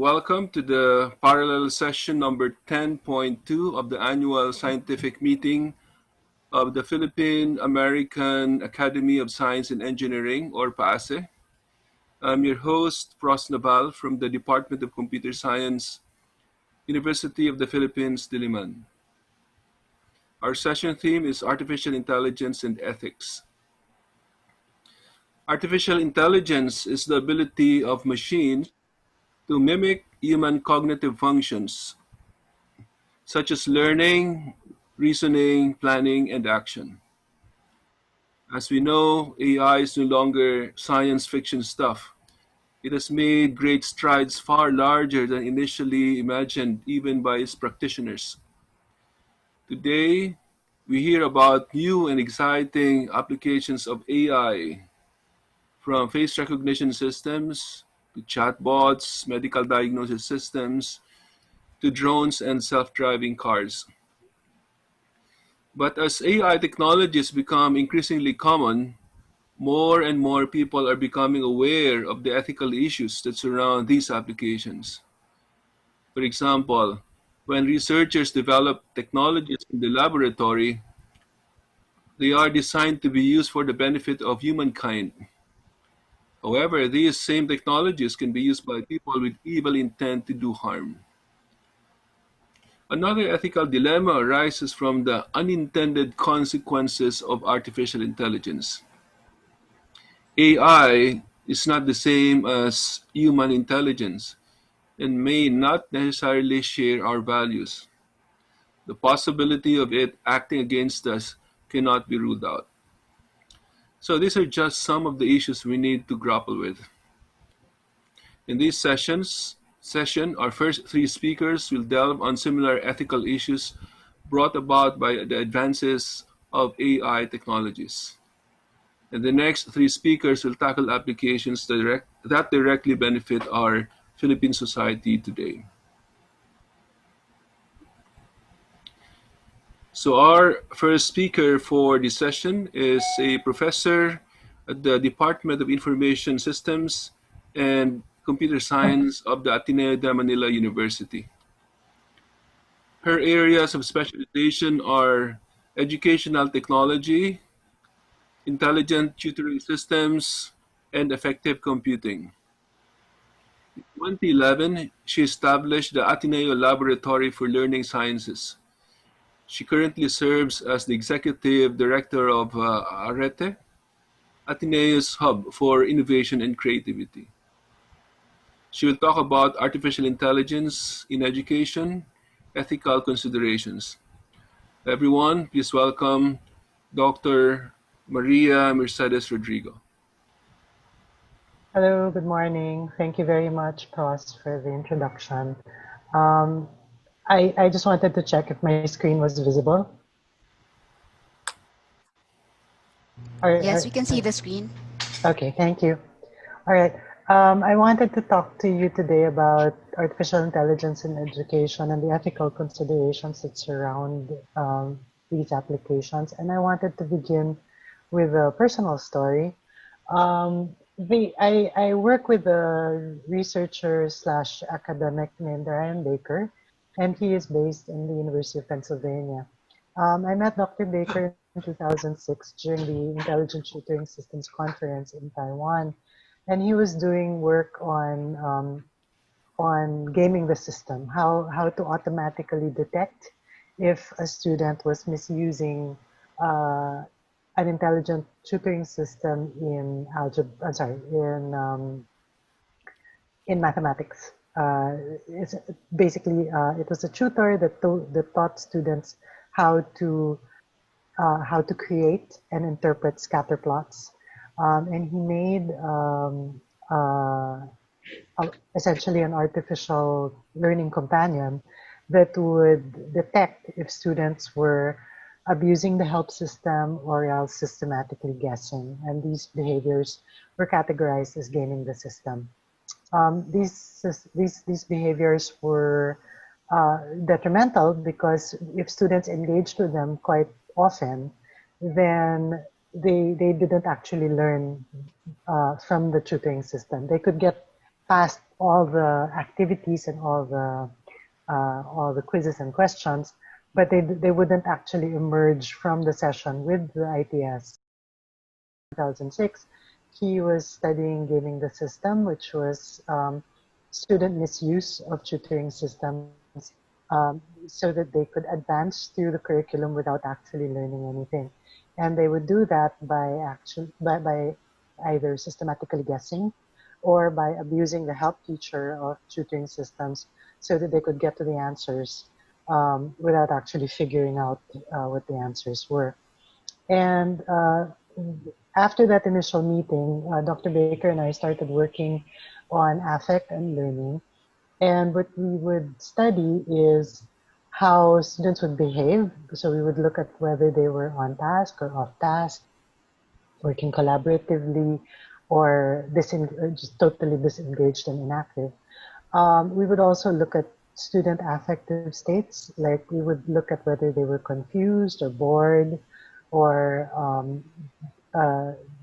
Welcome to the parallel session number 10.2 of the annual scientific meeting of the Philippine American Academy of Science and Engineering, or PAASE. I'm your host, Naval, from the Department of Computer Science, University of the Philippines, Diliman. Our session theme is Artificial Intelligence and Ethics. Artificial intelligence is the ability of machines to mimic human cognitive functions, such as learning, reasoning, planning, and action. As we know, AI is no longer science fiction stuff. It has made great strides far larger than initially imagined, even by its practitioners. Today, we hear about new and exciting applications of AI, from face recognition systems to chatbots, medical diagnosis systems, to drones and self-driving cars. But as AI technologies become increasingly common, more and more people are becoming aware of the ethical issues that surround these applications. For example, when researchers develop technologies in the laboratory, they are designed to be used for the benefit of humankind. However, these same technologies can be used by people with evil intent to do harm. Another ethical dilemma arises from the unintended consequences of artificial intelligence. AI is not the same as human intelligence and may not necessarily share our values. The possibility of it acting against us cannot be ruled out. So these are just some of the issues we need to grapple with. In these session, our first three speakers will delve on similar ethical issues brought about by the advances of AI technologies. And the next three speakers will tackle applications that directly benefit our Philippine society today. So our first speaker for this session is a professor at the Department of Information Systems and Computer Science of the Ateneo de Manila University. Her areas of specialization are educational technology, intelligent tutoring systems, and effective computing. In 2011, she established the Ateneo Laboratory for Learning Sciences. She currently serves as the executive director of Arete, Ateneo's hub for innovation and creativity. She will talk about artificial intelligence in education, ethical considerations. Everyone, please welcome Dr. Maria Mercedes Rodrigo. Hello, good morning. Thank you very much, Pros, for the introduction. I just wanted to check if my screen was visible. Yes, we can see the screen. Okay, thank you. All right. I wanted to talk to you today about artificial intelligence in education and the ethical considerations that surround these applications. And I wanted to begin with a personal story. I work with a researcher slash academic named Ryan Baker, and he is based in the University of Pennsylvania. I met Dr. Baker in 2006 during the Intelligent Tutoring Systems Conference in Taiwan, and he was doing work on gaming the system, how to automatically detect if a student was misusing an intelligent tutoring system in algebra. In mathematics. It's basically it was a tutor that taught students how to create and interpret scatter plots, and he made essentially an artificial learning companion that would detect if students were abusing the help system or else systematically guessing, and these behaviors were categorized as gaming the system. These behaviors were detrimental because if students engaged with them quite often, then they didn't actually learn from the tutoring system. They could get passed all the activities and all the quizzes and questions, but they wouldn't actually emerge from the session with the ITS. 2006, he was studying gaming the system, which was student misuse of tutoring systems, so that they could advance through the curriculum without actually learning anything. And they would do that by either systematically guessing or by abusing the help feature of tutoring systems so that they could get to the answers without actually figuring out what the answers were. And after that initial meeting, Dr. Baker and I started working on affect and learning. And what we would study is how students would behave. So we would look at whether they were on task or off task, working collaboratively, or just totally disengaged and inactive. We would also look at student affective states, like we would look at whether they were confused or bored or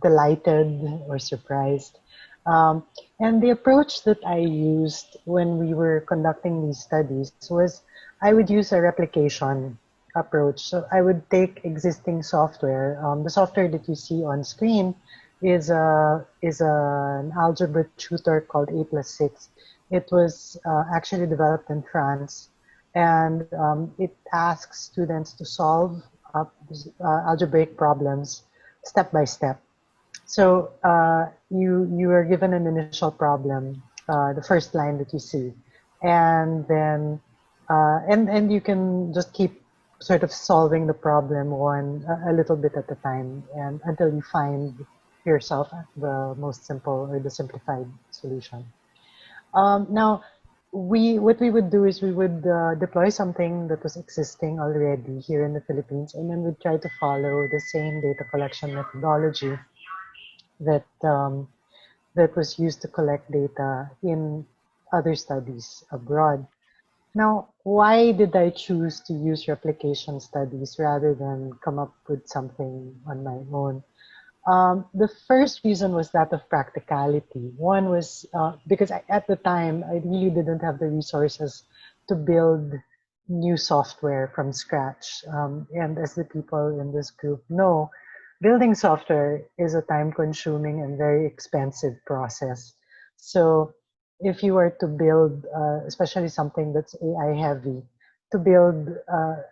delighted or surprised. And the approach that I used when we were conducting these studies was I would use a replication approach. So I would take existing software. The software that you see on screen is an algebra tutor called A+6. It was actually developed in France, and it asks students to solve algebraic problems step by step. So you are given an initial problem, the first line that you see, and then and you can just keep sort of solving the problem a little bit at a time, and until you find yourself the most simple or the simplified solution. Now, what we would do is we would deploy something that was existing already here in the Philippines, and then we'd try to follow the same data collection methodology that that was used to collect data in other studies abroad. Now, why did I choose to use replication studies rather than come up with something on my own? The first reason was that of practicality. One was because at the time, I really didn't have the resources to build new software from scratch. And as the people in this group know, building software is a time-consuming and very expensive process. So if you were to build, especially something that's AI heavy, to build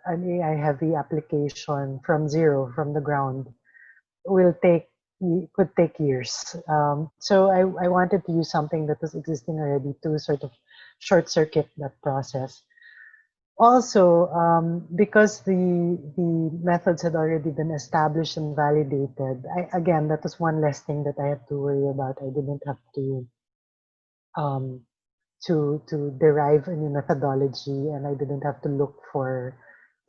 an AI heavy application from zero, from the ground, will take could take years. So I wanted to use something that was existing already to sort of short circuit that process. Also, because the methods had already been established and validated, again, that was one less thing that I had to worry about. I didn't have um, to derive a new methodology, and I didn't have to look for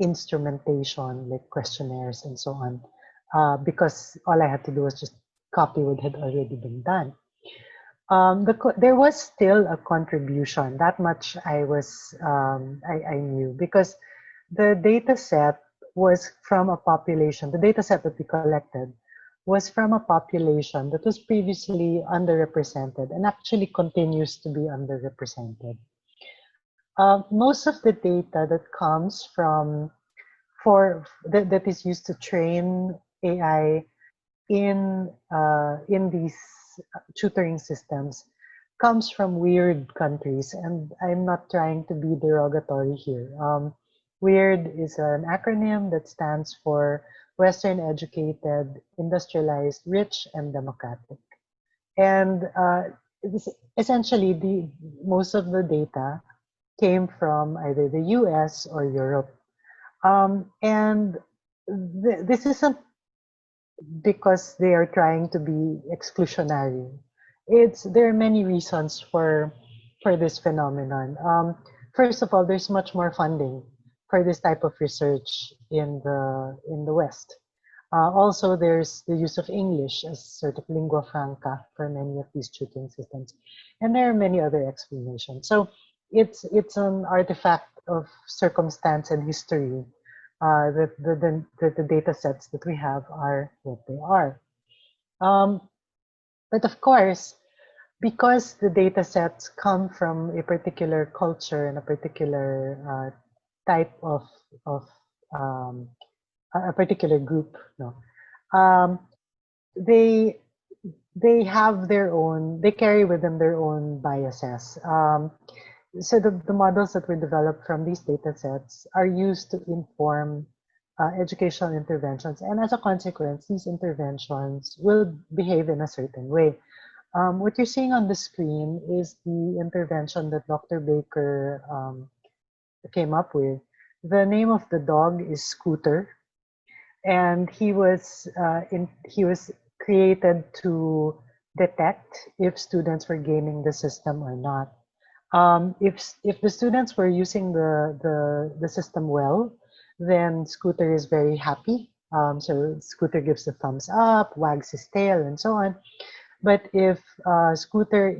instrumentation like questionnaires and so on, because all I had to do was just copy what had already been done. There was still a contribution. That much I knew, because the data set was from a population. The data set that we collected was from a population that was previously underrepresented and actually continues to be underrepresented. Most of the data that comes that is used to train AI in these tutoring systems comes from weird countries, and I'm not trying to be derogatory here. WEIRD is an acronym that stands for Western Educated, Industrialized, Rich, and Democratic. And essentially, most of the data came from either the US or Europe. And this isn't because they are trying to be exclusionary. There are many reasons for this phenomenon. First of all, there's much more funding for this type of research in the West. Also, there's the use of English as sort of lingua franca for many of these tutoring systems, and there are many other explanations. So it's an artifact of circumstance and history that the data sets that we have are what they are. But of course, because the data sets come from a particular culture and a particular type of um, a particular group, no, um, they they have their own, they carry with them their own biases. So the models that were developed from these data sets are used to inform educational interventions. And as a consequence, these interventions will behave in a certain way. What you're seeing on the screen is the intervention that Dr. Baker came up with. The name of the dog is Scooter, and he was created to detect if students were gaming the system or not. If the students were using the system well, then Scooter is very happy. So Scooter gives the thumbs up, wags his tail, and so on. But if Scooter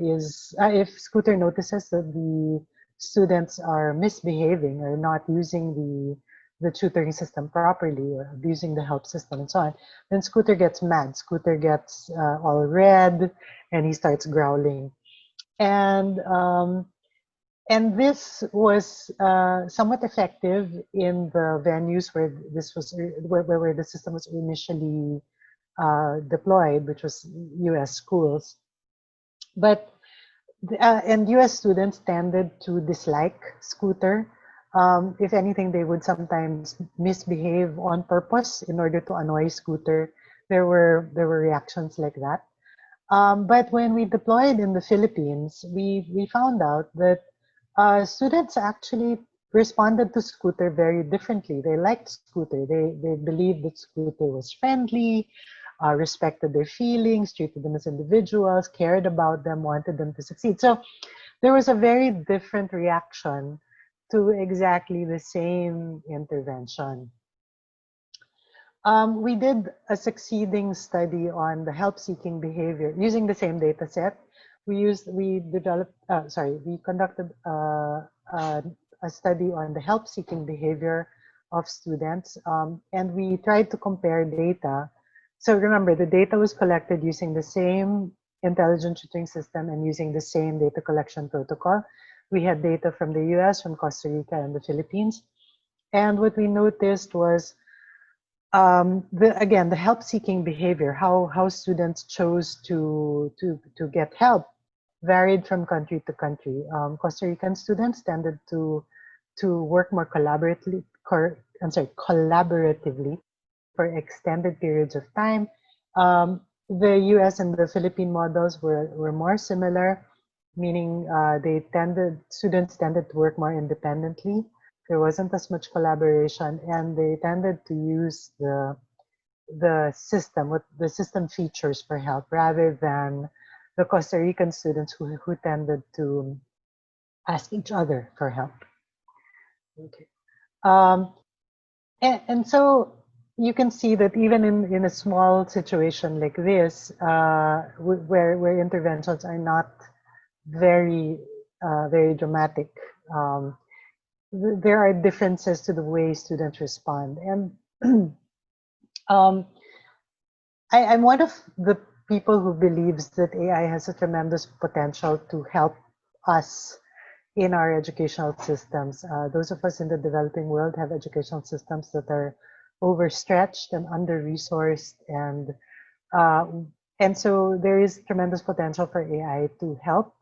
notices that the students are misbehaving or not using the tutoring system properly or abusing the help system and so on, then Scooter gets mad. Scooter gets all red and he starts growling. And this was somewhat effective in the venues where this was where the system was initially deployed, which was U.S. schools. But and U.S. students tended to dislike Scooter. If anything, they would sometimes misbehave on purpose in order to annoy Scooter. There were reactions like that. But when we deployed in the Philippines, we found out that students actually responded to Scooter very differently. They liked Scooter. They believed that Scooter was friendly, respected their feelings, treated them as individuals, cared about them, wanted them to succeed. So there was a very different reaction to exactly the same intervention. We did a succeeding study on the help-seeking behavior using the same data set. We conducted a study on the help-seeking behavior of students, and we tried to compare data. So remember, the data was collected using the same intelligent tutoring system and using the same data collection protocol. We had data from the US, from Costa Rica, and the Philippines. And what we noticed was the help-seeking behavior, how students chose to get help, varied from country to country. Costa Rican students tended to work more collaboratively for extended periods of time. The U.S. and the Philippine models were more similar, meaning students tended to work more independently. There wasn't as much collaboration, and they tended to use the system features for help rather than the Costa Rican students who tended to ask each other for help. Okay. And so you can see that even in a small situation like this, where interventions are not very dramatic, there are differences to the way students respond. And I'm one of the people who believes that AI has a tremendous potential to help us in our educational systems. Those of us in the developing world have educational systems that are overstretched and under-resourced, and so there is tremendous potential for AI to help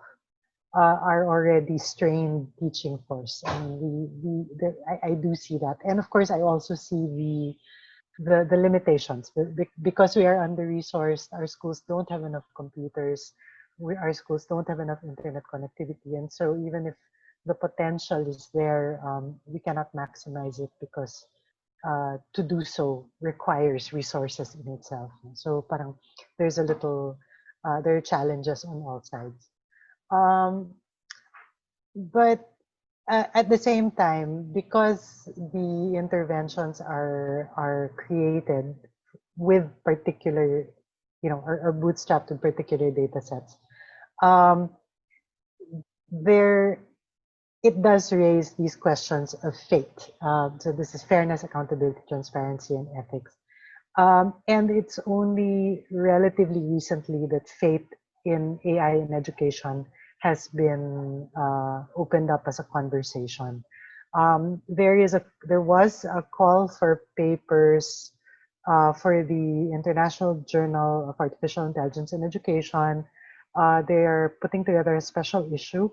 our already strained teaching force. And I do see that, and of course, I also see the limitations. Because we are under-resourced, our schools don't have enough computers. Our schools don't have enough internet connectivity, and so even if the potential is there, we cannot maximize it because to do so requires resources in itself. So parang there's a little, there are challenges on all sides. But at the same time, because the interventions are created with particular, are bootstrapped with particular data sets, it does raise these questions of fate. So this is fairness, accountability, transparency, and ethics. And it's only relatively recently that fate in AI in education has been opened up as a conversation. There was a call for papers for the International Journal of Artificial Intelligence in Education. They are putting together a special issue.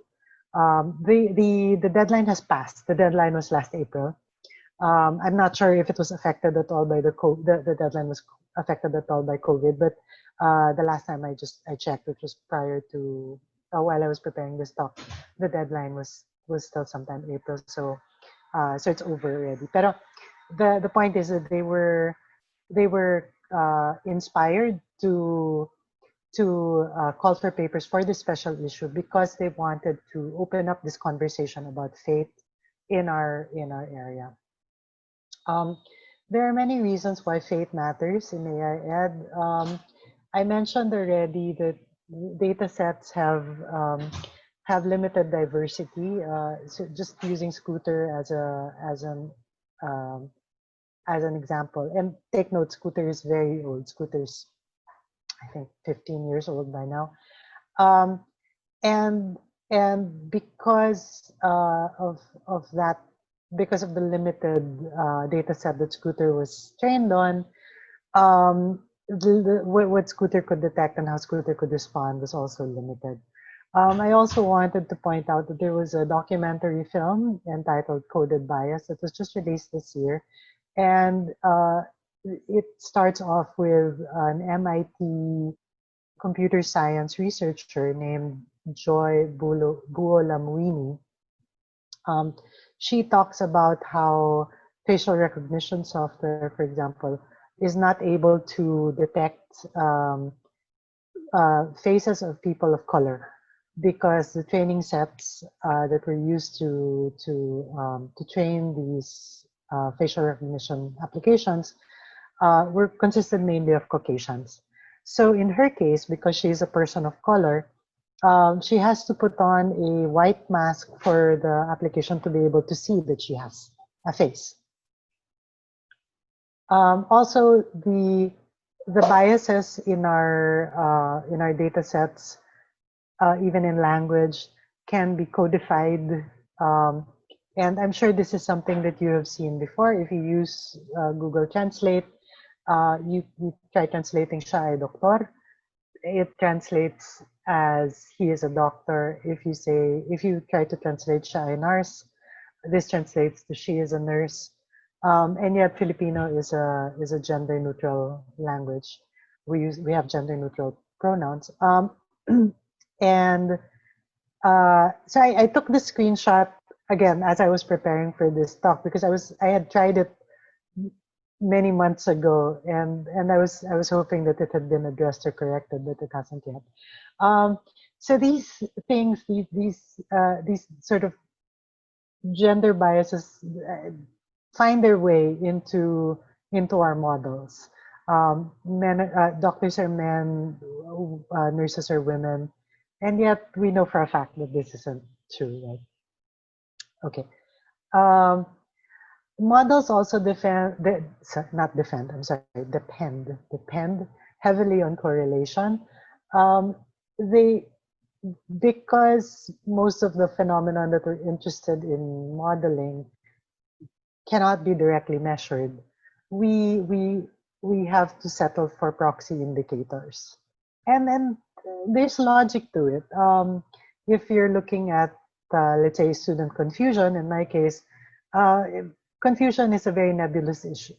The deadline has passed. The deadline was last April. I'm not sure if it was affected at all by the deadline was affected at all by COVID, but the last time I checked, which was prior to while I was preparing this talk, the deadline was still sometime April, so it's over already. Pero the point is that they were inspired to call for papers for this special issue because they wanted to open up this conversation about faith in our area. There are many reasons why faith matters in AI Ed. I mentioned already that data sets have limited diversity. So just using Scooter as an example, and take note, Scooter is very old. Scooter's, I think, 15 years old by now, and because of that, because of the limited data set that Scooter was trained on, what Scooter could detect and how Scooter could respond was also limited. I also wanted to point out that there was a documentary film entitled Coded Bias that was just released this year. And it starts off with an MIT computer science researcher named Joy Buolamwini. She talks about how facial recognition software, for example, is not able to detect faces of people of color because the training sets that were used to train these facial recognition applications were consisted mainly of Caucasians. So in her case, because she's a person of color, she has to put on a white mask for the application to be able to see that she has a face. Also, the biases in our data sets, even in language, can be codified. And I'm sure this is something that you have seen before. If you use Google Translate, you try translating siya ay doktor. It translates as he is a doctor. If you try to translate siya ay nurse, this translates to she is a nurse. And yet Filipino is a gender neutral language. We have gender neutral pronouns. And so I took the screenshot again as I was preparing for this talk because I had tried it many months ago, and I was hoping that it had been addressed or corrected, but it hasn't yet. So these things, these sort of gender biases find their way into our models. Doctors are men, nurses are women, and yet we know for a fact that this isn't true, right? Okay. Models also depend heavily on correlation. Because most of the phenomena that we're interested in modeling cannot be directly measured, we have to settle for proxy indicators. And then there's logic to it. If you're looking at, let's say, student confusion, in my case, confusion is a very nebulous issue,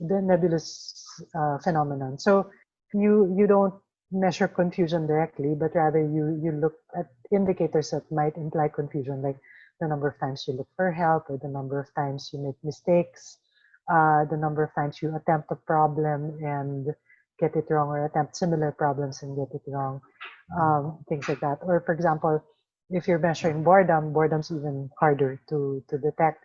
phenomenon. So you don't measure confusion directly, but rather you look at indicators that might imply confusion, like the number of times you look for help, or the number of times you make mistakes, the number of times you attempt a problem and get it wrong, or attempt similar problems and get it wrong, things like that. Or for example, if you're measuring boredom's even harder to detect.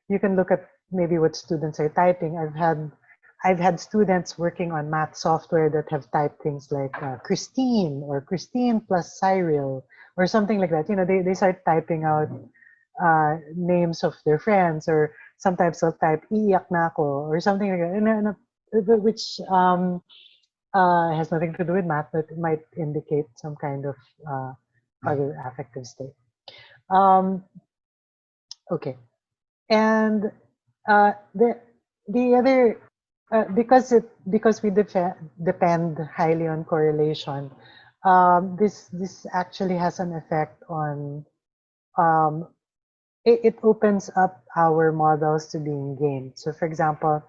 You can look at maybe what students are typing. I've had students working on math software that have typed things like Christine, or Christine plus Cyril, or something like that. You know, they start typing out names of their friends, or sometimes they'll type iiyak na ako, or something like that, which has nothing to do with math, but it might indicate some kind of other affective state. Okay, and the other because we depend highly on correlation, this actually has an effect on it opens up our models to being gamed. So, for example,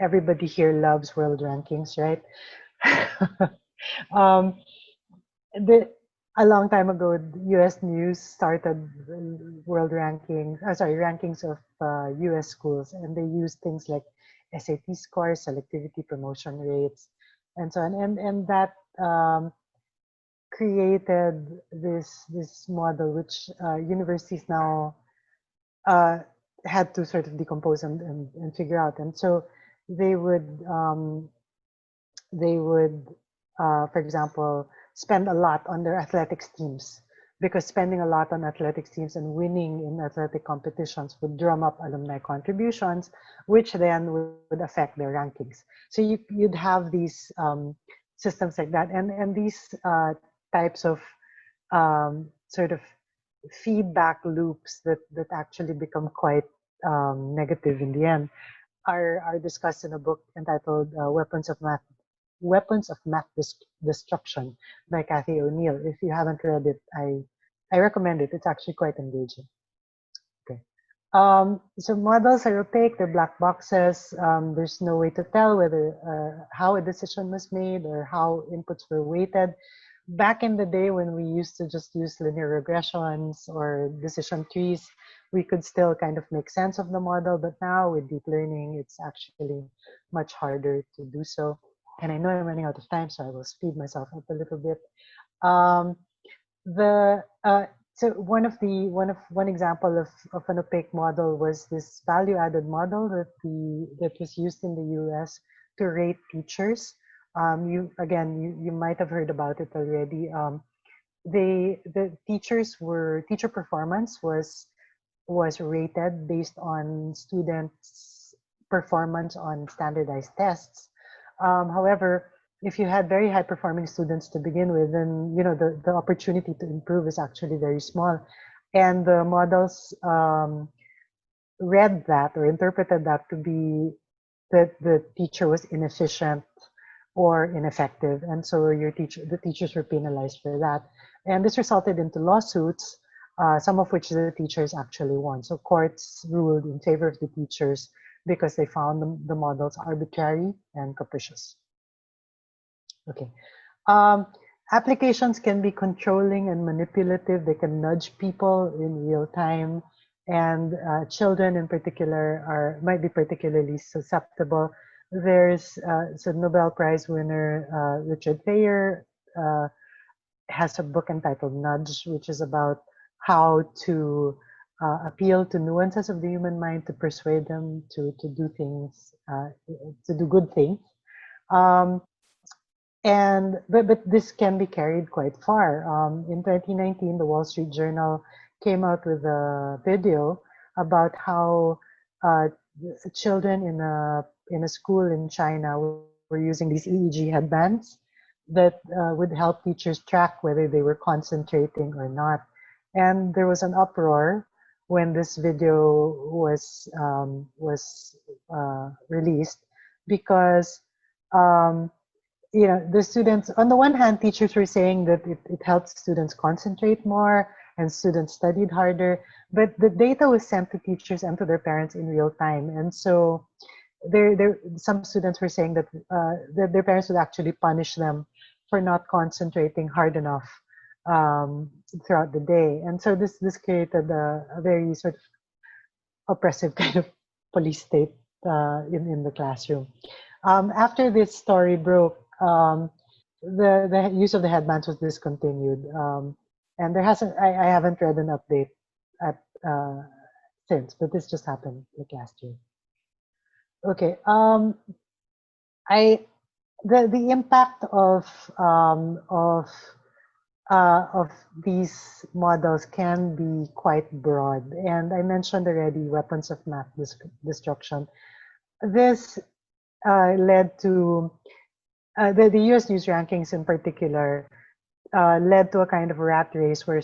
everybody here loves world rankings, right? um, a long time ago, U.S. News started world rankings, rankings of U.S. schools, and they used things like SAT scores, selectivity, promotion rates, and so on. And that created this model, which universities now had to sort of decompose and figure out. And so they would for example, spend a lot on their athletics teams, because spending a lot on athletics teams and winning in athletic competitions would drum up alumni contributions, which then would affect their rankings. So you'd have these systems like that, and these types of sort of feedback loops that actually become quite negative in the end are discussed in a book entitled Weapons of Math Destruction by Cathy O'Neill. If you haven't read it, I recommend it. It's actually quite engaging. Okay. So models are opaque, they're black boxes. There's no way to tell whether how a decision was made or how inputs were weighted. Back in the day when we used to just use linear regressions or decision trees, we could still kind of make sense of the model, but now with deep learning, it's actually much harder to do so. And I know I'm running out of time, so I will speed myself up a little bit. So one example of an opaque model was this value-added model that was used in the U.S. to rate teachers. You might have heard about it already. The teacher performance was rated based on students' performance on standardized tests. However, if you had very high performing students to begin with, then the opportunity to improve is actually very small. And the models read that or interpreted that to be that the teacher was inefficient or ineffective. And so the teachers were penalized for that. And this resulted into lawsuits, some of which the teachers actually won. So courts ruled in favor of the teachers because they found the models arbitrary and capricious. Okay. Applications can be controlling and manipulative. They can nudge people in real time, and children in particular might be particularly susceptible. There's so Nobel Prize winner Richard Thayer has a book entitled Nudge, which is about how to appeal to nuances of the human mind to persuade them to do things, to do good things. But this can be carried quite far. In 2019, the Wall Street Journal came out with a video about how children in a school in China were using these EEG headbands that would help teachers track whether they were concentrating or not. And there was an uproar when this video was released because the students, on the one hand, teachers were saying that it helps students concentrate more and students studied harder, but the data was sent to teachers and to their parents in real time. And so some students were saying that their parents would actually punish them for not concentrating hard enough throughout the day. And so this created a very sort of oppressive kind of police state in the classroom. After this story broke, the use of the headbands was discontinued, and I haven't read an update since, but this just happened like last year. Okay, the impact of these models can be quite broad, and I mentioned already weapons of math destruction. This led to the U.S. News rankings in particular led to a kind of rat race where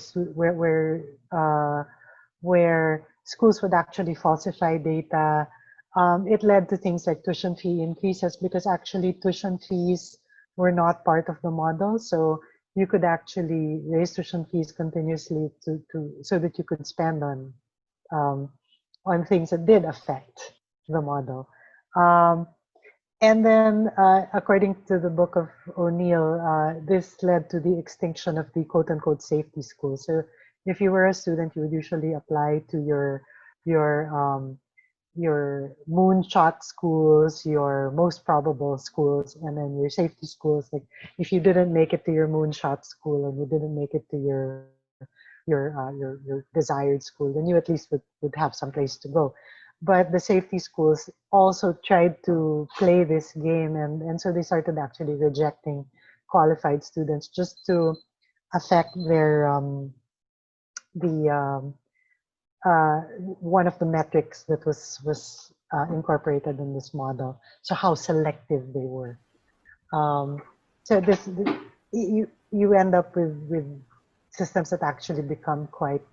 schools would actually falsify data. It led to things like tuition fee increases because actually tuition fees were not part of the model. So you could actually raise tuition fees continuously so that you could spend on things that did affect the model. And then, according to the book of O'Neill, this led to the extinction of the quote-unquote safety school. So, if you were a student, you would usually apply to your your moonshot schools, your most probable schools, and then your safety schools. Like, if you didn't make it to your moonshot school and you didn't make it to your desired school, then you at least would have some place to go. But the safety schools also tried to play this game, and so they started actually rejecting qualified students just to affect their the one of the metrics that was incorporated in this model. So how selective they were. So you end up with systems that actually become quite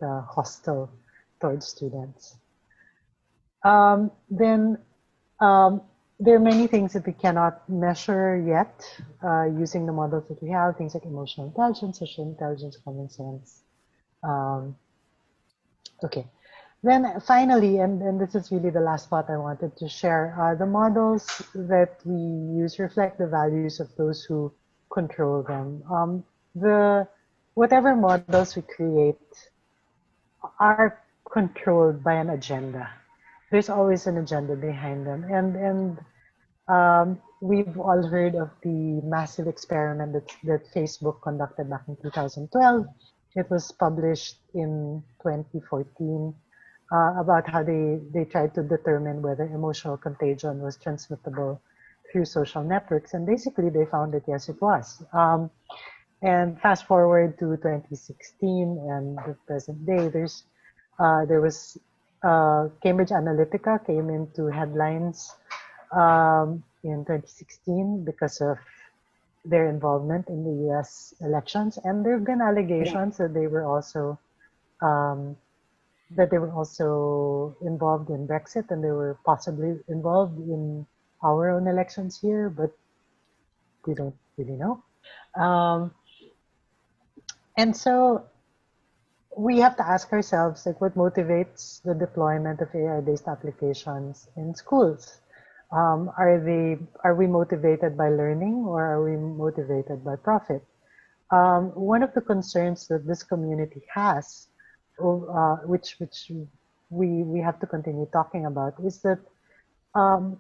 hostile towards students. Then there are many things that we cannot measure yet using the models that we have, things like emotional intelligence, social intelligence, common sense. Okay. Then finally, and this is really the last thought I wanted to share, the models that we use reflect the values of those who control them. Whatever models we create are controlled by an agenda. There's always an agenda behind them, and we've all heard of the massive experiment that Facebook conducted back in 2012. It was published in 2014 about how they tried to determine whether emotional contagion was transmittable through social networks. And basically, they found that yes, it was. And fast forward to 2016 and the present day, there was Cambridge Analytica came into headlines in 2016 because of their involvement in the U.S. elections, and there have been allegations that they were also involved in Brexit, and they were possibly involved in our own elections here, but we don't really know. And so we have to ask ourselves, like, what motivates the deployment of AI-based applications in schools? Are we motivated by learning, or are we motivated by profit? One of the concerns that this community has, which we have to continue talking about, is that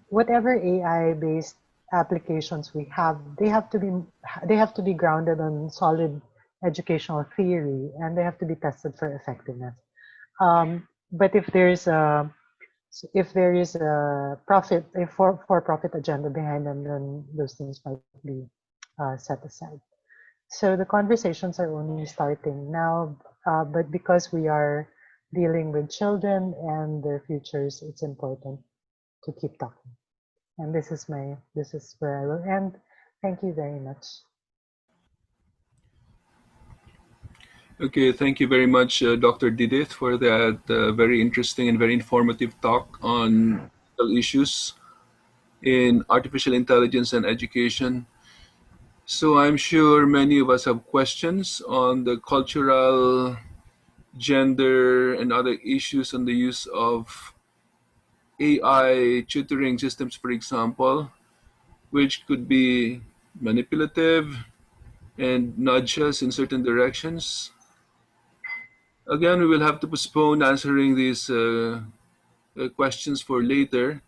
whatever AI-based applications we have, they have to be grounded on solid educational theory, and they have to be tested for effectiveness. But if there is a for-profit agenda behind them, then those things might be set aside. So the conversations are only starting now, but because we are dealing with children and their futures, it's important to keep talking. And this is where I will end. Thank you very much. Okay, thank you very much, Dr. Didith, for that very interesting and very informative talk on issues in artificial intelligence and education. So I'm sure many of us have questions on the cultural, gender, and other issues on the use of AI tutoring systems, for example, which could be manipulative and nudge us in certain directions. Again, we will have to postpone answering these questions for later.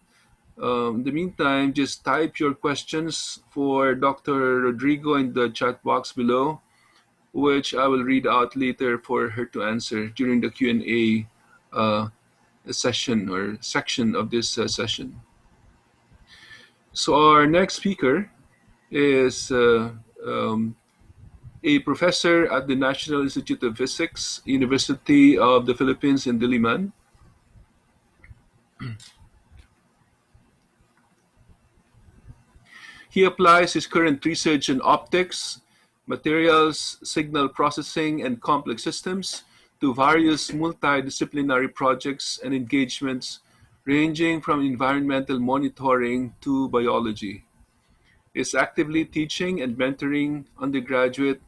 In the meantime, just type your questions for Dr. Rodrigo in the chat box below, which I will read out later for her to answer during the Q&A session or section of this session. So our next speaker is a professor at the National Institute of Physics, University of the Philippines in Diliman. He applies his current research in optics, materials, signal processing, and complex systems to various multidisciplinary projects and engagements ranging from environmental monitoring to biology. He is actively teaching and mentoring undergraduate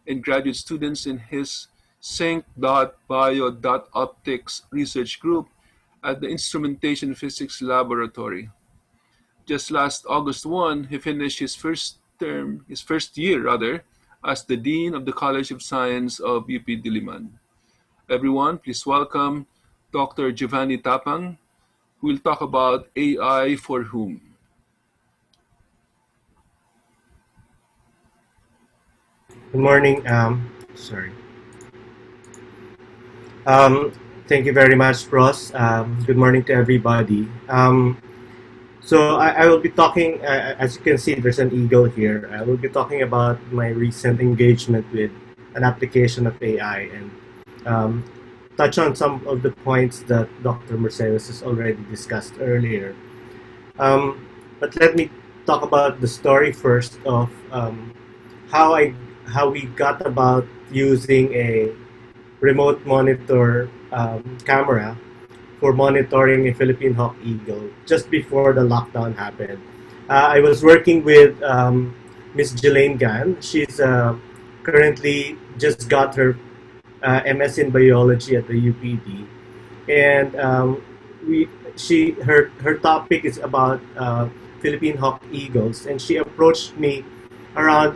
and graduate students in his sync.bio.optics research group at the Instrumentation Physics Laboratory. Just last August 1, he finished his first year rather, as the Dean of the College of Science of UP Diliman. Everyone, please welcome Dr. Giovanni Tapang, who will talk about AI for whom. Good morning. Sorry. Um, Thank you very much, Ross. Good morning to everybody. I will be talking, as you can see, there's an eagle here. I will be talking about my recent engagement with an application of AI and um, touch on some of the points that Dr. Mercedes has already discussed earlier. But let me talk about the story first of how I how we got about using a remote monitor camera for monitoring a Philippine hawk eagle just before the lockdown happened. I was working with Miss Jelaine Gan. She's currently just got her MS in biology at the UPD, and we she her topic is about Philippine hawk eagles, and she approached me around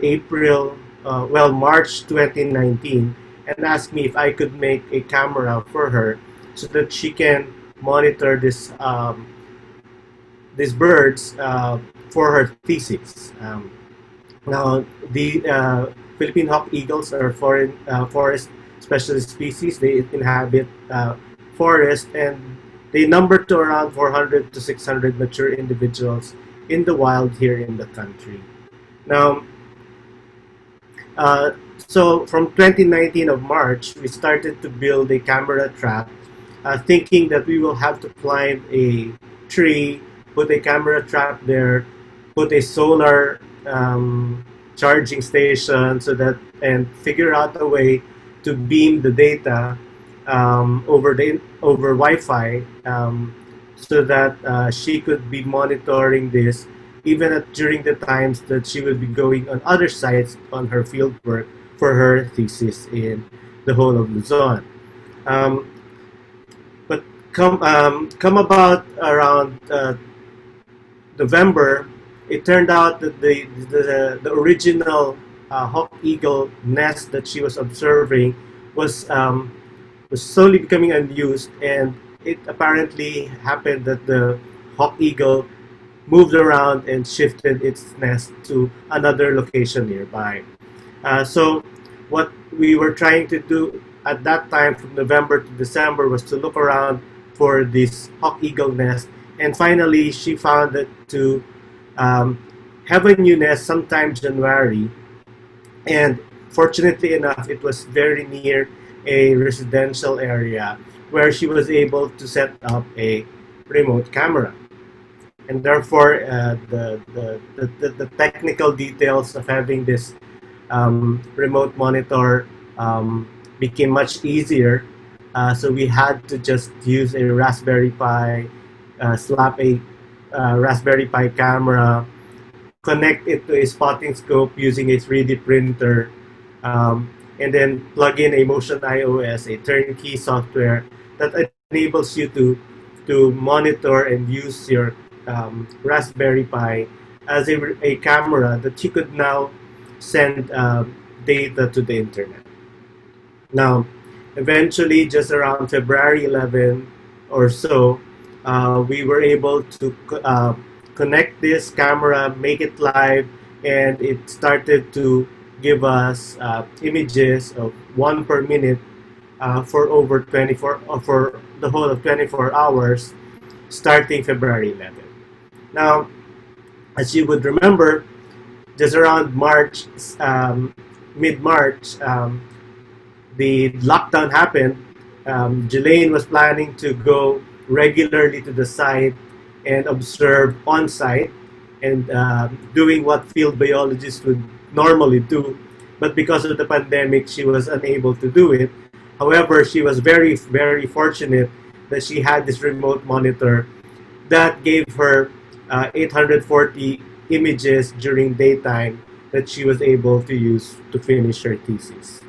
March 2019, and asked me if I could make a camera for her so that she can monitor these birds for her thesis. Now, the Philippine hawk eagles are forest specialist species. They inhabit forest, and they number to around 400 to 600 mature individuals in the wild here in the country. Now, so from 2019 of March, we started to build a camera trap, thinking that we will have to climb a tree, put a camera trap there, put a solar charging station, and figure out a way to beam the data over Wi-Fi, so that she could be monitoring this even during the times that she will be going on other sites on her field work for her thesis in the whole of Luzon. Um, but come about around November, it turned out that the original hawk eagle nest that she was observing was slowly becoming unused, and it apparently happened that the hawk eagle moved around and shifted its nest to another location nearby. So what we were trying to do at that time from November to December was to look around for this hawk eagle nest, and finally she found it to um, have a new nest sometime January, and fortunately enough it was very near a residential area where she was able to set up a remote camera, and therefore the technical details of having this remote monitor became much easier. So we had to just use a Raspberry Pi, slap a Raspberry Pi camera, connect it to a spotting scope using a 3D printer, and then plug in a Motion iOS, a turnkey software that enables you to monitor and use your Raspberry Pi as a camera that you could now send data to the internet. Now, eventually, just around February 11 or so, we were able to connect this camera, make it live, and it started to give us images of one per minute for over 24 for the whole of 24 hours, starting February 11. Now, as you would remember, just around March, mid-March, the lockdown happened. Jelaine was planning to go regularly to the site and observe on site, and doing what field biologists would normally do. But because of the pandemic, she was unable to do it. However, she was very, very fortunate that she had this remote monitor that gave her 840 images during daytime that she was able to use to finish her thesis.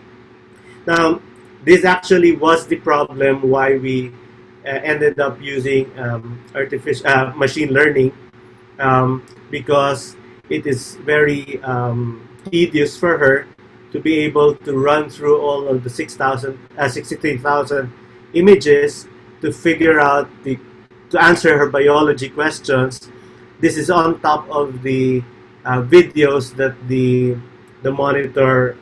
Now, this actually was the problem why we ended up using artificial machine learning, because it is very tedious for her to be able to run through all of the 63,000 images to figure out to answer her biology questions. This is on top of the videos that the monitor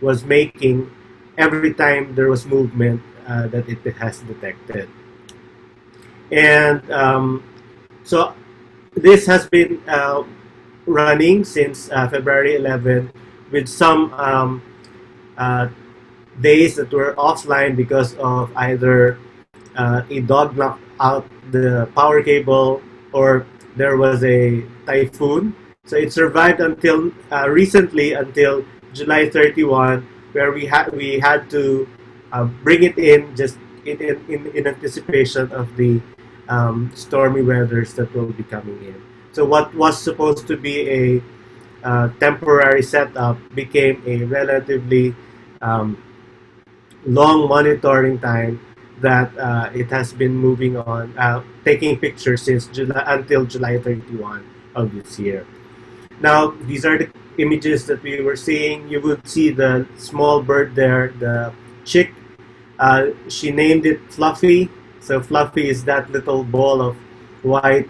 was making every time there was movement that it has detected. And so this has been running since February 11, with some days that were offline because of either a dog knocked out the power cable or there was a typhoon. So it survived until recently, until July 31, where we had to bring it in just in anticipation of the stormy weathers that will be coming in. So what was supposed to be a temporary setup became a relatively um, long monitoring time that it has been moving on, taking pictures since July until July 31 of this year. Now, these are the images that we were seeing. You would see the small bird there, the chick. She named it Fluffy. So Fluffy is that little ball of white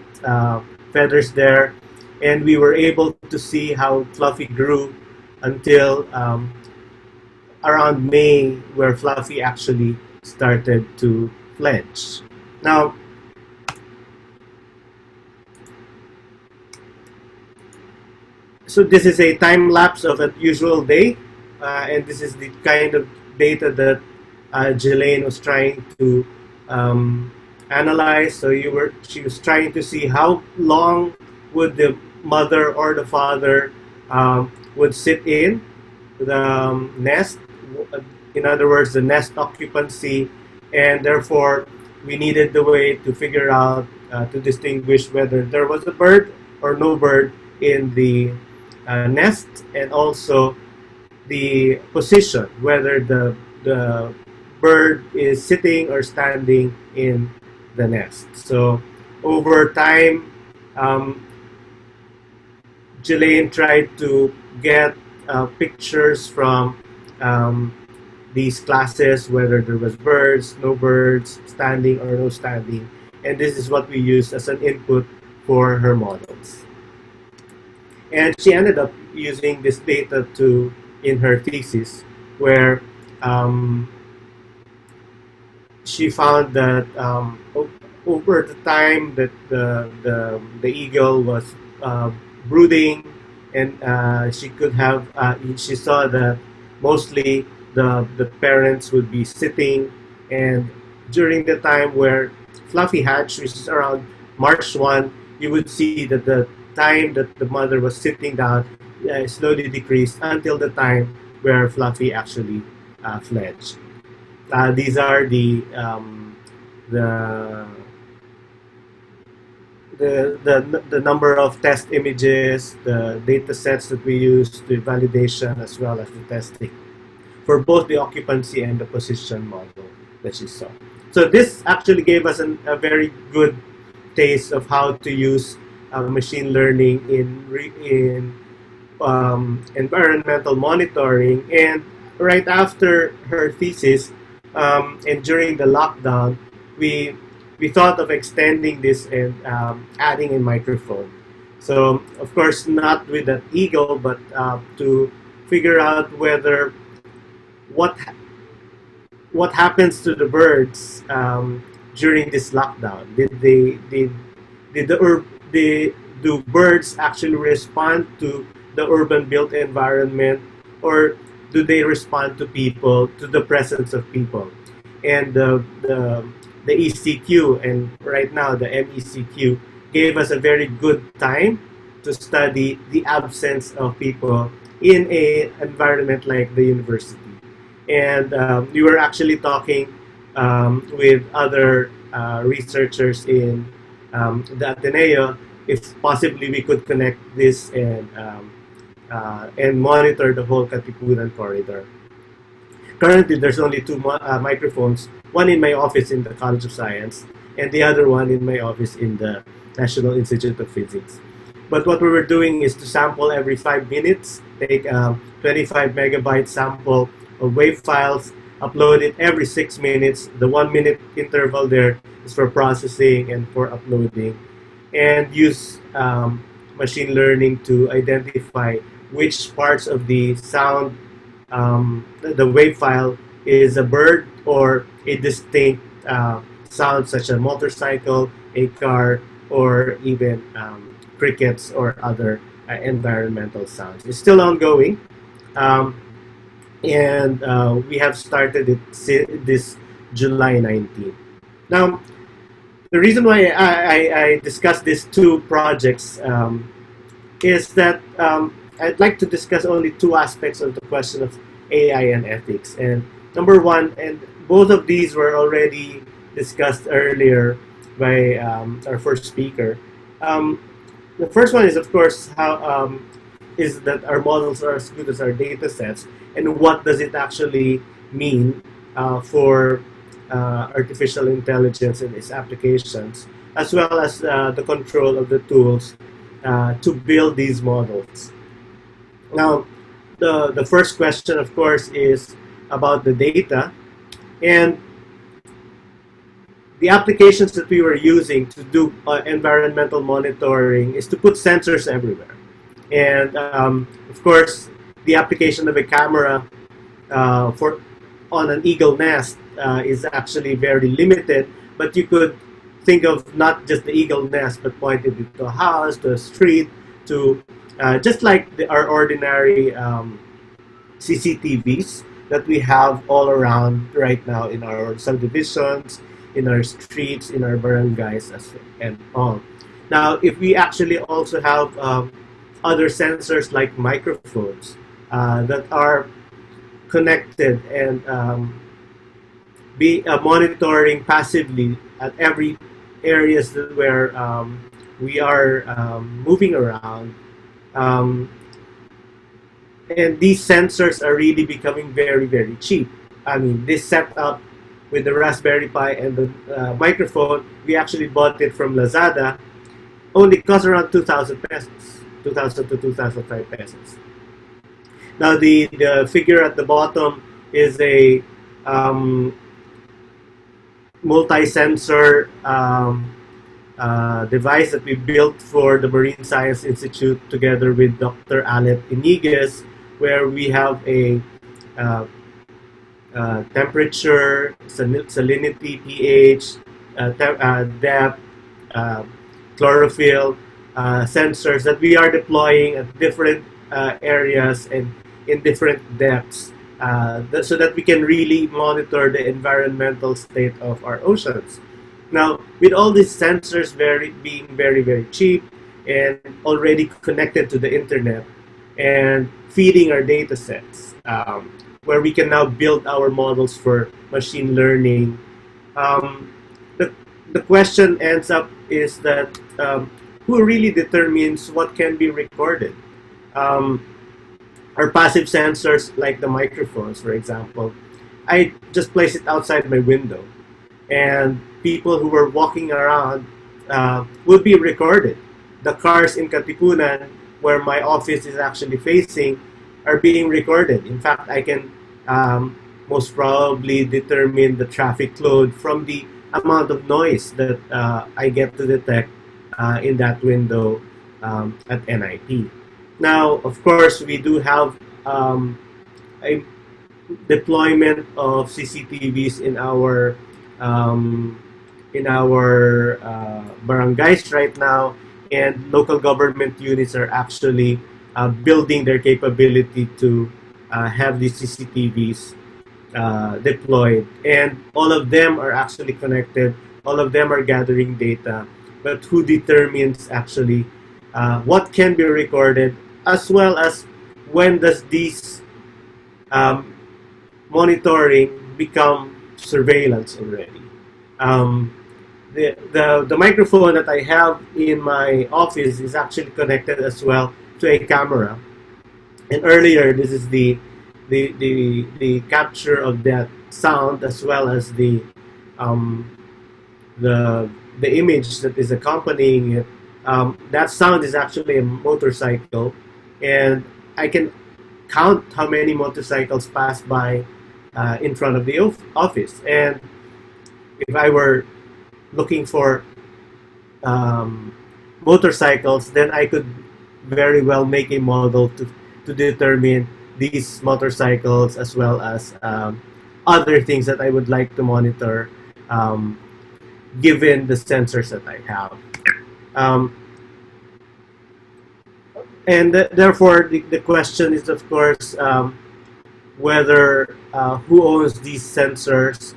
feathers there. And we were able to see how Fluffy grew until around May, where Fluffy actually started to fledge. Now, so this is a time lapse of a usual day, and this is the kind of data that Jelaine was trying to analyze. So she was trying to see how long would the mother or the father would sit in the nest. In other words, the nest occupancy, and therefore we needed the way to figure out to distinguish whether there was a bird or no bird in the nest, and also the position, whether the bird is sitting or standing in the nest. So over time, Jelaine tried to get pictures from these classes, whether there was birds, no birds, standing or no standing, and this is what we used as an input for her models. And she ended up using this data in her thesis, where she found that over the time that the eagle was brooding, and she saw that mostly the parents would be sitting, and during the time where Fluffy hatched, which is around March 1, you would see that the time that the mother was sitting down slowly decreased until the time where Fluffy actually fledged. These are the number of test images, the data sets that we use, the validation, as well as the testing for both the occupancy and the position model that you saw. So this actually gave us a very good taste of how to use machine learning in environmental monitoring. And right after her thesis, and during the lockdown, we thought of extending this and adding a microphone. So of course not with that eagle, but to figure out whether what happens to the birds during this lockdown. Do birds actually respond to the urban built environment, or do they respond to people, to the presence of people? And the ECQ, and right now the MECQ, gave us a very good time to study the absence of people in a environment like the university. And we were actually talking with other researchers in the Ateneo if possibly we could connect this and monitor the whole Katipunan corridor. Currently, there's only two microphones, one in my office in the College of Science, and the other one in my office in the National Institute of Physics. But what we were doing is to sample every 5 minutes, take a 25 megabyte sample of wave files, upload it every 6 minutes. The 1 minute interval there is for processing and for uploading, and use machine learning to identify which parts of the sound, the wave file, is a bird or a distinct sound such as a motorcycle, a car, or even crickets or other environmental sounds. It's still ongoing, and we have started it this July 19th. Now, the reason why I discuss these two projects is that I'd like to discuss only two aspects of the question of AI and ethics. And number one, and both of these were already discussed earlier by our first speaker. The first one is, of course, how is that our models are as good as our data sets, and what does it actually mean for artificial intelligence and its applications, as well as the control of the tools to build these models. Now, the first question, of course, is about the data, and the applications that we were using to do environmental monitoring is to put sensors everywhere. And of course, the application of a camera on an eagle nest is actually very limited, but you could think of not just the eagle nest, but pointed it to a house, to a street, to just like our ordinary CCTVs that we have all around right now in our subdivisions, in our streets, in our barangays, and all. Now, if we actually also have other sensors like microphones that are connected and be monitoring passively at every areas where we are moving around, and these sensors are really becoming very, very cheap. I mean, this setup with the Raspberry Pi and the microphone, we actually bought it from Lazada, only cost around 2,000 pesos, 2,000 to 2,005 pesos. Now, the figure at the bottom is a multi-sensor device that we built for the Marine Science Institute together with Dr. Alet Iniguez, where we have a temperature, salinity, pH, depth, chlorophyll sensors that we are deploying at different areas and in different depths, so that we can really monitor the environmental state of our oceans. Now, with all these sensors being very, very cheap and already connected to the internet and feeding our data sets, where we can now build our models for machine learning, the question ends up is that who really determines what can be recorded? Our passive sensors, like the microphones, for example, I just place it outside my window, and people who were walking around will be recorded. The cars in Katipunan, where my office is actually facing, are being recorded. In fact, I can most probably determine the traffic load from the amount of noise that I get to detect in that window at NIP. Now, of course, we do have a deployment of CCTVs in our barangays right now, and local government units are actually building their capability to have these CCTVs deployed, and all of them are actually connected. All of them are gathering data, but who determines actually what can be recorded, as well as when does these um, monitoring become surveillance already. Um, the microphone that I have in my office is actually connected as well to a camera. And earlier, this is the capture of that sound, as well as um, the the image that is accompanying it. That sound is actually a motorcycle, and I can count how many motorcycles pass by in front of the office. And if I were looking for um, motorcycles, then I could very well make a model to determine these motorcycles, as well as other things that I would like to monitor, um, given the sensors that I have. Um, and therefore, the question is, of course, whether who owns these sensors.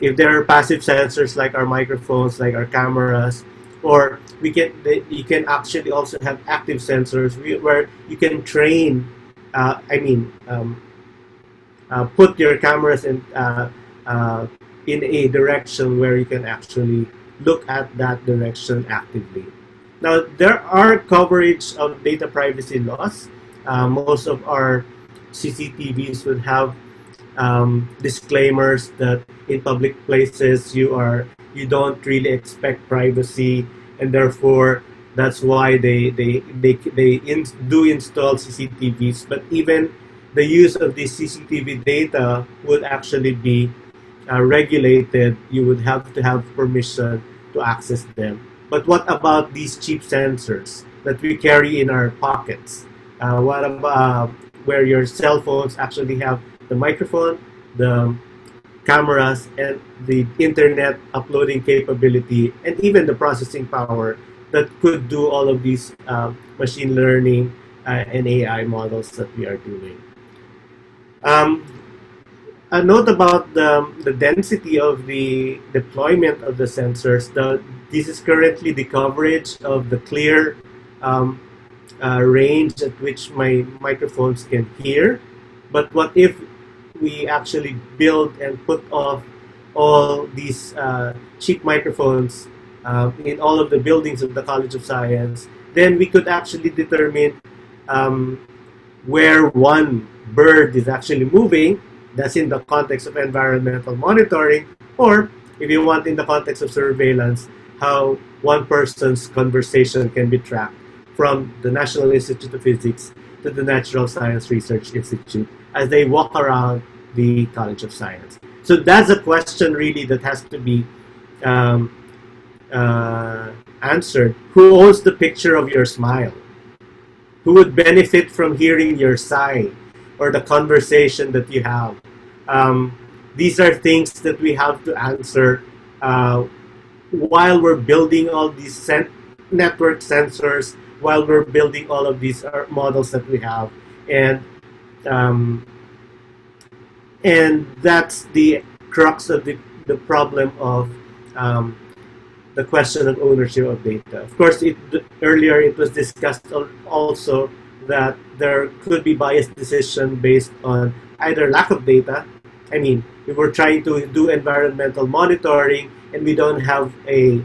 If there are passive sensors like our microphones, like our cameras, or you can actually also have active sensors where you can train. Put your cameras in a direction where you can actually look at that direction actively. Now, there are coverage of data privacy laws. Most of our CCTVs would have disclaimers that in public places you don't really expect privacy, and therefore that's why do install CCTVs. But even the use of this CCTV data would actually be regulated. You would have to have permission to access them. But what about these cheap sensors that we carry in our pockets? What about where your cell phones actually have the microphone, the cameras, and the internet uploading capability, and even the processing power that could do all of these machine learning and AI models that we are doing. A note about the density of the deployment of the sensors. This is currently the coverage of the clear range at which my microphones can hear. But what if we actually build and put off all these cheap microphones in all of the buildings of the College of Science? Then we could actually determine where one bird is actually moving. That's in the context of environmental monitoring, or if you want in the context of surveillance, how one person's conversation can be tracked from the National Institute of Physics to the Natural Science Research Institute as they walk around the College of Science. So that's a question really that has to be answered. Who owns the picture of your smile? Who would benefit from hearing your sigh or the conversation that you have? These are things that we have to answer while we're building all these network sensors, while we're building all of these models that we have. And that's the crux of the problem of the question of ownership of data. Of course, earlier it was discussed also that there could be biased decision based on either lack of data. I mean, if we're trying to do environmental monitoring and we don't have a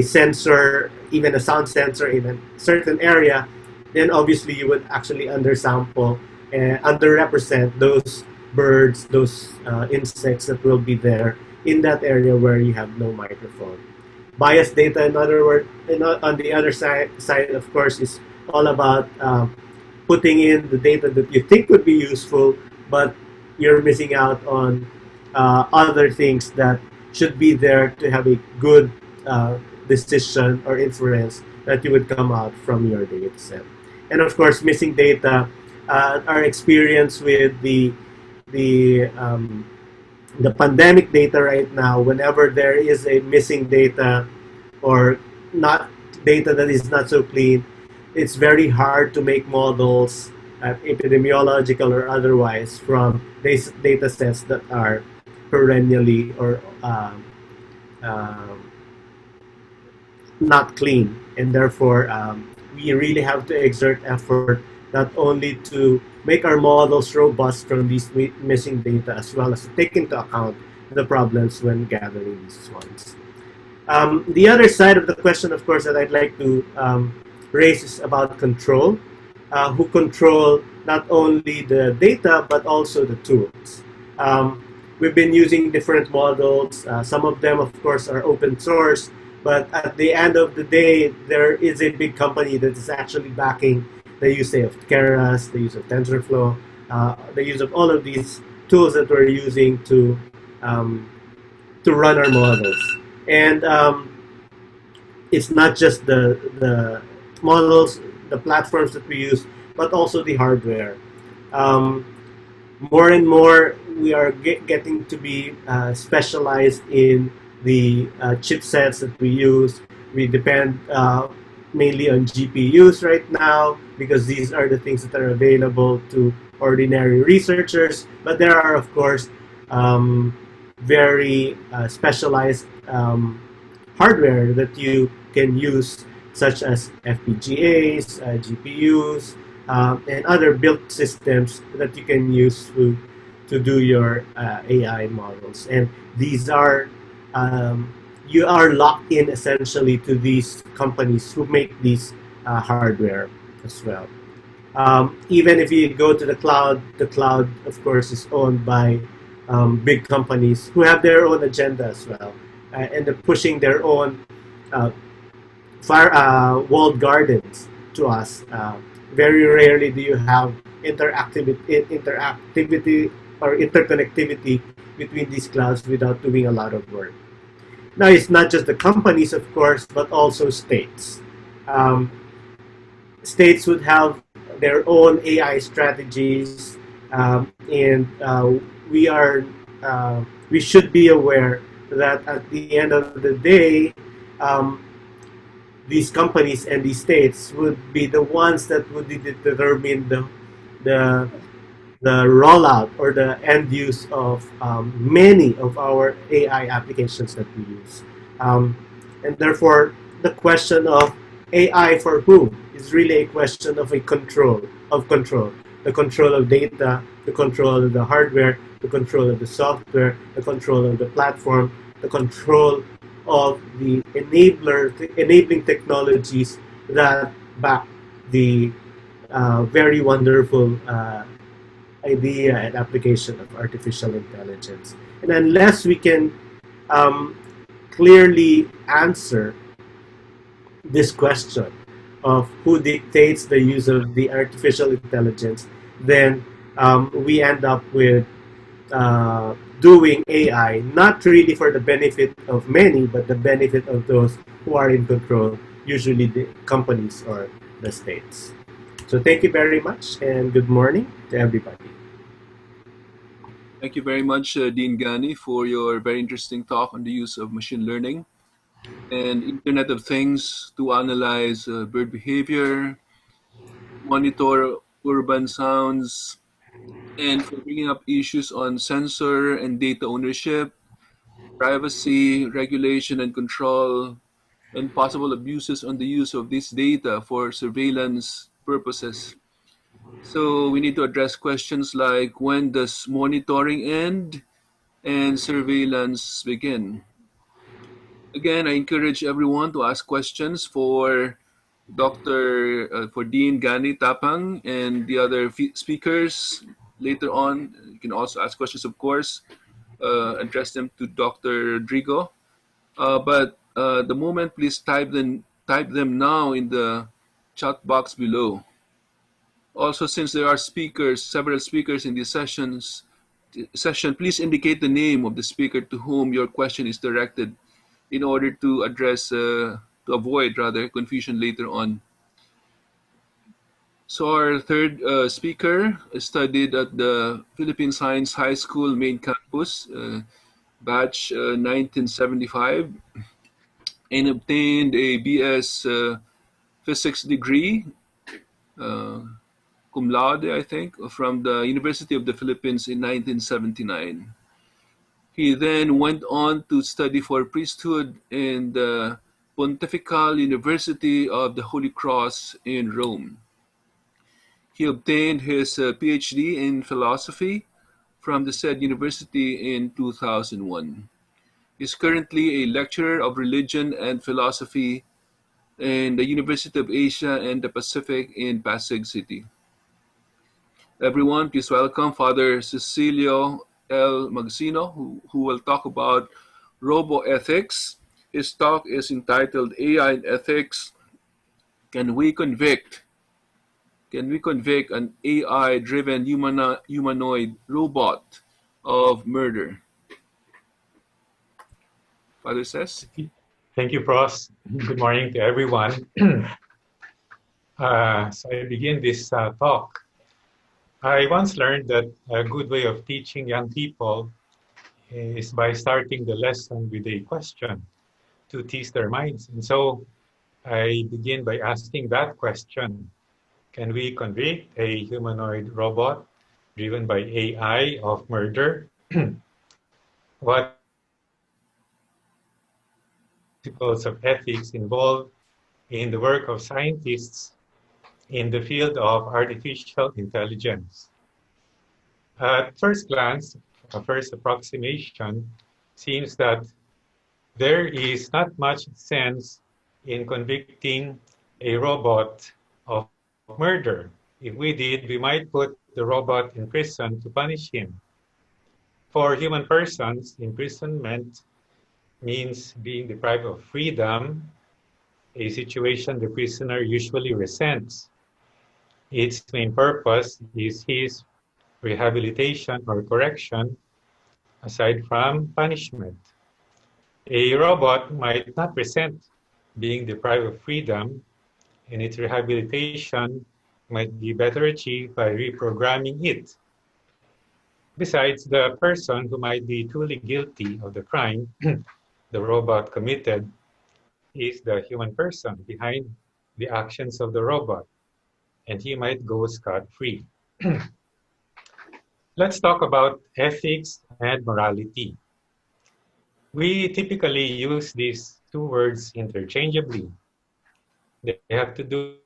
sensor, even a sound sensor in a certain area, then obviously you would actually undersample and underrepresent those birds, those insects that will be there in that area where you have no microphone. Biased data, in other words, on the other side, of course, is all about putting in the data that you think would be useful, but you're missing out on other things that should be there to have a good decision or inference that you would come out from your data set. And of course, missing data, our experience with the pandemic data right now, whenever there is a missing data or not data that is not so clean, it's very hard to make models, epidemiological or otherwise, from these data sets that are perennially or not clean, and therefore we really have to exert effort not only to make our models robust from these missing data, as well as to take into account the problems when gathering these ones. The other side of the question, of course, that I'd like to raise is about control. Who control not only the data but also the tools. We've been using different models. Some of them, of course, are open source, but at the end of the day, there is a big company that is actually backing the use of Keras, the use of TensorFlow, the use of all of these tools that we're using to run our models. And it's not just the models, the platforms that we use, but also the hardware. Um, More and more, we are getting to be specialized in the chipsets that we use. We depend mainly on GPUs right now because these are the things that are available to ordinary researchers. But there are, of course, very specialized hardware that you can use, such as FPGAs, GPUs, and other built systems that you can use to do your AI models. And these are, you are locked in essentially to these companies who make these hardware as well. Even if you go to the cloud, of course, is owned by big companies who have their own agenda as well, and they're pushing their own uh, walled gardens to us. Very rarely do you have interactivity or interconnectivity between these clouds without doing a lot of work. Now, it's not just the companies, of course, but also states. Um, States would have their own AI strategies, and we should be aware that at the end of the day, um, these companies and these states would be the ones that would determine the the rollout or the end use of many of our AI applications that we use. And therefore, the question of AI for whom is really a question of a control. The control of data, the control of the hardware, the control of the software, the control of the platform, the control of the enabling technologies that back the very wonderful idea and application of artificial intelligence. And unless we can um, clearly answer this question of who dictates the use of the artificial intelligence, then we end up with doing AI not really for the benefit of many, but the benefit of those who are in control, usually the companies or the states. So thank you very much, and good morning to everybody. Thank you very much, Dean Gani, for your very interesting talk on the use of machine learning and Internet of Things to analyze bird behavior, monitor urban sounds, and for bringing up issues on sensor and data ownership, privacy, regulation and control, and possible abuses on the use of this data for surveillance purposes. So we need to address questions like when does monitoring end and surveillance begin? Again, I encourage everyone to ask questions for for Dean Gani Tapang and the other speakers later on. You can also ask questions, of course, address them to Dr. Rodrigo. But the moment, please type them now in the chat box below. Also, since there are several speakers in this session, please indicate the name of the speaker to whom your question is directed in order to to avoid rather confusion later on. So our third speaker studied at the Philippine Science High School main campus, batch 1975, and obtained a BS physics degree, uh, cum laude, I think, from the University of the Philippines in 1979. He then went on to study for priesthood in the Pontifical University of the Holy Cross in Rome. He obtained his Ph.D. in philosophy from the said university in 2001. He is currently a lecturer of religion and philosophy in the University of Asia and the Pacific in Pasig City. Everyone, please welcome Father Cecilio L. Magsino, who will talk about roboethics. His talk is entitled AI and Ethics. Can we convict? Can we convict an AI-driven humanoid robot of murder? Father says. Thank you, Pros. Good morning to everyone. So I begin this talk. I once learned that a good way of teaching young people is by starting the lesson with a question to tease their minds. And so I begin by asking that question. Can we convict a humanoid robot driven by AI of murder? What principles of ethics involved in the work of scientists in the field of artificial intelligence? At first glance, a first approximation seems that there is not much sense in convicting a robot of murder. If we did, we might put the robot in prison to punish him. For human persons, imprisonment means being deprived of freedom, a situation the prisoner usually resents. Its main purpose is his rehabilitation or correction, aside from punishment. A robot might not resent being deprived of freedom, and its rehabilitation might be better achieved by reprogramming it. Besides, the person who might be truly guilty of the crime the robot committed is the human person behind the actions of the robot, and he might go scot-free. Let's talk about ethics and morality. We typically use these two words interchangeably. They have to do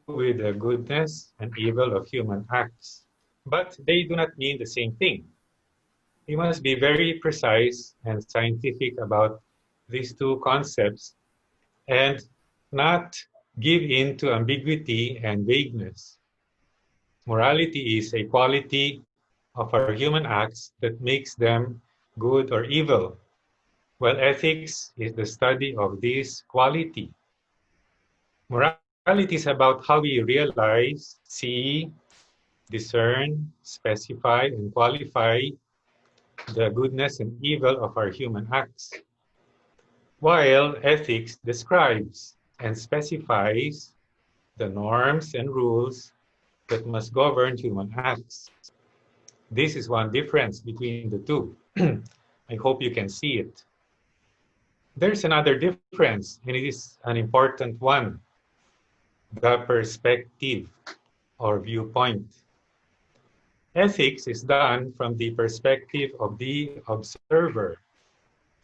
with the goodness and evil of human acts, but they do not mean the same thing. We must be very precise and scientific about these two concepts and not give in to ambiguity and vagueness. Morality is a quality of our human acts that makes them good or evil, while ethics is the study of this quality. Morality is about how we realize, see, discern, specify, and qualify the goodness and evil of our human acts, while ethics describes and specifies the norms and rules that must govern human acts. This is one difference between the two. I hope you can see it. There's another difference, and it is an important one: the perspective or viewpoint. Ethics is done from the perspective of the observer,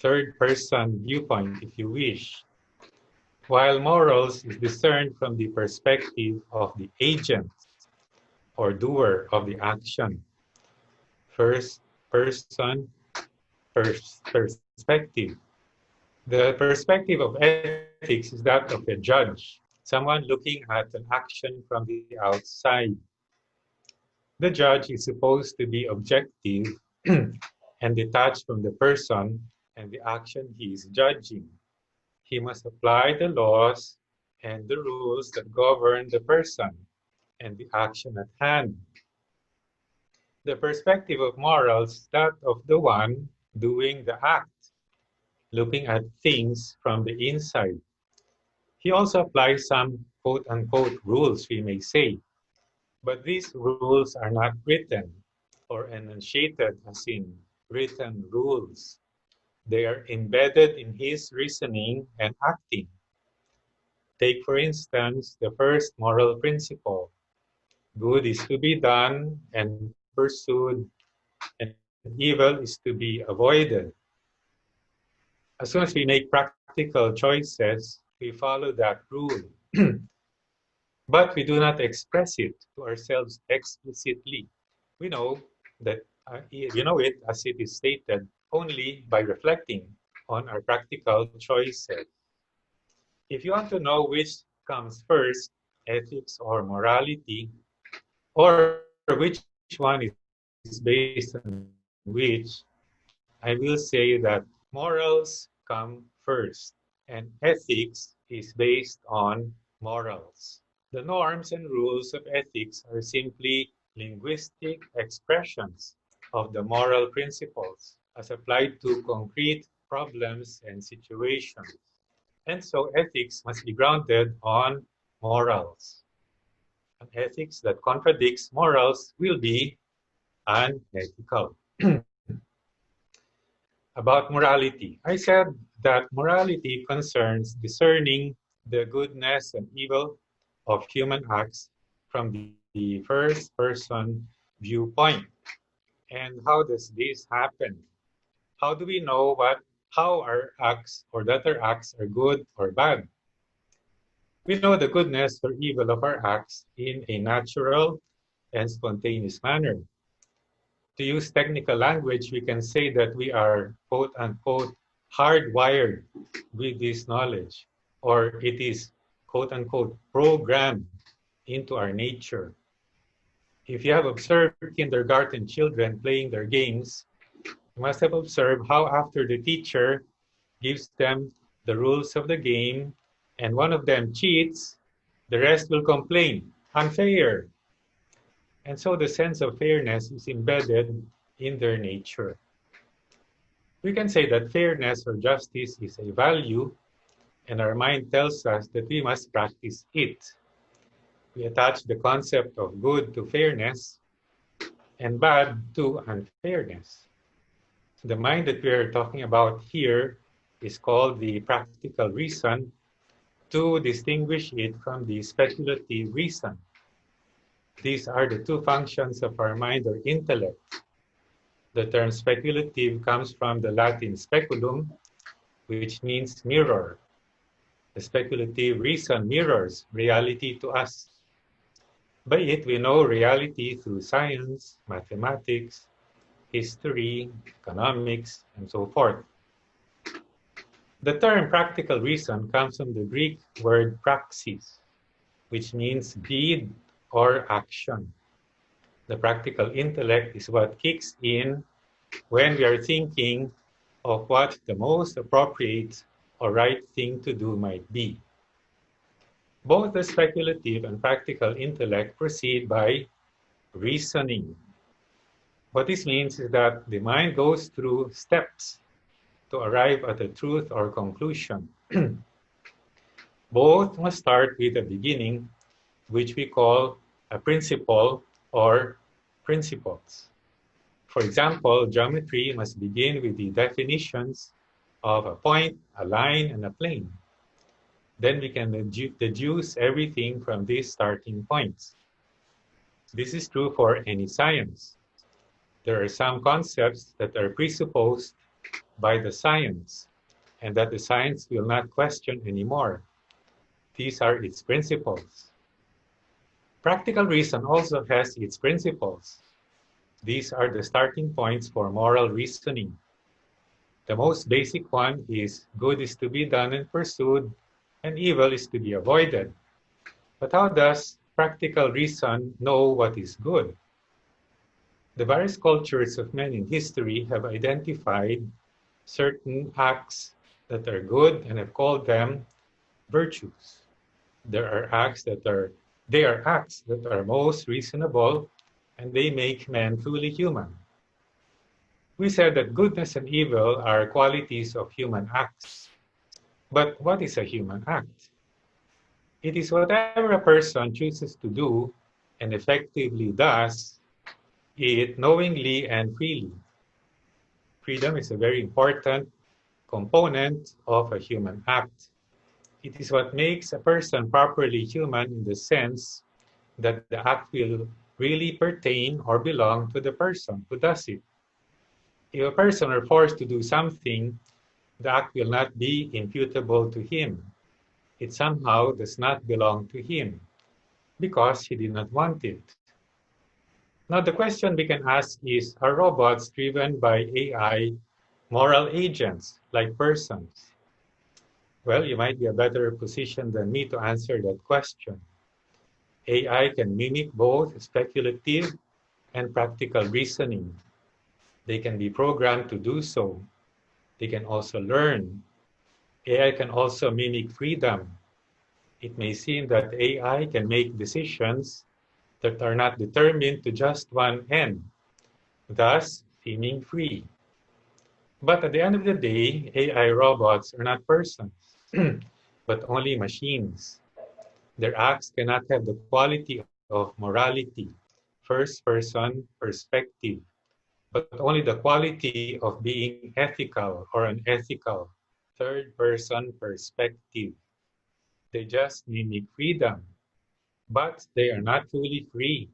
third person viewpoint, if you wish, while morals is discerned from the perspective of the agent or doer of the action, first person perspective. The perspective of ethics is that of a judge, someone looking at an action from the outside. The judge is supposed to be objective and detached from the person and the action he is judging. He must apply the laws and the rules that govern the person and the action at hand. The perspective of morals is that of the one doing the act, looking at things from the inside. He also applies some quote-unquote rules, we may say, but these rules are not written or enunciated as in written rules. They are embedded in his reasoning and acting. Take, for instance, the first moral principle. Good is to be done and pursued, and evil is to be avoided. As soon as we make practical choices, we follow that rule. But we do not express it to ourselves explicitly. We know that you know it as it is stated only by reflecting on our practical choices. If you want to know which comes first, ethics or morality, or which one is based on which, I will say that morals come first, and ethics is based on morals. The norms and rules of ethics are simply linguistic expressions of the moral principles as applied to concrete problems and situations. And so ethics must be grounded on morals. An ethics that contradicts morals will be unethical. About morality, I said that morality concerns discerning the goodness and evil of human acts from the first person viewpoint. And how does this happen? How do we know how our acts or that our acts are good or bad? We know the goodness or evil of our acts in a natural and spontaneous manner. To use technical language, we can say that we are quote unquote hardwired with this knowledge, or it is quote unquote programmed into our nature. If you have observed kindergarten children playing their games, you must have observed how after the teacher gives them the rules of the game and one of them cheats, the rest will complain, unfair. And so the sense of fairness is embedded in their nature. We can say that fairness or justice is a value, and our mind tells us that we must practice it. We attach the concept of good to fairness and bad to unfairness. The mind that we are talking about here is called the practical reason, to distinguish it from the speculative reason. These are the two functions of our mind or intellect. The term speculative comes from the Latin speculum, which means mirror. The speculative reason mirrors reality to us. By it, we know reality through science, mathematics, history, economics, and so forth. The term practical reason comes from the Greek word praxis, which means deed or action. The practical intellect is what kicks in when we are thinking of what the most appropriate or right thing to do might be. Both the speculative and practical intellect proceed by reasoning. What this means is that the mind goes through steps to arrive at a truth or conclusion. Both must start with a beginning, which we call a principle or principles. For example, geometry must begin with the definitions of a point, a line, and a plane. Then we can deduce everything from these starting points. This is true for any science. There are some concepts that are presupposed by the science and that the science will not question anymore. These are its principles. Practical reason also has its principles. These are the starting points for moral reasoning. The most basic one is good is to be done and pursued, and evil is to be avoided. But how does practical reason know what is good? The various cultures of men in history have identified certain acts that are good and have called them virtues. They are acts that are most reasonable, and they make men truly human. We said that goodness and evil are qualities of human acts. But what is a human act? It is whatever a person chooses to do and effectively does it knowingly and freely. Freedom is a very important component of a human act. It is what makes a person properly human in the sense that the act will really pertain or belong to the person who does it. If a person are forced to do something, the act will not be imputable to him. It somehow does not belong to him because he did not want it. Now, the question we can ask is, are robots driven by AI moral agents like persons? Well, you might be a better position than me to answer that question. AI can mimic both speculative and practical reasoning. They can be programmed to do so. They can also learn. AI can also mimic freedom. It may seem that AI can make decisions that are not determined to just one end, thus seeming free. But at the end of the day, AI robots are not persons, but only machines. Their acts cannot have the quality of morality, first person perspective, but only the quality of being ethical or unethical, third person perspective. They just mimic freedom, but they are not truly free.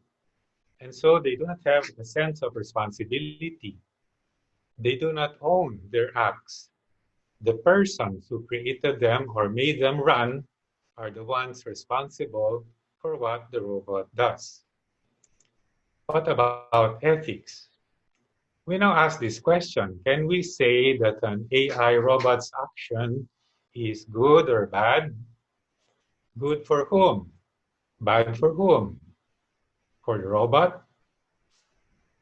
And so they do not have a sense of responsibility. They do not own their acts. The persons who created them or made them run are the ones responsible for what the robot does. What about ethics? We now ask this question, can we say that an AI robot's action is good or bad? Good for whom? Bad for whom? For the robot?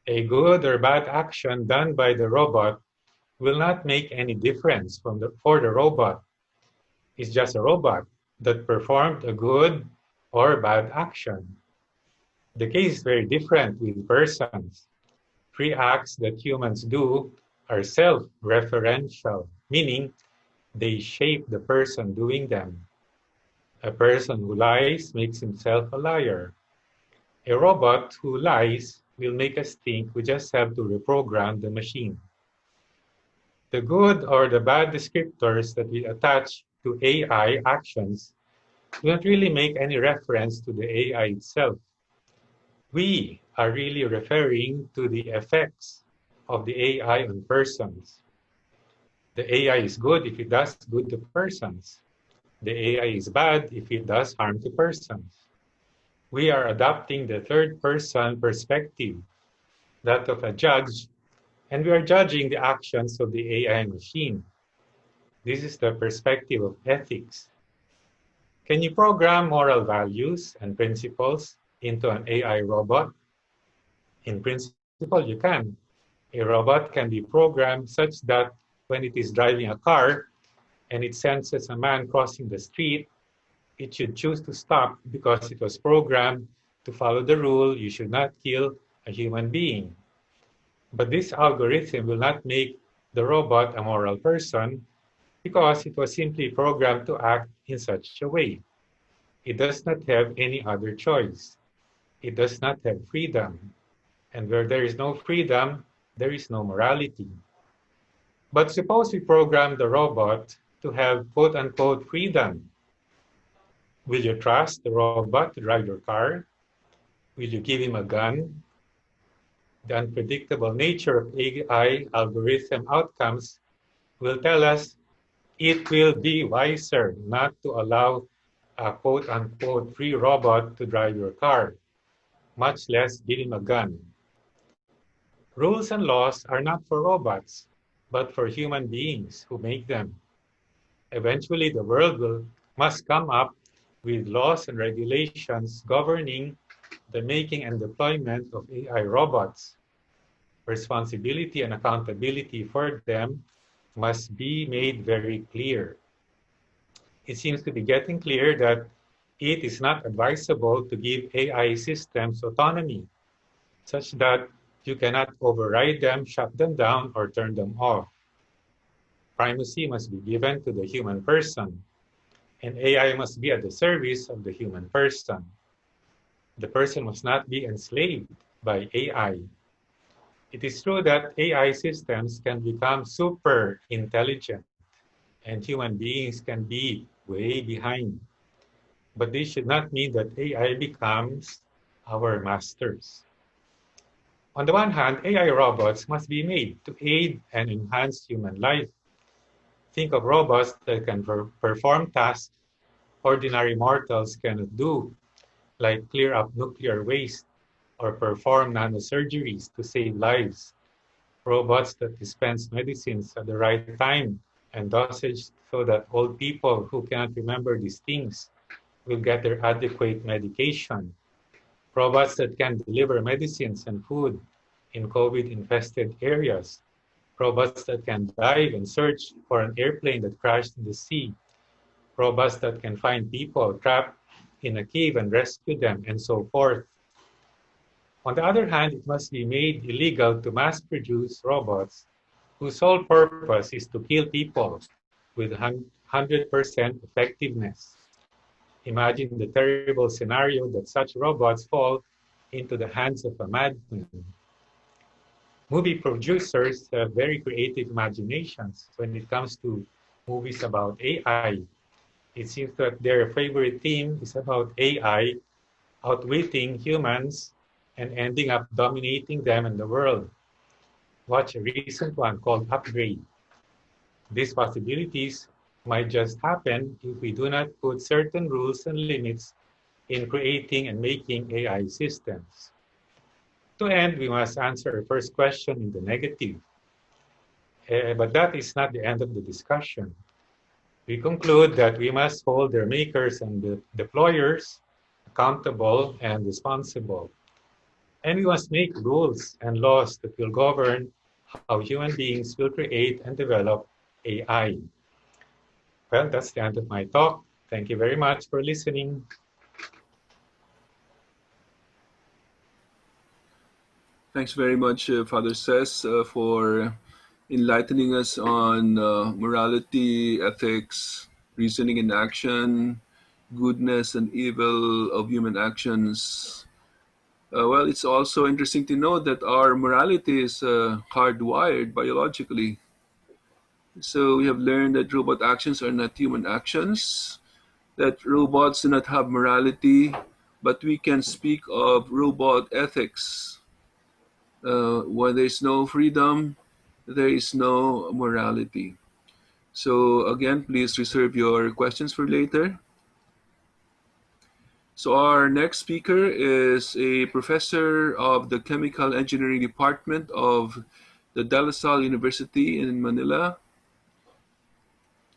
A good or bad action done by the robot will not make any difference for the robot. It's just a robot that performed a good or bad action. The case is very different with persons. Free acts that humans do are self-referential, meaning they shape the person doing them. A person who lies makes himself a liar. A robot who lies will make us think we just have to reprogram the machine. The good or the bad descriptors that we attach to AI actions do not really make any reference to the AI itself. We are really referring to the effects of the AI on persons. The AI is good if it does good to persons. The AI is bad if it does harm to persons. We are adopting the third person perspective, that of a judge, and we are judging the actions of the AI machine. This is the perspective of ethics. Can you program moral values and principles into an AI robot? In principle, you can. A robot can be programmed such that when it is driving a car and it senses a man crossing the street, it should choose to stop because it was programmed to follow the rule, you should not kill a human being. But this algorithm will not make the robot a moral person because it was simply programmed to act in such a way. It does not have any other choice. It does not have freedom. And where there is no freedom, there is no morality. But suppose we program the robot to have quote-unquote freedom. Will you trust the robot to drive your car? Will you give him a gun? The unpredictable nature of AI algorithm outcomes will tell us it will be wiser not to allow a quote-unquote free robot to drive your car, much less give him a gun. Rules and laws are not for robots, but for human beings who make them. Eventually, the world must come up with laws and regulations governing the making and deployment of AI robots. Responsibility and accountability for them must be made very clear. It seems to be getting clear that it is not advisable to give AI systems autonomy, such that you cannot override them, shut them down, or turn them off. Primacy must be given to the human person, and AI must be at the service of the human person. The person must not be enslaved by AI. It is true that AI systems can become super intelligent, and human beings can be way behind. But this should not mean that AI becomes our masters. On the one hand, AI robots must be made to aid and enhance human life. Think of robots that can perform tasks ordinary mortals cannot do, like clear up nuclear waste or perform nanosurgeries to save lives. Robots that dispense medicines at the right time and dosage so that old people who cannot remember these things will get their adequate medication. Robots that can deliver medicines and food in COVID-infested areas. Robots that can dive and search for an airplane that crashed in the sea. Robots that can find people trapped in a cave and rescue them, and so forth. On the other hand, it must be made illegal to mass produce robots whose sole purpose is to kill people with 100% effectiveness. Imagine the terrible scenario that such robots fall into the hands of a madman. Movie producers have very creative imaginations when it comes to movies about AI. It seems that their favorite theme is about AI outwitting humans and ending up dominating them in the world. Watch a recent one called Upgrade. These possibilities might just happen if we do not put certain rules and limits in creating and making AI systems. To end, we must answer our first question in the negative. But that is not the end of the discussion. We conclude that we must hold their makers and the deployers accountable and responsible. And we must make rules and laws that will govern how human beings will create and develop AI. Well, that's the end of my talk. Thank you very much for listening. Thanks very much, Father Ses, for enlightening us on morality, ethics, reasoning and action, goodness and evil of human actions. Well, it's also interesting to know that our morality is hardwired biologically. So we have learned that robot actions are not human actions, that robots do not have morality, but we can speak of robot ethics. When there is no freedom, there is no morality. So again, please reserve your questions for later. So our next speaker is a professor of the Chemical Engineering Department of the De La Salle University in Manila.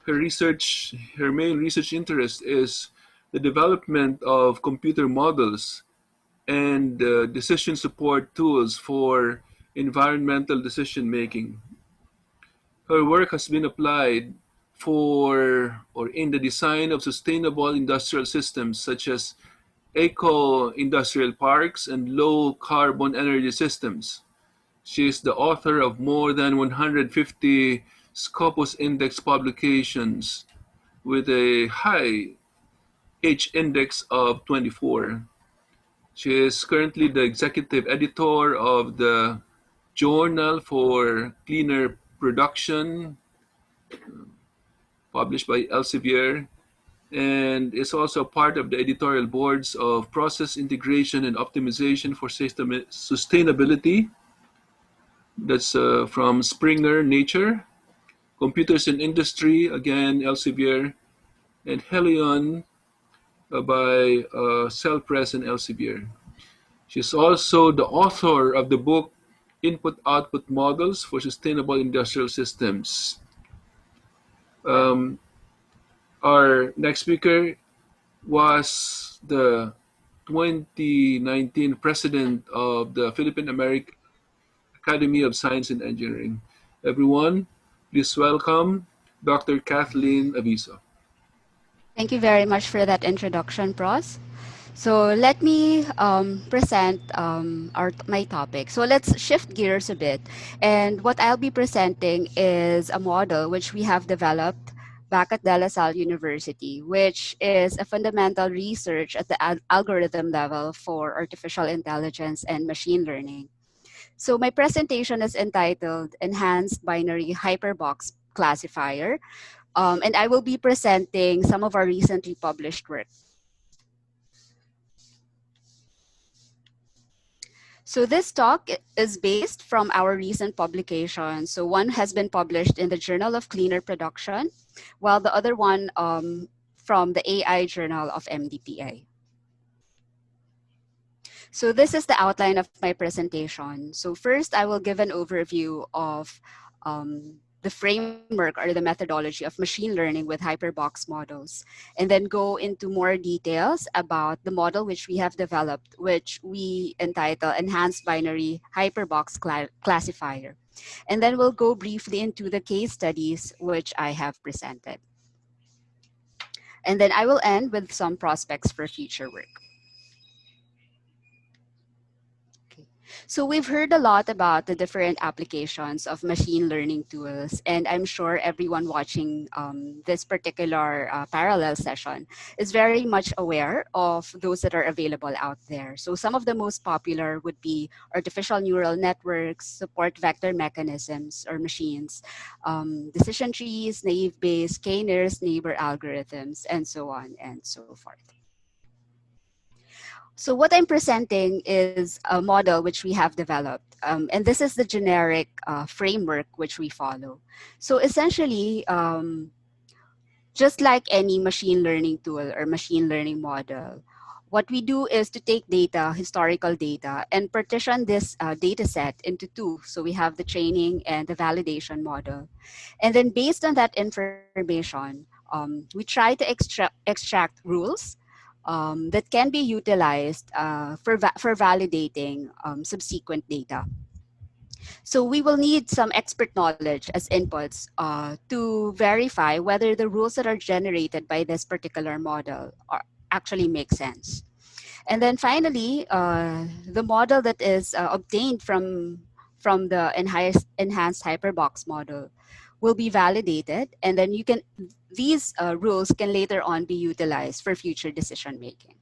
Her main research interest is the development of computer models and decision support tools for environmental decision making. Her work has been applied for or in the design of sustainable industrial systems such as eco-industrial parks and low-carbon energy systems. She is the author of more than 150 Scopus Index publications with a high H index of 24. She is currently the executive editor of the Journal for Cleaner Production, published by Elsevier, and is also part of the editorial boards of Process Integration and Optimization for Sustainability. That's from Springer Nature, Computers in Industry, again Elsevier, and Helion by Cell Press and Elsevier. She's also the author of the book Input-Output Models for Sustainable Industrial Systems. Our next speaker was the 2019 president of the Philippine American Academy of Science and Engineering. Everyone, please welcome Dr. Kathleen Aviso. Thank you very much for that introduction, Pros. So let me present my topic. So let's shift gears a bit. And what I'll be presenting is a model which we have developed back at De La Salle University, which is a fundamental research at the algorithm level for artificial intelligence and machine learning. So my presentation is entitled Enhanced Binary Hyperbox Classifier, and I will be presenting some of our recently published work. So this talk is based from our recent publication. So one has been published in the Journal of Cleaner Production, while the other one from the AI Journal of MDPA. So this is the outline of my presentation. So first, I will give an overview of the framework or the methodology of machine learning with Hyperbox models, and then go into more details about the model which we have developed, which we entitle Enhanced Binary Hyperbox Classifier. And then we'll go briefly into the case studies which I have presented. And then I will end with some prospects for future work. So we've heard a lot about the different applications of machine learning tools, and I'm sure everyone watching this particular parallel session is very much aware of those that are available out there. So some of the most popular would be artificial neural networks, support vector mechanisms or machines, decision trees, naive Bayes, k-nearest neighbor algorithms, and so on and so forth. So what I'm presenting is a model which we have developed. And this is the generic framework which we follow. So essentially, just like any machine learning tool or machine learning model, what we do is to take data, historical data, and partition this data set into two. So we have the training and the validation model. And then based on that information, we try to extract rules that can be utilized for validating subsequent data. So we will need some expert knowledge as inputs to verify whether the rules that are generated by this particular model actually make sense. And then finally, the model that is obtained from the enhanced Hyperbox model will be validated, and then these rules can later on be utilized for future decision making.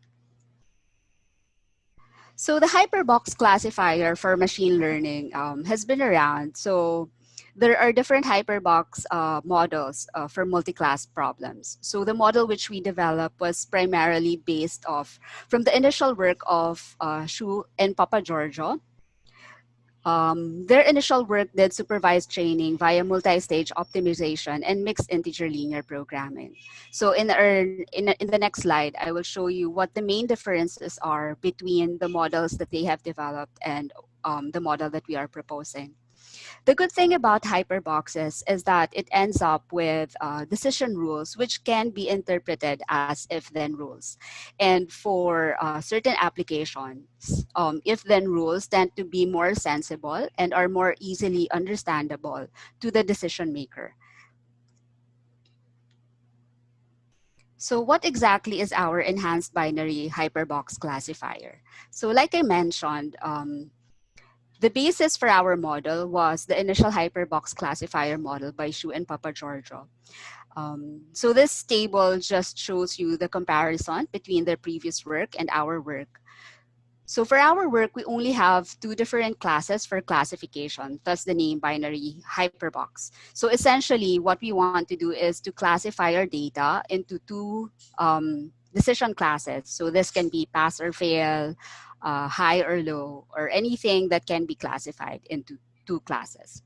So the Hyperbox classifier for machine learning has been around. So there are different Hyperbox models for multi-class problems. So the model which we developed was primarily based off from the initial work of Xu and Papa Giorgio. Their initial work did supervised training via multi-stage optimization and mixed integer linear programming. So in the next slide, I will show you what the main differences are between the models that they have developed and the model that we are proposing. The good thing about hyperboxes is that it ends up with decision rules, which can be interpreted as if-then rules. And for certain applications, if-then rules tend to be more sensible and are more easily understandable to the decision maker. So what exactly is our enhanced binary hyperbox classifier? So like I mentioned, the basis for our model was the initial Hyperbox classifier model by Xu and Papa Giorgio. So this table just shows you the comparison between their previous work and our work. So for our work, we only have two different classes for classification, thus the name binary hyperbox. So essentially what we want to do is to classify our data into two decision classes. So this can be pass or fail, high or low, or anything that can be classified into two classes.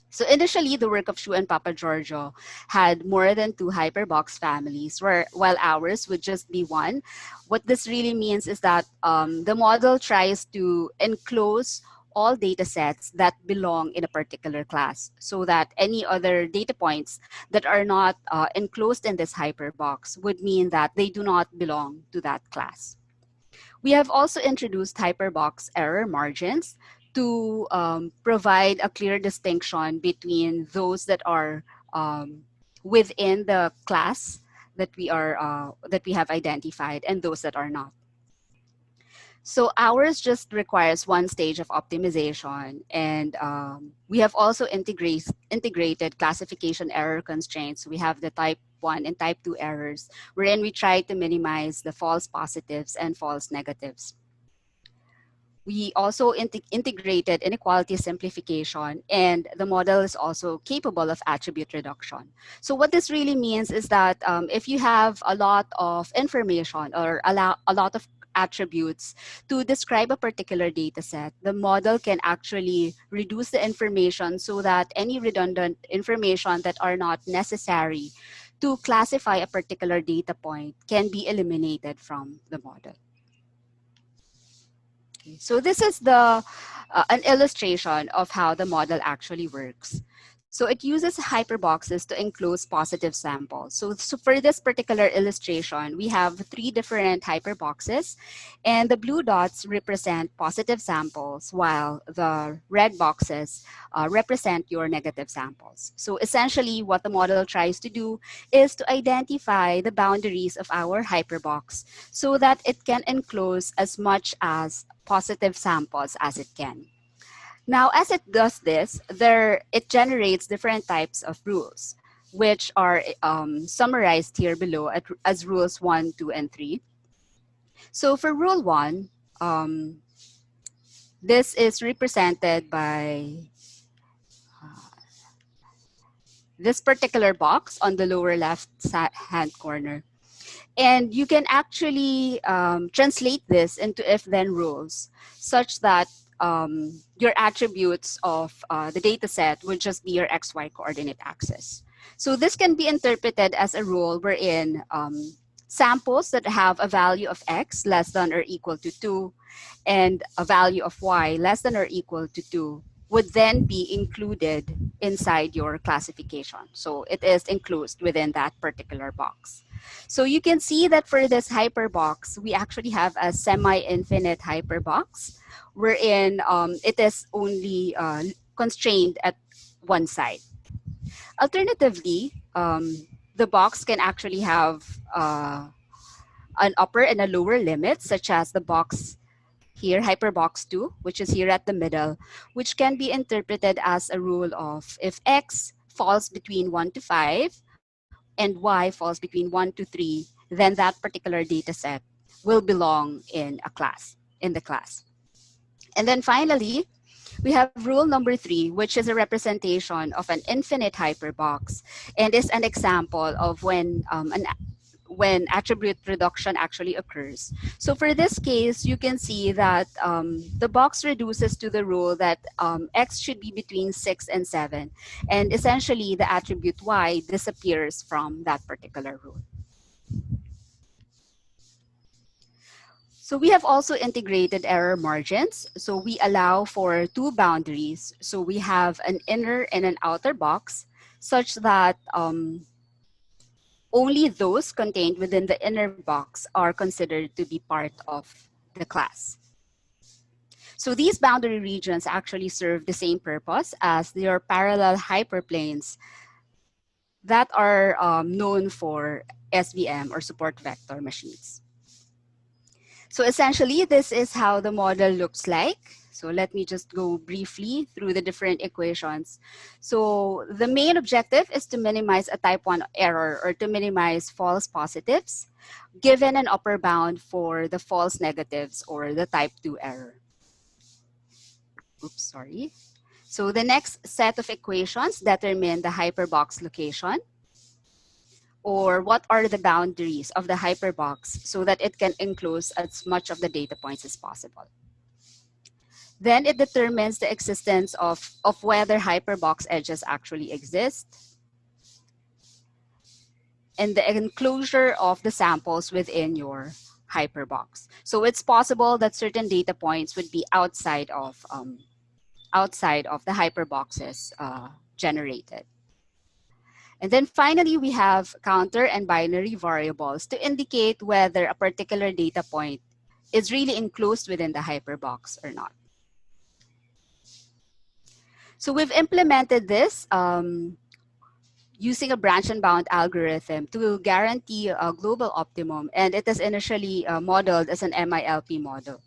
So initially, the work of Xu and Papa Giorgio had more than two hyperbox families, while ours would just be one. What this really means is that the model tries to enclose all data sets that belong in a particular class, so that any other data points that are not enclosed in this hyperbox would mean that they do not belong to that class. We have also introduced hyperbox error margins to provide a clear distinction between those that are within the class that we have identified and those that are not. So ours just requires one stage of optimization, and we have also integrated classification error constraints. We have the type 1 and type 2 errors, wherein we try to minimize the false positives and false negatives. We also integrated inequality simplification, and the model is also capable of attribute reduction. So what this really means is that if you have a lot of information or a lot of attributes to describe a particular data set, the model can actually reduce the information so that any redundant information that are not necessary to classify a particular data point can be eliminated from the model. Okay, so this is an illustration of how the model actually works. So it uses hyperboxes to enclose positive samples. So for this particular illustration, we have 3 different hyperboxes, and the blue dots represent positive samples, while the red boxes represent your negative samples. So essentially, what the model tries to do is to identify the boundaries of our hyperbox so that it can enclose as much as positive samples as it can. Now, as it does this, it generates different types of rules, which are summarized here below as rules 1, 2, and 3. So for rule 1, this is represented by this particular box on the lower left hand corner. And you can actually translate this into if-then rules such that your attributes of the data set would just be your XY coordinate axis. So this can be interpreted as a rule wherein samples that have a value of X less than or equal to 2 and a value of Y less than or equal to 2 would then be included inside your classification. So it is enclosed within that particular box. So you can see that for this hyperbox, we actually have a semi-infinite hyperbox wherein it is only constrained at one side. Alternatively, the box can actually have an upper and a lower limit, such as the box here, hyperbox 2, which is here at the middle, which can be interpreted as a rule of if X falls between 1 to 5 and Y falls between 1 to 3, then that particular data set will belong in the class. And then finally, we have rule number 3, which is a representation of an infinite hyperbox and is an example of when attribute reduction actually occurs. So for this case, you can see that the box reduces to the rule that X should be between 6 and 7. And essentially, the attribute Y disappears from that particular rule. So we have also integrated error margins. So we allow for 2 boundaries. So we have an inner and an outer box such that only those contained within the inner box are considered to be part of the class. So these boundary regions actually serve the same purpose as your parallel hyperplanes that are known for SVM or support vector machines. So essentially, this is how the model looks like. So let me just go briefly through the different equations. So the main objective is to minimize a type 1 error or to minimize false positives, given an upper bound for the false negatives or the type 2 error. Oops, sorry. So the next set of equations determine the hyperbox location, or what are the boundaries of the hyperbox so that it can enclose as much of the data points as possible. Then it determines the existence of whether hyperbox edges actually exist, and the enclosure of the samples within your hyperbox. So it's possible that certain data points would be outside of the hyperboxes generated. And then finally, we have counter and binary variables to indicate whether a particular data point is really enclosed within the hyperbox or not. So we've implemented this using a branch and bound algorithm to guarantee a global optimum, and it is initially modeled as an MILP model.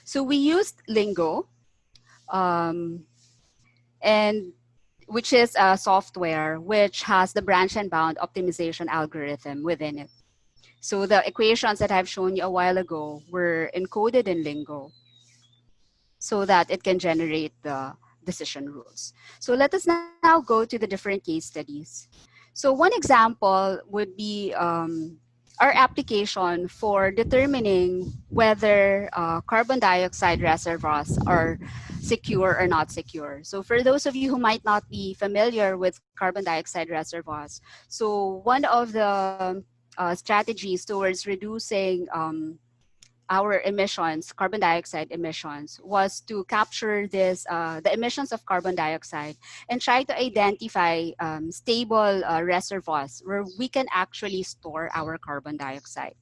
So we used Lingo, and which is a software which has the branch and bound optimization algorithm within it. So the equations that I've shown you a while ago were encoded in Lingo so that it can generate the decision rules. So let us now go to the different case studies. So one example would be our application for determining whether carbon dioxide reservoirs are secure or not secure. So for those of you who might not be familiar with carbon dioxide reservoirs, so one of the strategies towards reducing our emissions, carbon dioxide emissions, was to capture the emissions of carbon dioxide and try to identify stable reservoirs where we can actually store our carbon dioxide.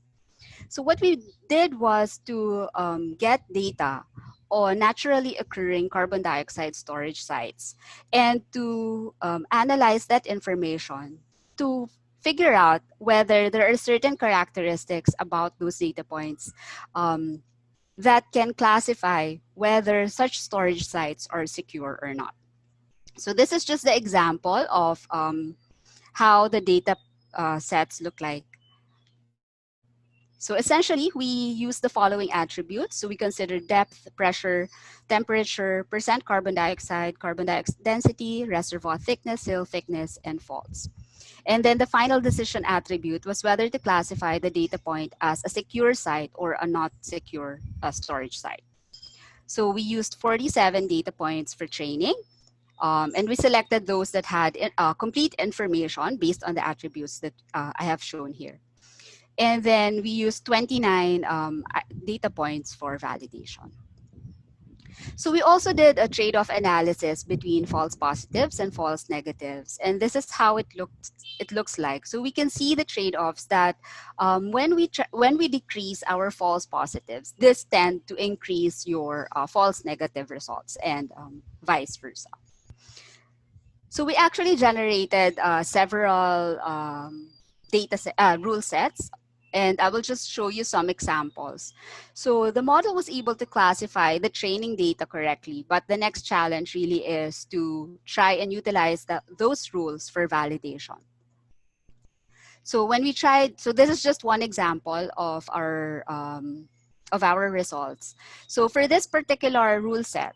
So what we did was to get data on naturally occurring carbon dioxide storage sites and to analyze that information to figure out whether there are certain characteristics about those data points um, that can classify whether such storage sites are secure or not. So this is just the example of how the data sets look like. So essentially, we use the following attributes. So we consider depth, pressure, temperature, percent carbon dioxide density, reservoir thickness, hill thickness, and faults. And then the final decision attribute was whether to classify the data point as a secure site or a not secure storage site. So we used 47 data points for training, and we selected those that had complete information based on the attributes that I have shown here. And then we used 29 data points for validation. So we also did a trade-off analysis between false positives and false negatives. And this is how it looks like. So we can see the trade-offs that when we decrease our false positives, this tend to increase your false negative results and vice versa. So we actually generated several rule sets, and I will just show you some examples. So the model was able to classify the training data correctly, but the next challenge really is to try and utilize those rules for validation. So when we tried, so this is just one example of our results. So for this particular rule set,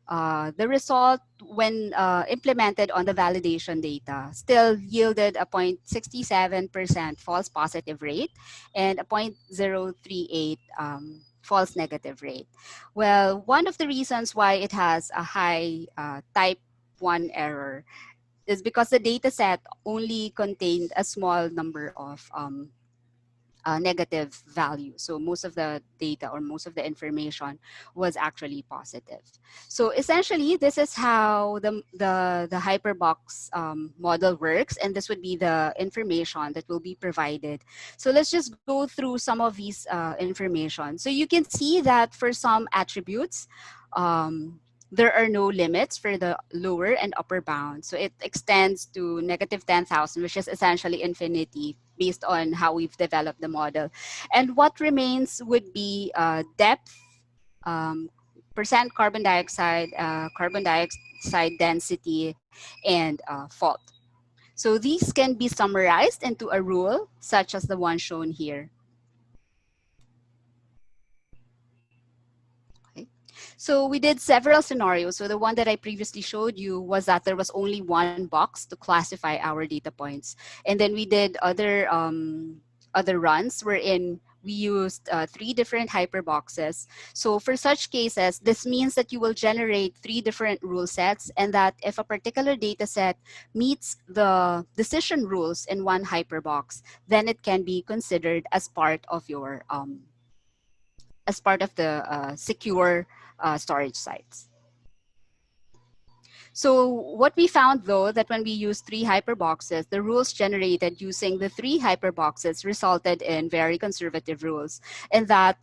the result when implemented on the validation data still yielded a 0.67% false positive rate and a 0.038 false negative rate. Well, one of the reasons why it has a high type 1 error is because the data set only contained a small number of negative value. So most of the data or most of the information was actually positive. So essentially, this is how the Hyperbox model works, and this would be the information that will be provided. So let's just go through some of these information. So you can see that for some attributes, there are no limits for the lower and upper bound. So it extends to negative 10,000, which is essentially infinity based on how we've developed the model. And what remains would be depth, percent carbon dioxide density, and fault. So these can be summarized into a rule, such as the one shown here. So we did several scenarios. So the one that I previously showed you was that there was only one box to classify our data points. And then we did other runs wherein we used 3 different hyperboxes. So for such cases, this means that you will generate 3 different rule sets, and that if a particular data set meets the decision rules in one hyperbox, then it can be considered as part of your secure storage sites. So what we found, though, that when we used 3 hyperboxes, the rules generated using the 3 hyperboxes resulted in very conservative rules, and that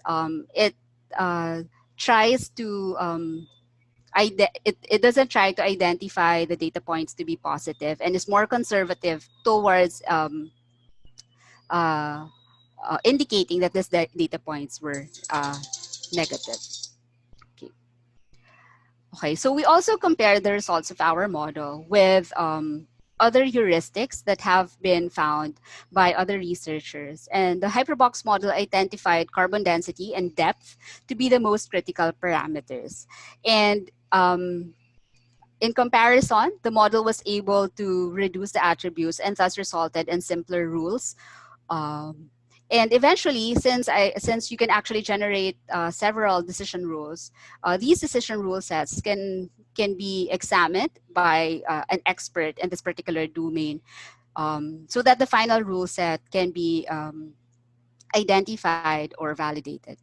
it tries to it doesn't try to identify the data points to be positive and is more conservative towards indicating that these data points were negative. Okay, so we also compared the results of our model with other heuristics that have been found by other researchers. And the Hyperbox model identified carbon density and depth to be the most critical parameters. And in comparison, the model was able to reduce the attributes and thus resulted in simpler rules. And eventually, since you can actually generate several decision rules, these decision rule sets can be examined by an expert in this particular domain, so that the final rule set can be identified or validated.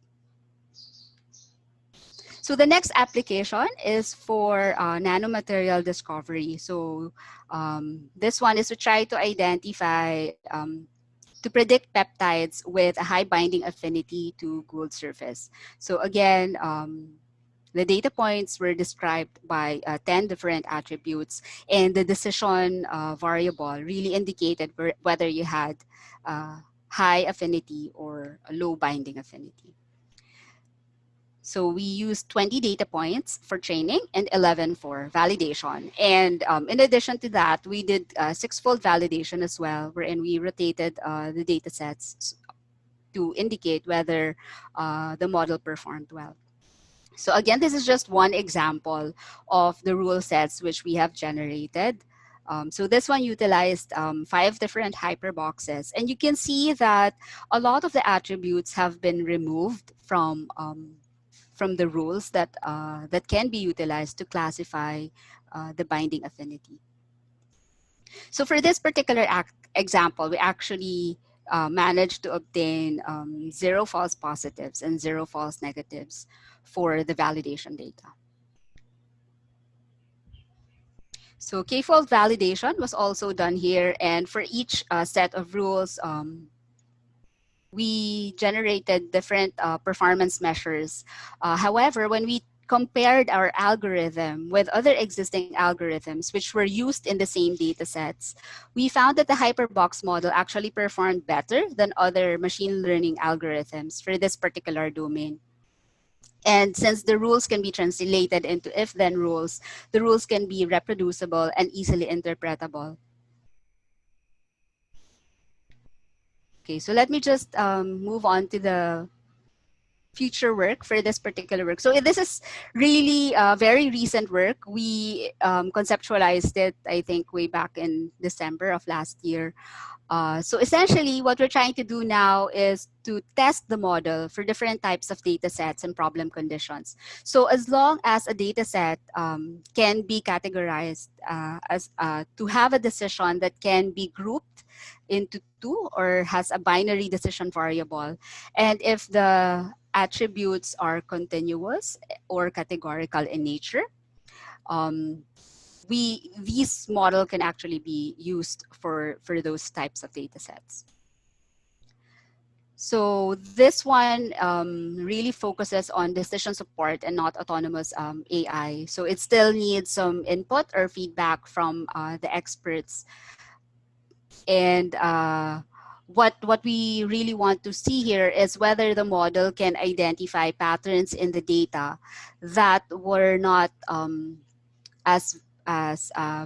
So the next application is for nanomaterial discovery. So this one is to try to identify, to predict peptides with a high binding affinity to gold surface. So again, the data points were described by 10 different attributes, and the decision variable really indicated whether you had high affinity or a low binding affinity. So we used 20 data points for training and 11 for validation. And in addition to that, we did six-fold validation as well, wherein we rotated the data sets to indicate whether the model performed well. So again, this is just one example of the rule sets which we have generated. So this one utilized 5 different hyperboxes. And you can see that a lot of the attributes have been removed from the rules that, that can be utilized to classify the binding affinity. So for this particular example, we actually managed to obtain 0 false positives and 0 false negatives for the validation data. So k-fold validation was also done here, and for each set of rules, we generated different performance measures. However, when we compared our algorithm with other existing algorithms which were used in the same data sets, we found that the Hyperbox model actually performed better than other machine learning algorithms for this particular domain. And since the rules can be translated into if-then rules, the rules can be reproducible and easily interpretable. Okay, so let me just move on to the future work for this particular work. So this is really very recent work. We conceptualized it, I think, way back in December of last year. So essentially, what we're trying to do now is to test the model for different types of data sets and problem conditions. So as long as a data set can be categorized as to have a decision that can be grouped into 2 or has a binary decision variable, and if the attributes are continuous or categorical in nature, this model can actually be used for those types of data sets. So this one really focuses on decision support and not autonomous AI. So it still needs some input or feedback from the experts. And what we really want to see here is whether the model can identify patterns in the data that were not as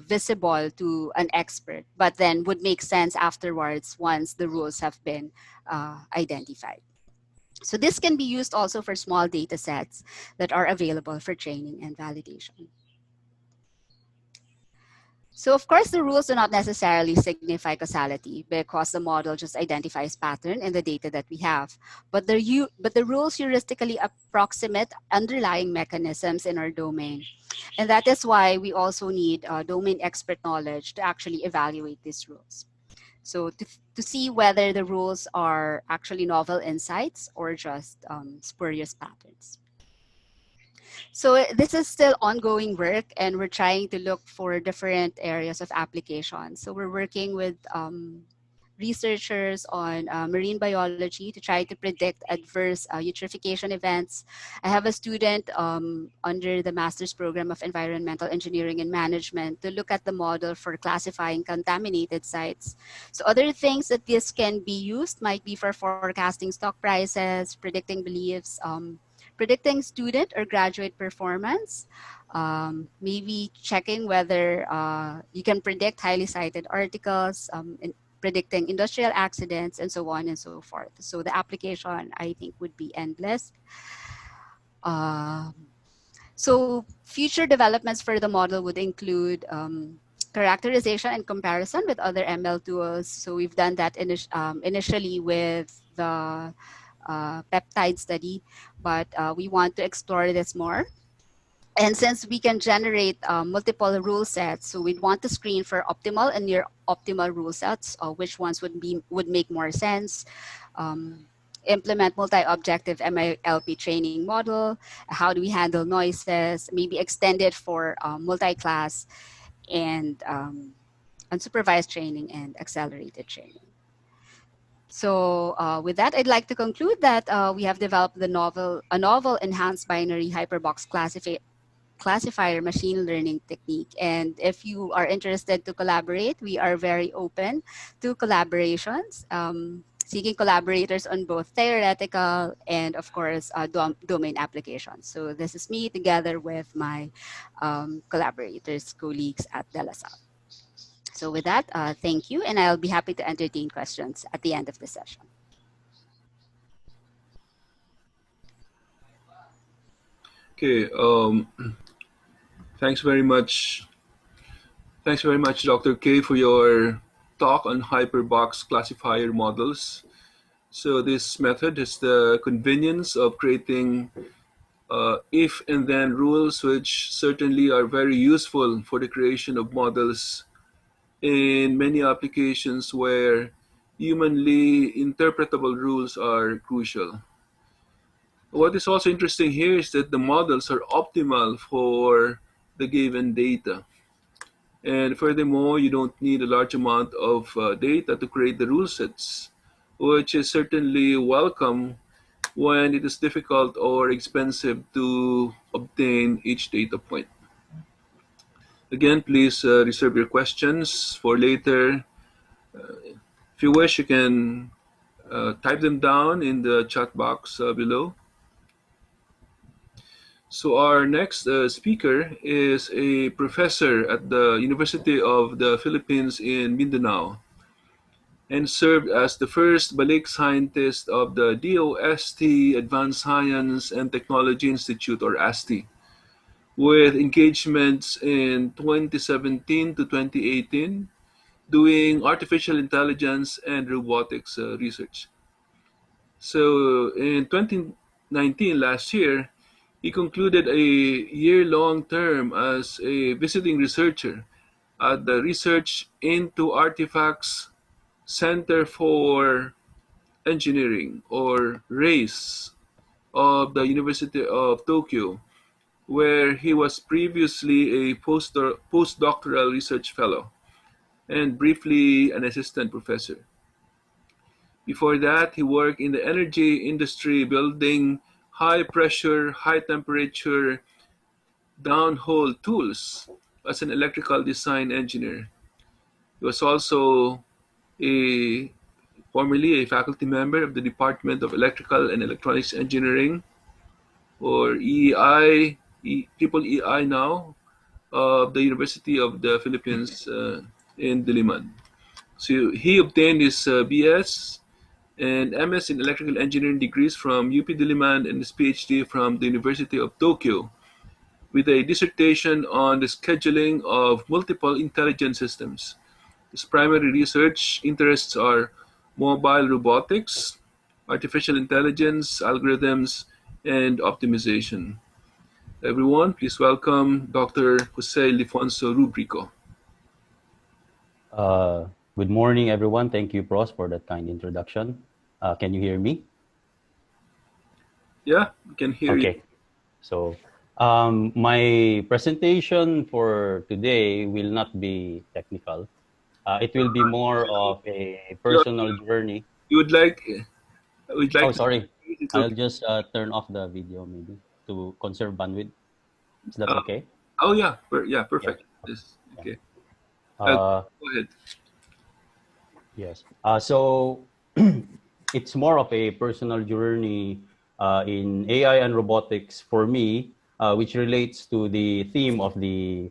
visible to an expert, but then would make sense afterwards once the rules have been identified. So this can be used also for small data sets that are available for training and validation. So of course, the rules do not necessarily signify causality because the model just identifies pattern in the data that we have. But the rules heuristically approximate underlying mechanisms in our domain. And that is why we also need domain expert knowledge to actually evaluate these rules. So to see whether the rules are actually novel insights or just spurious patterns. So this is still ongoing work, and we're trying to look for different areas of application. So we're working with researchers on marine biology to try to predict adverse eutrophication events. I have a student under the master's program of environmental engineering and management to look at the model for classifying contaminated sites. So other things that this can be used might be for forecasting stock prices, predicting beliefs, predicting student or graduate performance, maybe checking whether you can predict highly cited articles, predicting industrial accidents, and so on and so forth. So the application, I think, would be endless. So future developments for the model would include characterization and comparison with other ML tools. So we've done that initially with the peptide study, but we want to explore this more. And since we can generate multiple rule sets, so we'd want to screen for optimal and near optimal rule sets, which ones would make more sense. Implement multi-objective MLP training model. How do we handle noises? Maybe extend it for multi-class and unsupervised training and accelerated training. So with that, I'd like to conclude that we have developed a novel enhanced binary hyperbox classifier machine learning technique. And if you are interested to collaborate, we are very open to collaborations, seeking collaborators on both theoretical and, of course, domain applications. So this is me together with my collaborators, colleagues at De La Salle. So with that, thank you, and I'll be happy to entertain questions at the end of the session. Okay. Thanks very much. Thanks very much, Dr. K, for your talk on hyperbox classifier models. So this method is the convenience of creating if and then rules, which certainly are very useful for the creation of models in many applications where humanly interpretable rules are crucial. What is also interesting here is that the models are optimal for the given data. And furthermore, you don't need a large amount of data to create the rule sets, which is certainly welcome when it is difficult or expensive to obtain each data point. Again, please reserve your questions for later. If you wish, you can type them down in the chat box below. So our next speaker is a professor at the University of the Philippines in Mindanao and served as the first Balik scientist of the DOST Advanced Science and Technology Institute, or ASTI, with engagements in 2017 to 2018 doing artificial intelligence and robotics research. So in 2019, last year, he concluded a year-long term as a visiting researcher at the Research into Artifacts Center for Engineering, or RACE, of the University of Tokyo, where he was previously a postdoctoral research fellow and briefly an assistant professor. Before that, he worked in the energy industry building high pressure, high temperature downhole tools as an electrical design engineer. He was also a formerly a faculty member of the Department of Electrical and Electronics Engineering, or EEI, Triple EI now, of the University of the Philippines in Diliman. So he obtained his BS and MS in electrical engineering degrees from UP Diliman and his PhD from the University of Tokyo, with a dissertation on the scheduling of multiple intelligent systems. His primary research interests are mobile robotics, artificial intelligence, algorithms, and optimization. Everyone, please welcome Dr. Jose Lifonso Rubrico. Uh, Good morning, everyone. Thank you, Pros, for that kind introduction. Can you hear me? Yeah, we can hear you. Okay. So, my presentation for today will not be technical. It will be more of a You personal journey. you would like Oh, to say sorry. it's I'll okay. just turn off the video maybe to conserve bandwidth. Is that Uh, okay? oh yeah, yeah, Yeah. perfect. Yes, Yeah. okay. Uh, Go ahead. yes. So it's more of a personal journey in AI and robotics for me, which relates to the theme of the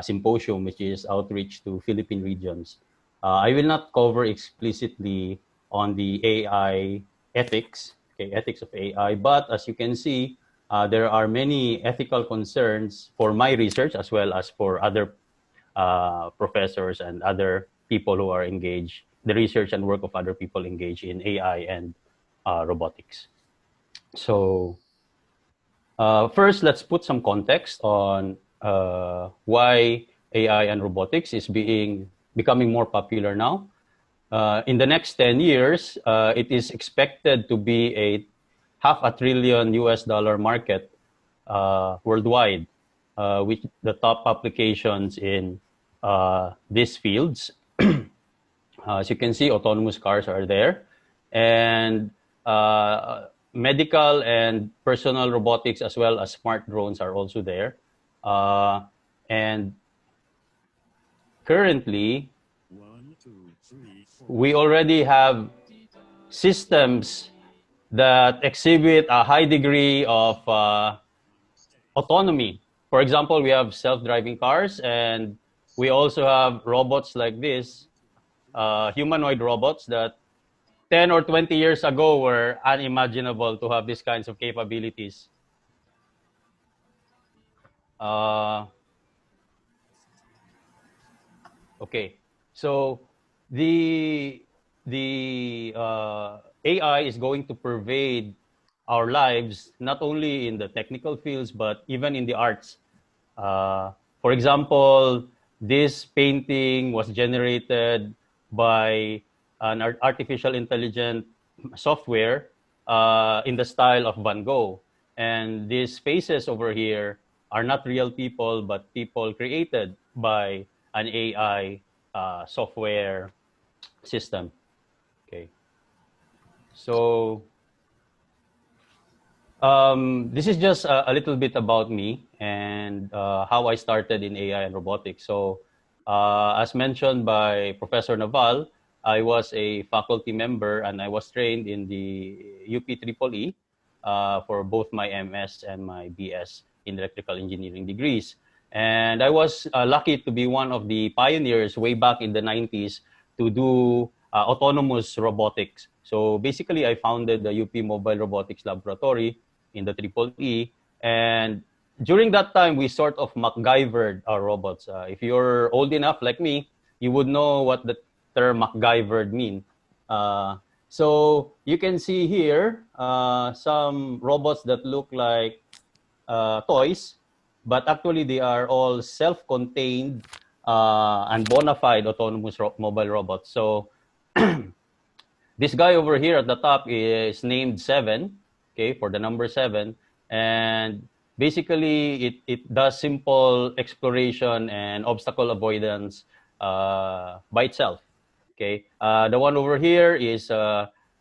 symposium, which is outreach to Philippine regions. I will not cover explicitly on the AI ethics, okay, ethics of AI, but as you can see, there are many ethical concerns for my research as well as for other professors and other people who are engaged, the research and work of other people engaged in AI and robotics. So first, let's put some context on why AI and robotics is becoming more popular now. In the next 10 years, it is expected to be a $500 billion US market worldwide, with the top applications in these fields. As you can see, autonomous cars are there, and medical and personal robotics, as well as smart drones, are also there. And currently, we already have systems that exhibit a high degree of autonomy. For example, we have self-driving cars, and we also have robots like this, humanoid robots that 10 or 20 years ago were unimaginable to have these kinds of capabilities. Uh, okay, so the AI is going to pervade our lives, not only in the technical fields but even in the arts. For example, this painting was generated by an artificial intelligent software in the style of Van Gogh. And these faces over here are not real people, but people created by an AI software system. Okay. So this is just a little bit about me and how I started in AI and robotics. So, as mentioned by Professor Naval, I was a faculty member and I was trained in the UP for both my MS and my BS in electrical engineering degrees. And I was lucky to be one of the pioneers way back in the 90s to do autonomous robotics. So basically, I founded the UP Mobile Robotics Laboratory in the Triple E. And during that time, we sort of MacGyvered our robots. If you're old enough like me, you would know what the term MacGyvered mean. So you can see here some robots that look like toys, but actually they are all self-contained and bona fide autonomous mobile robots. So this guy over here at the top is named 7, okay, for the number 7. And basically, it does simple exploration and obstacle avoidance by itself. Okay, the one over here is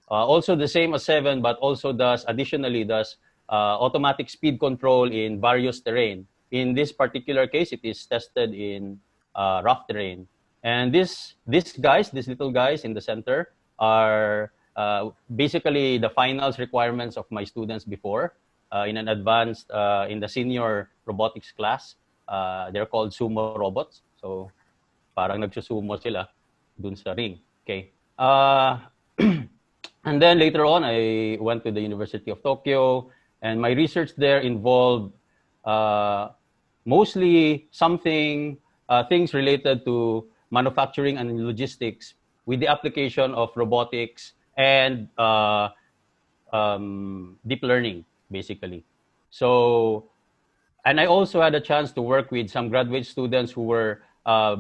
also the same as 7, but also additionally does automatic speed control in various terrain. In this particular case, it is tested in rough terrain. And these little guys in the center, are basically the finals requirements of my students before in an advanced, in the senior robotics class. They're called sumo robots. So parang nagsusumo sila dun sa ring. Okay. And then later on, I went to the University of Tokyo, and my research there involved mostly things related to manufacturing and logistics with the application of robotics and deep learning, basically. So, and I also had a chance to work with some graduate students who were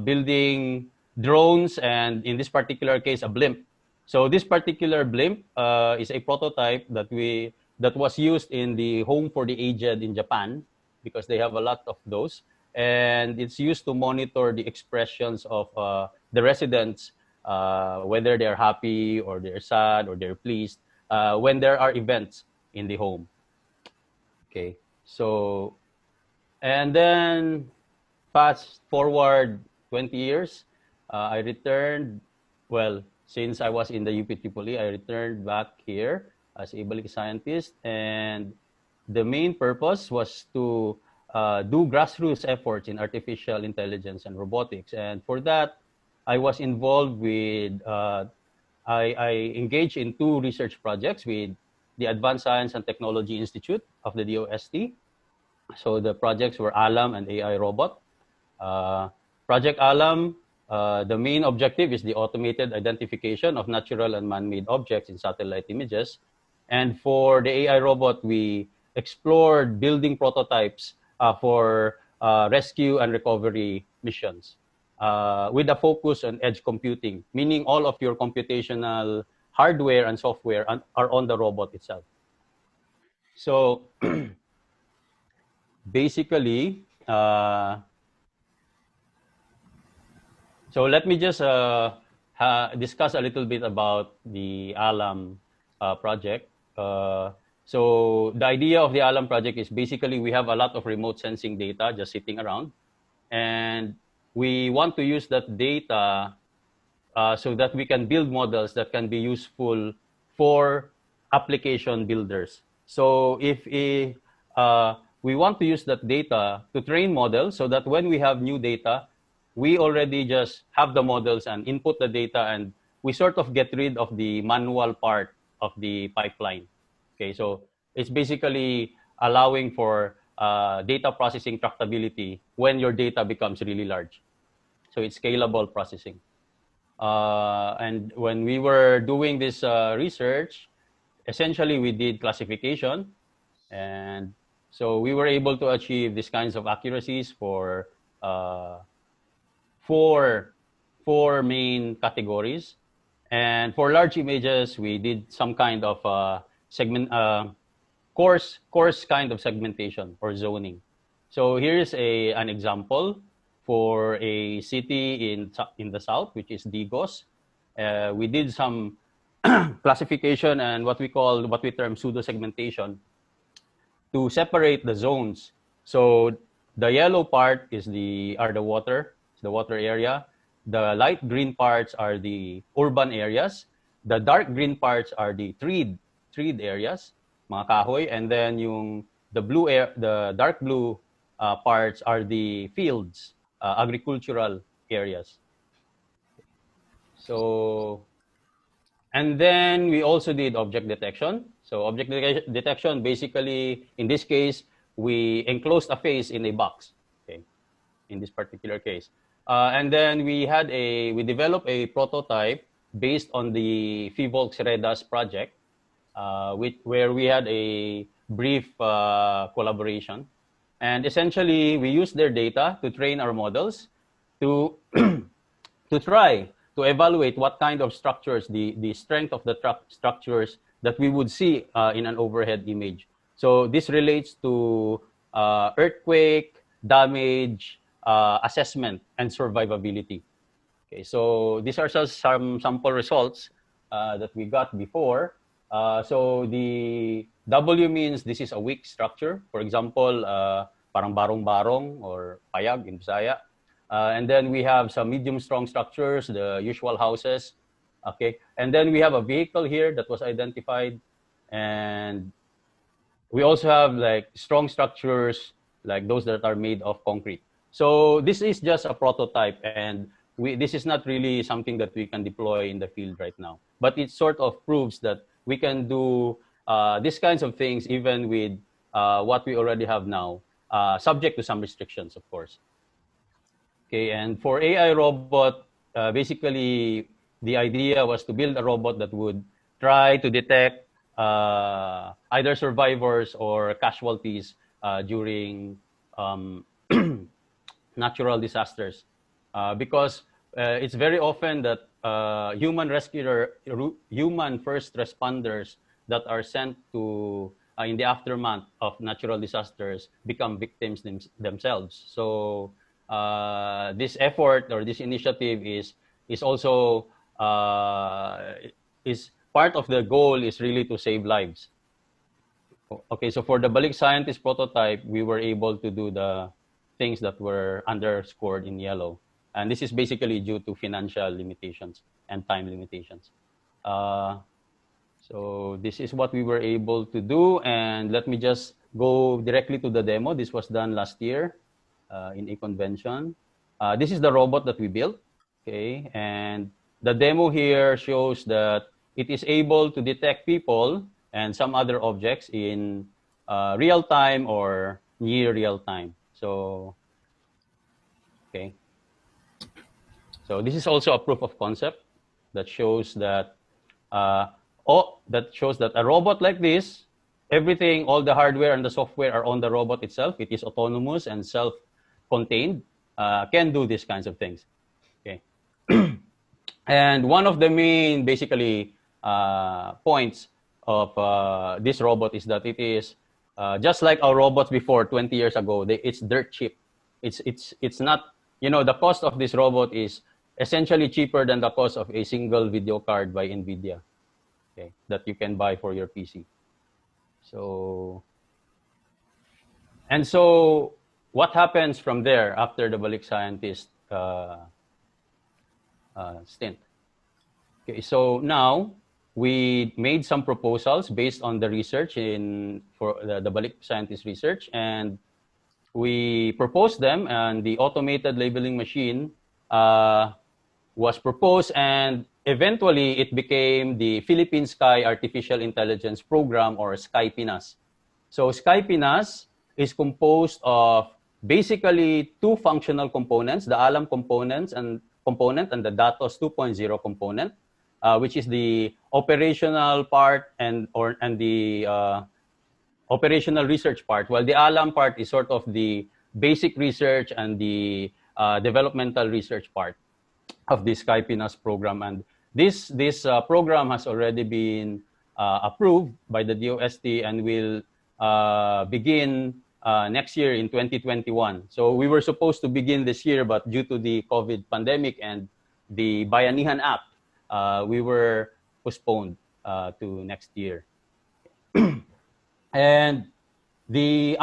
building drones, and in this particular case, a blimp. So this particular blimp is a prototype that was used in the Home for the Aged in Japan, because they have a lot of those, and it's used to monitor the expressions of the residents, whether they're happy or they're sad or they're pleased when there are events in the home. Okay, so, and then fast forward 20 years, I returned, well, since I was in the UPEEE, I returned back here as a balik scientist, and the main purpose was to do grassroots efforts in artificial intelligence and robotics. And for that, I was involved with, I engaged in 2 research projects with the Advanced Science and Technology Institute of the DOST. So the projects were ALAM and AI Robot. Project Alam, the main objective is the automated identification of natural and man-made objects in satellite images. And for the AI robot, we explored building prototypes for rescue and recovery missions with a focus on edge computing, meaning all of your computational hardware and software are on the robot itself. So basically, so let me just discuss a little bit about the ALAM project. So the idea of the ALAM project is basically we have a lot of remote sensing data just sitting around, and we want to use that data so that we can build models that can be useful for application builders. So if we want to use that data to train models so that when we have new data, we already just have the models and input the data, and we sort of get rid of the manual part of the pipeline. Okay, so it's basically allowing for data processing tractability when your data becomes really large. So it's scalable processing. And when we were doing this research, essentially we did classification, and so we were able to achieve these kinds of accuracies for four main categories. And for large images, we did some kind of coarse kind of segmentation or zoning. So here's an example for a city in the south, which is Digos. We did some classification and what we term pseudo segmentation to separate the zones. So the yellow part is the water area. The light green parts are the urban areas. The dark green parts are the treed areas, mga kahoy, and then the dark blue parts are the fields, agricultural areas. So, and then we also did object detection. So object detection, basically, in this case, we enclosed a face in a box, okay, in this particular case. And then we developed a prototype based on the Volksredas project, where we had a brief collaboration. And essentially, we used their data to train our models to try to evaluate what kind of structures, the strength of the structures that we would see in an overhead image. So this relates to earthquake, damage, assessment, and survivability. Okay, so these are just some sample results that we got before. So the W means this is a weak structure. For example, parang barong-barong or payag in Bisaya. And then we have some medium strong structures, the usual houses. Okay, and then we have a vehicle here that was identified, and we also have like strong structures like those that are made of concrete. So this is just a prototype, and this is not really something that we can deploy in the field right now. But it sort of proves that we can do these kinds of things even with what we already have now, subject to some restrictions, of course. Okay, and for AI robot, basically the idea was to build a robot that would try to detect either survivors or casualties during natural disasters, because it's very often that human first responders that are sent to in the aftermath of natural disasters become victims themselves. So this effort or this initiative is also is part of the goal is really to save lives. Okay, so for the Balik Scientist prototype, we were able to do the things that were underscored in yellow. And this is basically due to financial limitations and time limitations. So this is what we were able to do. And let me just go directly to the demo. This was done last year in a convention. This is the robot that we built. Okay, and the demo here shows that it is able to detect people and some other objects in real time or near real time. So, okay. So this is also a proof of concept that shows that a robot like this, everything, all the hardware and the software are on the robot itself. It is autonomous and self-contained, can do these kinds of things. Okay. And one of the main, basically, points of this robot is that it is just like our robots before 20 years ago. It's dirt cheap. It's not, the cost of this robot is essentially cheaper than the cost of a single video card by NVIDIA, okay, that you can buy for your PC. So what happens from there after the Balik Scientist stint? Okay, so now we made some proposals based on the research for the Balik Scientist research, and we proposed them, and the automated labeling machine was proposed, and eventually it became the Philippine Sky Artificial Intelligence Program, or SkyPinas. So SkyPinas is composed of basically two functional components: the ALAM component and the DATOS 2.0 component, which is the operational part and the operational research part, while the ALAM part is sort of the basic research and the developmental research part of the SkyPinas program. And this program has already been approved by the DOST and will begin next year in 2021. So we were supposed to begin this year, but due to the COVID pandemic and the Bayanihan Act, we were postponed to next year. And the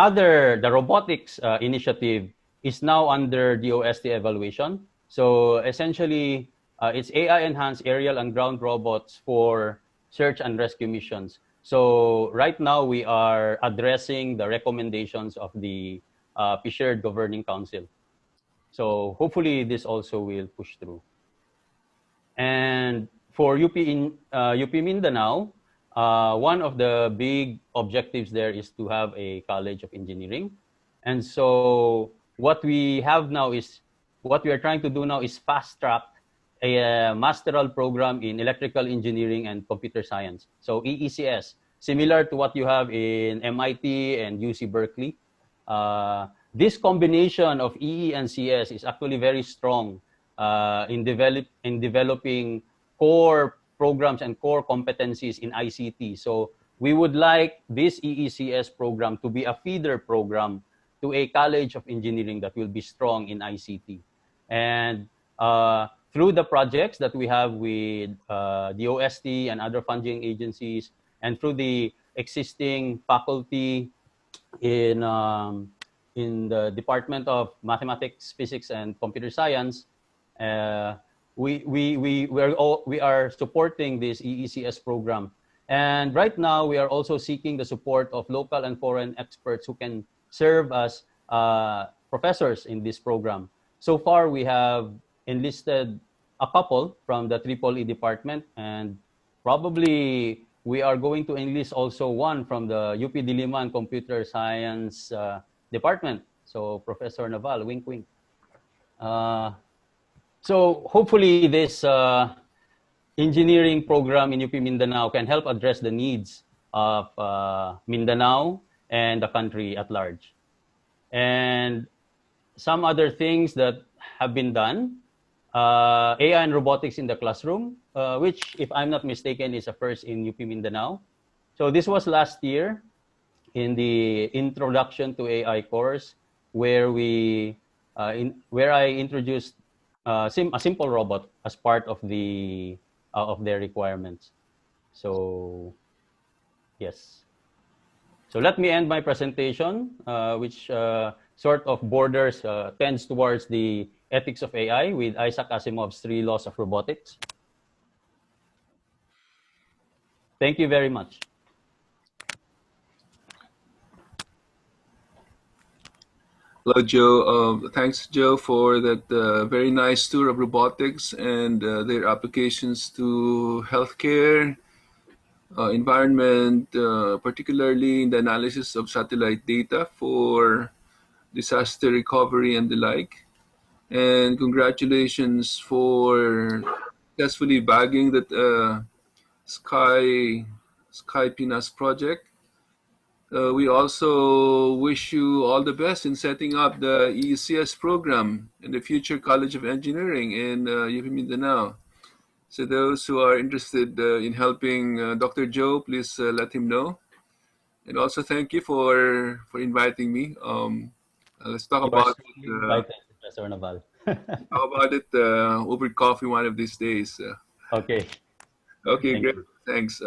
robotics initiative is now under DOST evaluation. So essentially, it's AI-enhanced aerial and ground robots for search and rescue missions. So right now, we are addressing the recommendations of the PSHERD Governing Council. So hopefully, this also will push through. And for UP Mindanao, one of the big objectives there is to have a College of Engineering. And so what we are trying to do now is fast-track a masteral program in electrical engineering and computer science. So EECS, similar to what you have in MIT and UC Berkeley. This combination of EE and CS is actually very strong in developing core programs and core competencies in ICT. So we would like this EECS program to be a feeder program to a College of Engineering that will be strong in ICT. And through the projects that we have with the OST and other funding agencies, and through the existing faculty in the Department of Mathematics, Physics, and Computer Science, we are supporting this EECS program. And right now, we are also seeking the support of local and foreign experts who can serve as professors in this program. So far, we have enlisted a couple from the EEE department, and probably we are going to enlist also one from the UP Diliman Computer Science department. So Professor Naval, wink, wink. So hopefully this engineering program in UP Mindanao can help address the needs of Mindanao and the country at large. And some other things that have been done, AI and robotics in the classroom, which, if I'm not mistaken, is a first in UP Mindanao. So this was last year in the Introduction to AI course, where I introduced a simple robot as part of their requirements. So yes. So let me end my presentation, which sort of tends towards the ethics of AI with Isaac Asimov's 3 laws of robotics. Thank you very much. Hello, Joe. Thanks, Joe, for that very nice tour of robotics and their applications to healthcare, environment, particularly in the analysis of satellite data for disaster recovery and the like. And congratulations for successfully bagging that Sky Pinas project. We also wish you all the best in setting up the ECS program in the future College of Engineering in UP Mindanao. So those who are interested in helping Dr. Joe, please let him know. And also thank you for inviting me. Let's talk You are about it. strongly invited, Professor Naval. Talk about it over coffee one of these days. Okay, Okay, thank great. you. Thanks.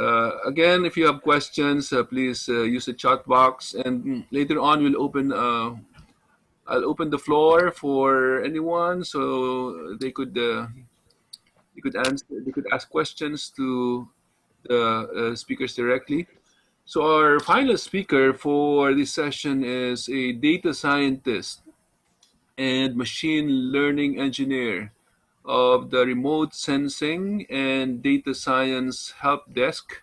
Again, if you have questions, please use the chat box, and later on I'll open the floor for anyone, so they could ask questions to the speakers directly. So our final speaker for this session is a data scientist and machine learning engineer of the Remote Sensing and Data Science Help Desk,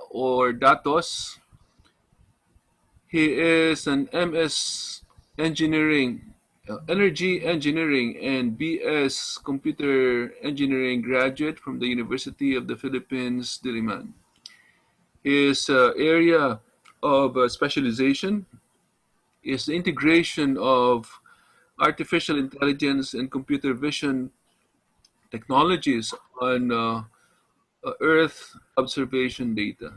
or DATOS. He is an MS Engineering, Energy Engineering, and BS Computer Engineering graduate from the University of the Philippines, Diliman. His area of specialization is the integration of artificial intelligence and computer vision technologies on Earth observation data.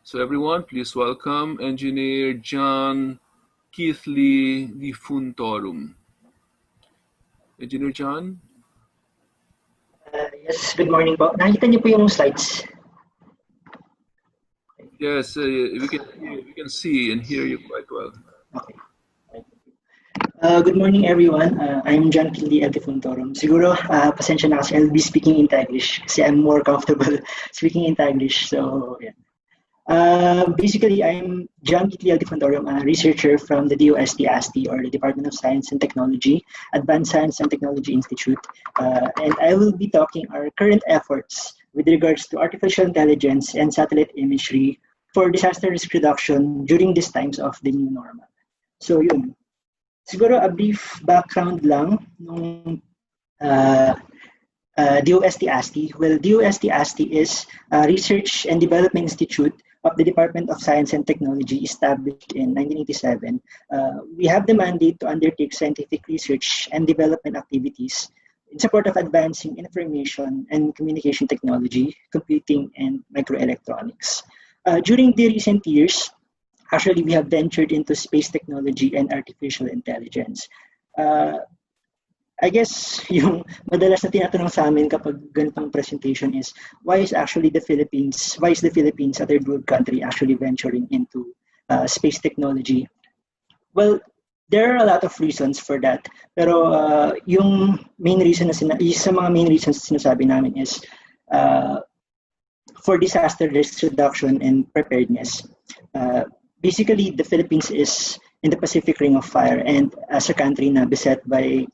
So everyone, please welcome Engineer John Keithley Difuntorum. Engineer John? Yes, good morning po. Nakita niyo po yung slides? Yes, we can see and hear you quite well. Okay. Good morning everyone. I'm John Kildi Edifuntorum. Siguro, pasensya na kasi I'll be speaking in Taglish kasi I'm more comfortable speaking in Taglish. So, yeah. Basically, I'm John Kildi Edifuntorum, a researcher from the DOST-ASTI, or the Department of Science and Technology, Advanced Science and Technology Institute. And I will be talking our current efforts with regards to artificial intelligence and satellite imagery for disaster risk reduction during these times of the new normal. So, yun. Siguro a brief background lang nung DOST-ASTI. Well, DOST-ASTI is a research and development institute of the Department of Science and Technology established in 1987. We have the mandate to undertake scientific research and development activities in support of advancing information and communication technology, computing, and microelectronics. During the recent years, actually, we have ventured into space technology and artificial intelligence. I guess yung madalas na tinatanong sa amin kapag ganitong presentation is why is the Philippines, a third world country, actually venturing into space technology? Well, there are a lot of reasons for that. Pero yung main reason isa sa mga main reasons na sinasabi namin is for disaster risk reduction and preparedness. Basically, the Philippines is in the Pacific Ring of Fire, and as a country na beset by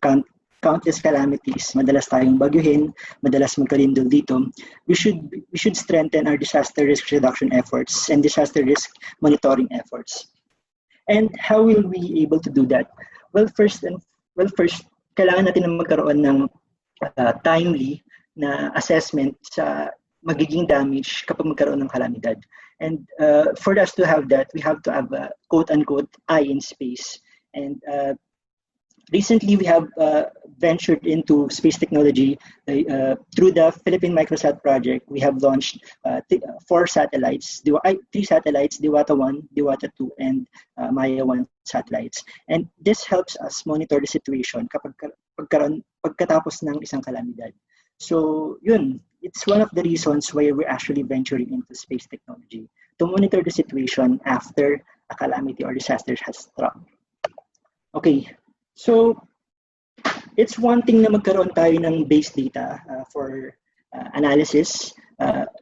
countless calamities, madalas tayong bagyuhin, madalas magkalindol dito, we should strengthen our disaster risk reduction efforts and disaster risk monitoring efforts. And how will we able to do that? Well, first, kailangan natin na magkaroon ng timely na assessment sa magiging damage kapag magkaroon ng kalamidad. And for us to have that, we have to have a quote-unquote eye in space. And recently, we have ventured into space technology through the Philippine Microsat project. We have launched 4 satellites, 3 satellites, Diwata-1, Diwata-2, and Maya-1 satellites. And this helps us monitor the situation pagkatapos ng isang kalamidad. So, yun, it's one of the reasons why we're actually venturing into space technology, to monitor the situation after a calamity or disaster has struck. Okay, so it's one thing na magkaroon tayo ng base data for analysis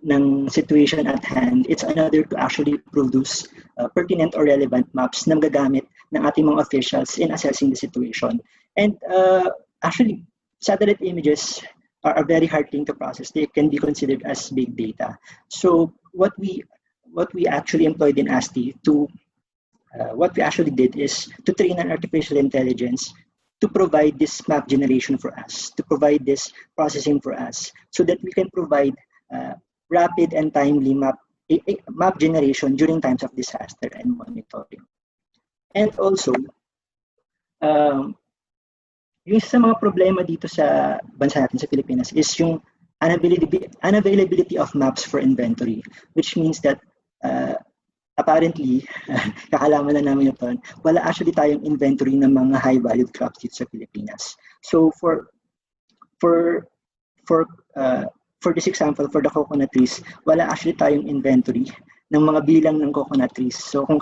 ng situation at hand. It's another to actually produce pertinent or relevant maps na magagamit ng ating mga officials in assessing the situation. And actually, satellite images are a very hard thing to process. They can be considered as big data. So what we actually employed in ASTI what we actually did is to train an artificial intelligence to provide this map generation for us, to provide this processing for us, so that we can provide rapid and timely map generation during times of disaster and monitoring. And also, yung sa mga problema dito sa bansa natin sa Pilipinas is yung unavailability of maps for inventory, which means that apparently, kakalaman na namin ito, wala actually tayong inventory ng mga high-valued crops dito sa Pilipinas. So for this example, for the coconut trees, wala actually tayong inventory ng mga bilang ng coconut trees. So kung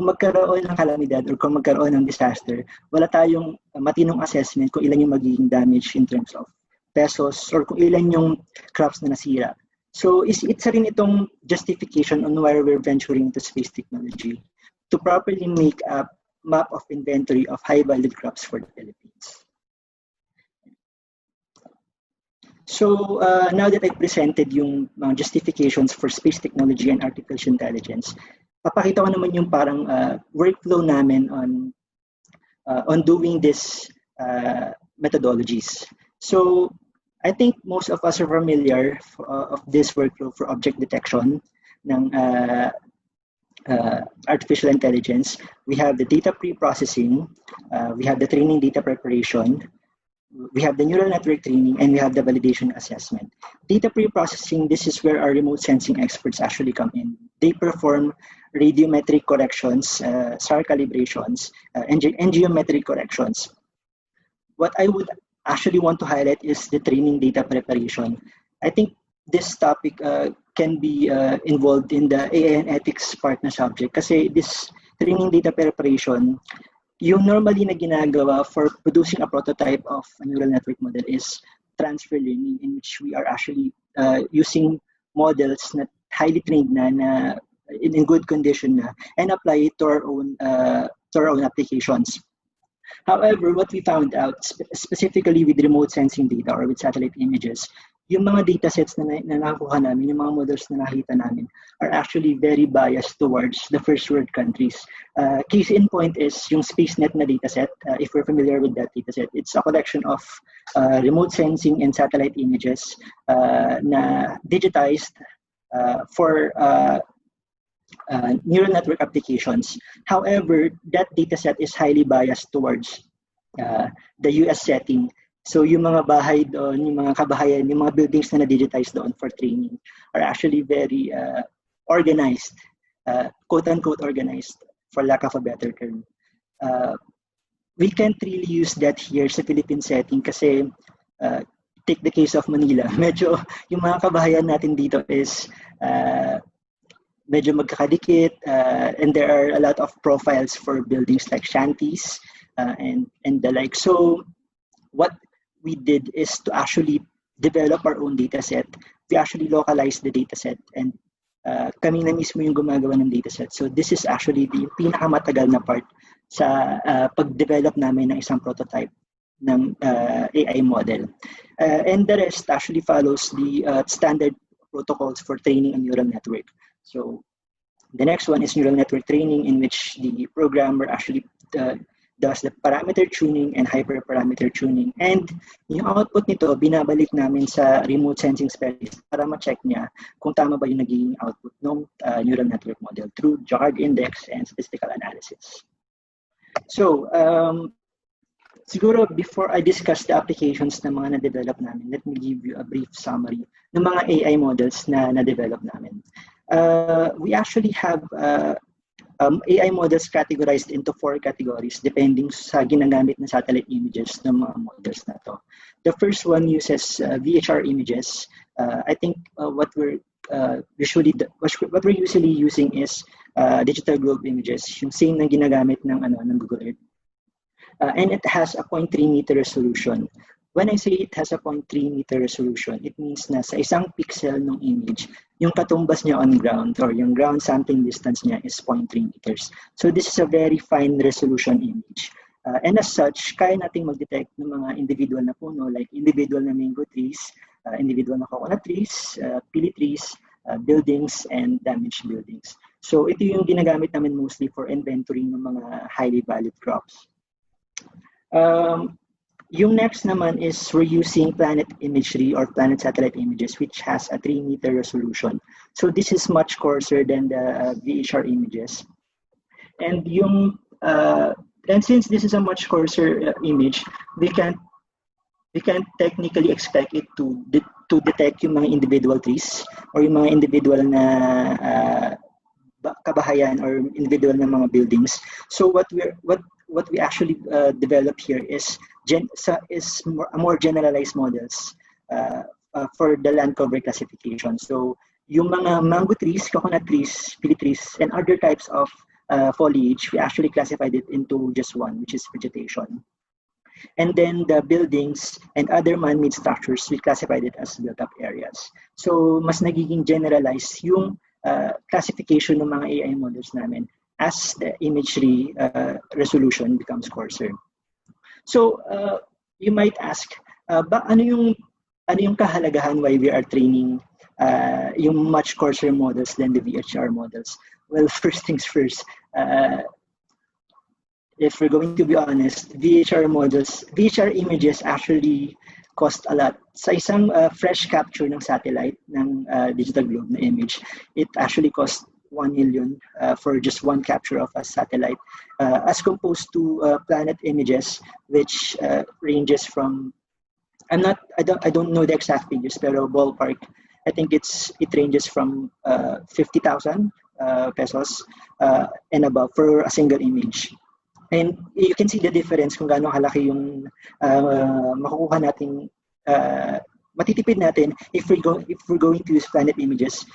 magkaroon ng kalamidad or kung magkaroon ng disaster, wala tayong matinong assessment kung ilan yung magiging damage in terms of pesos or kung ilan yung crops na nasira. So it's rin itong justification on why we're venturing into space technology to properly make a map of inventory of high-valued crops for the Philippines. So now that I presented yung mga justifications for space technology and artificial intelligence, papakita ko naman yung parang workflow namin on doing this methodologies. So I think most of us are familiar of this workflow for object detection ng artificial intelligence. We have the data pre-processing, we have the training data preparation, we have the neural network training, and we have the validation assessment. Data pre-processing, this is where our remote sensing experts actually come in. They perform radiometric corrections, SAR calibrations, and geometric corrections. What I would actually want to highlight is the training data preparation. I think this topic can be involved in the AI and ethics part na subject kasi this training data preparation, yung normally na ginagawa for producing a prototype of a neural network model is transfer learning, in which we are actually using models na highly trained na in good condition na, and apply it to our own applications. However, what we found out, specifically with remote sensing data or with satellite images, yung mga datasets na nakuha namin, yung mga models na nakita namin, are actually very biased towards the first world countries. Case in point is yung SpaceNet na dataset. If we're familiar with that dataset, it's a collection of remote sensing and satellite images na digitized for neural network applications. However, that dataset is highly biased towards the US setting. So yung mga bahay doon, yung mga kabahayan, yung mga buildings na na-digitize doon for training are actually very organized, quote-unquote organized, for lack of a better term. We can't really use that here sa Philippine setting kasi take the case of Manila. Medyo yung mga kabahayan natin dito is medyo magkakadikit, and there are a lot of profiles for buildings like shanties and the like. So what we did is to actually develop our own dataset. We actually localized the dataset, and kami na mismo yung gumagawa ng dataset. So this is actually the pinakamatagal na part sa pag-develop namin ng isang prototype ng AI model. And the rest actually follows the standard protocols for training a neural network. So the next one is neural network training, in which the programmer actually does the parameter tuning and hyperparameter tuning. And yung output nito, binabalik namin sa remote sensing specialist para ma-check niya kung tama ba yung naging output ng neural network model through Jagged index and statistical analysis. So, siguro before I discuss the applications na mga na-develop namin, let me give you a brief summary ng mga AI models na na-develop namin. We actually have AI models categorized into 4 categories depending sa ginagamit na satellite images ng mga models na to. The first one uses VHR images. I think what we're usually using is digital globe images, yung same na ginagamit ng Google Earth. And it has a 0.3 meter resolution. When I say it has a 0.3 meter resolution, it means na sa isang pixel ng image, yung katumbas niya on ground or yung ground sampling distance niya is 0.3 meters. So this is a very fine resolution image. And as such, kaya nating mag-detect ng mga individual na puno, like individual na mango trees, individual na coconut trees, pili trees, buildings, and damaged buildings. So ito yung ginagamit namin mostly for inventory ng mga highly valued crops. Yung next naman is we're using planet imagery or planet satellite images, which has a 3-meter resolution. So this is much coarser than the VHR images. And and since this is a much coarser image, we can't technically expect it to detect yung mga individual trees or yung mga individual na kabahayan or individual na mga buildings. So what we actually develop here is more generalized models for the land cover classification. So yung mga mango trees, coconut trees, pili trees, and other types of foliage, we actually classified it into just one, which is vegetation. And then the buildings and other man-made structures, we classified it as built-up areas. So mas nagiging generalized yung classification ng mga AI models namin as the imagery resolution becomes coarser. So you might ask, ano yung kahalagahan why we are training yung much coarser models than the VHR models? Well, first things first, if we're going to be honest, VHR images actually cost a lot. Sa isang fresh capture ng satellite, ng digital globe na image, it actually costs 1 million for just one capture of a satellite, as composed to planet images, which ranges from, I don't know the exact figures, pero ballpark, I think it ranges from 50,000 pesos and above for a single image. And you can see the difference kung gaano kalaki yung makukuha nating matitipid natin if we're going to use planet images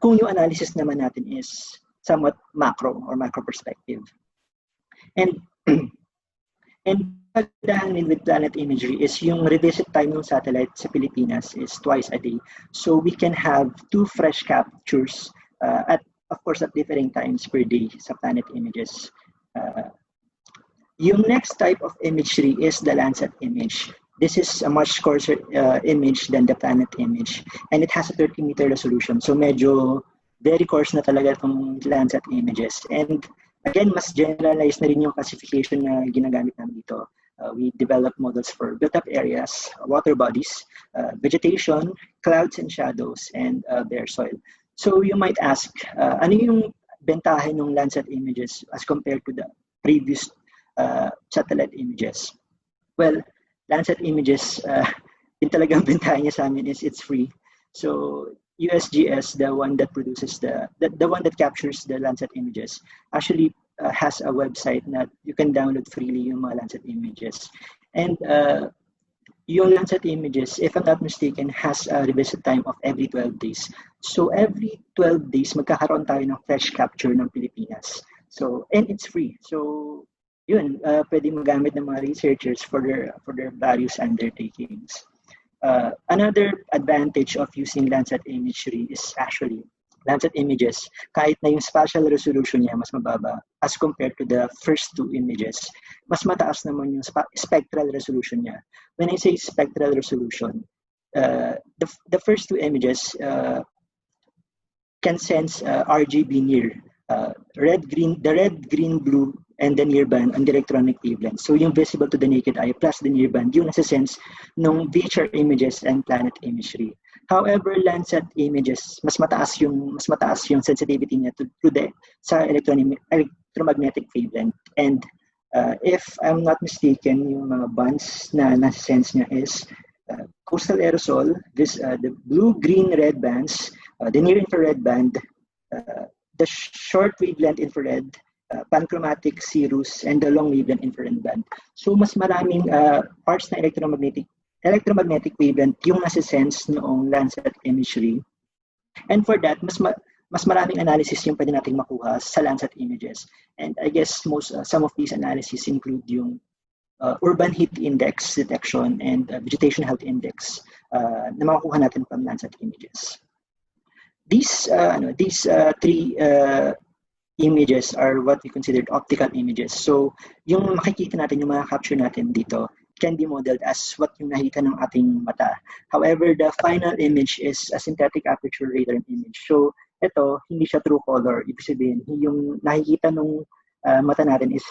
kung yung analysis naman natin is somewhat macro or macro perspective. And pagdahan with planet imagery is yung revisit time ng satellite sa Pilipinas is twice a day. So we can have 2 fresh captures at differing times per day sa planet images. Yung next type of imagery is the Landsat image. This is a much coarser image than the planet image, and it has a 30-meter resolution. So medyo very coarse na talaga itong Landsat images. And again, mas generalized na rin yung classification na ginagamit namin dito. We develop models for built-up areas, water bodies, vegetation, clouds and shadows, and bare soil. So you might ask, ano yung bentahe ng Landsat images as compared to the previous satellite images? Well, Landsat images, yung talagang bentahe niya sa amin is it's free. So USGS, the one that produces the one that captures the Landsat images, actually has a website that you can download freely yung mga Landsat images. And yung Landsat images, if I'm not mistaken, has a revisit time of every 12 days. So every 12 days, magkakaroon tayo ng fresh capture ng Pilipinas. So, and it's free. So yun, pwede magamit ng mga researchers for their various undertakings. Another advantage of using Landsat imagery is actually Landsat images, kahit na yung spatial resolution niya mas mababa as compared to the first 2 images, mas mataas naman yung spectral resolution niya. When I say spectral resolution, the first 2 images can sense RGB near, the red, green, blue, and the near band and the electronic wavelength. So yung visible to the naked eye plus the near band, yung nasa-sense ng VHR images and planet imagery. However, Landsat images, mas mataas yung sensitivity niya sa electromagnetic wavelength. And if I'm not mistaken, yung mga bands na nasa-sense niya is coastal aerosol, the blue, green, red bands, the near-infrared band, the short wavelength infrared, panchromatic cirrus, and the long wavelength infrared band. So mas maraming parts na electromagnetic wavelength yung nasa-sense noong Landsat imagery. And for that, mas maraming analysis yung pwede nating makuha sa Landsat images. And I guess some of these analyses include yung urban heat index detection and vegetation health index na makukuha natin from Landsat images. These 3 images are what we considered optical images. So yung makikita natin, yung mga capture natin dito, can be modeled as what yung nakita ng ating mata. However, the final image is a synthetic aperture radar image. So ito, hindi siya true color. Ibig sabihin, yung nakikita ng mata natin is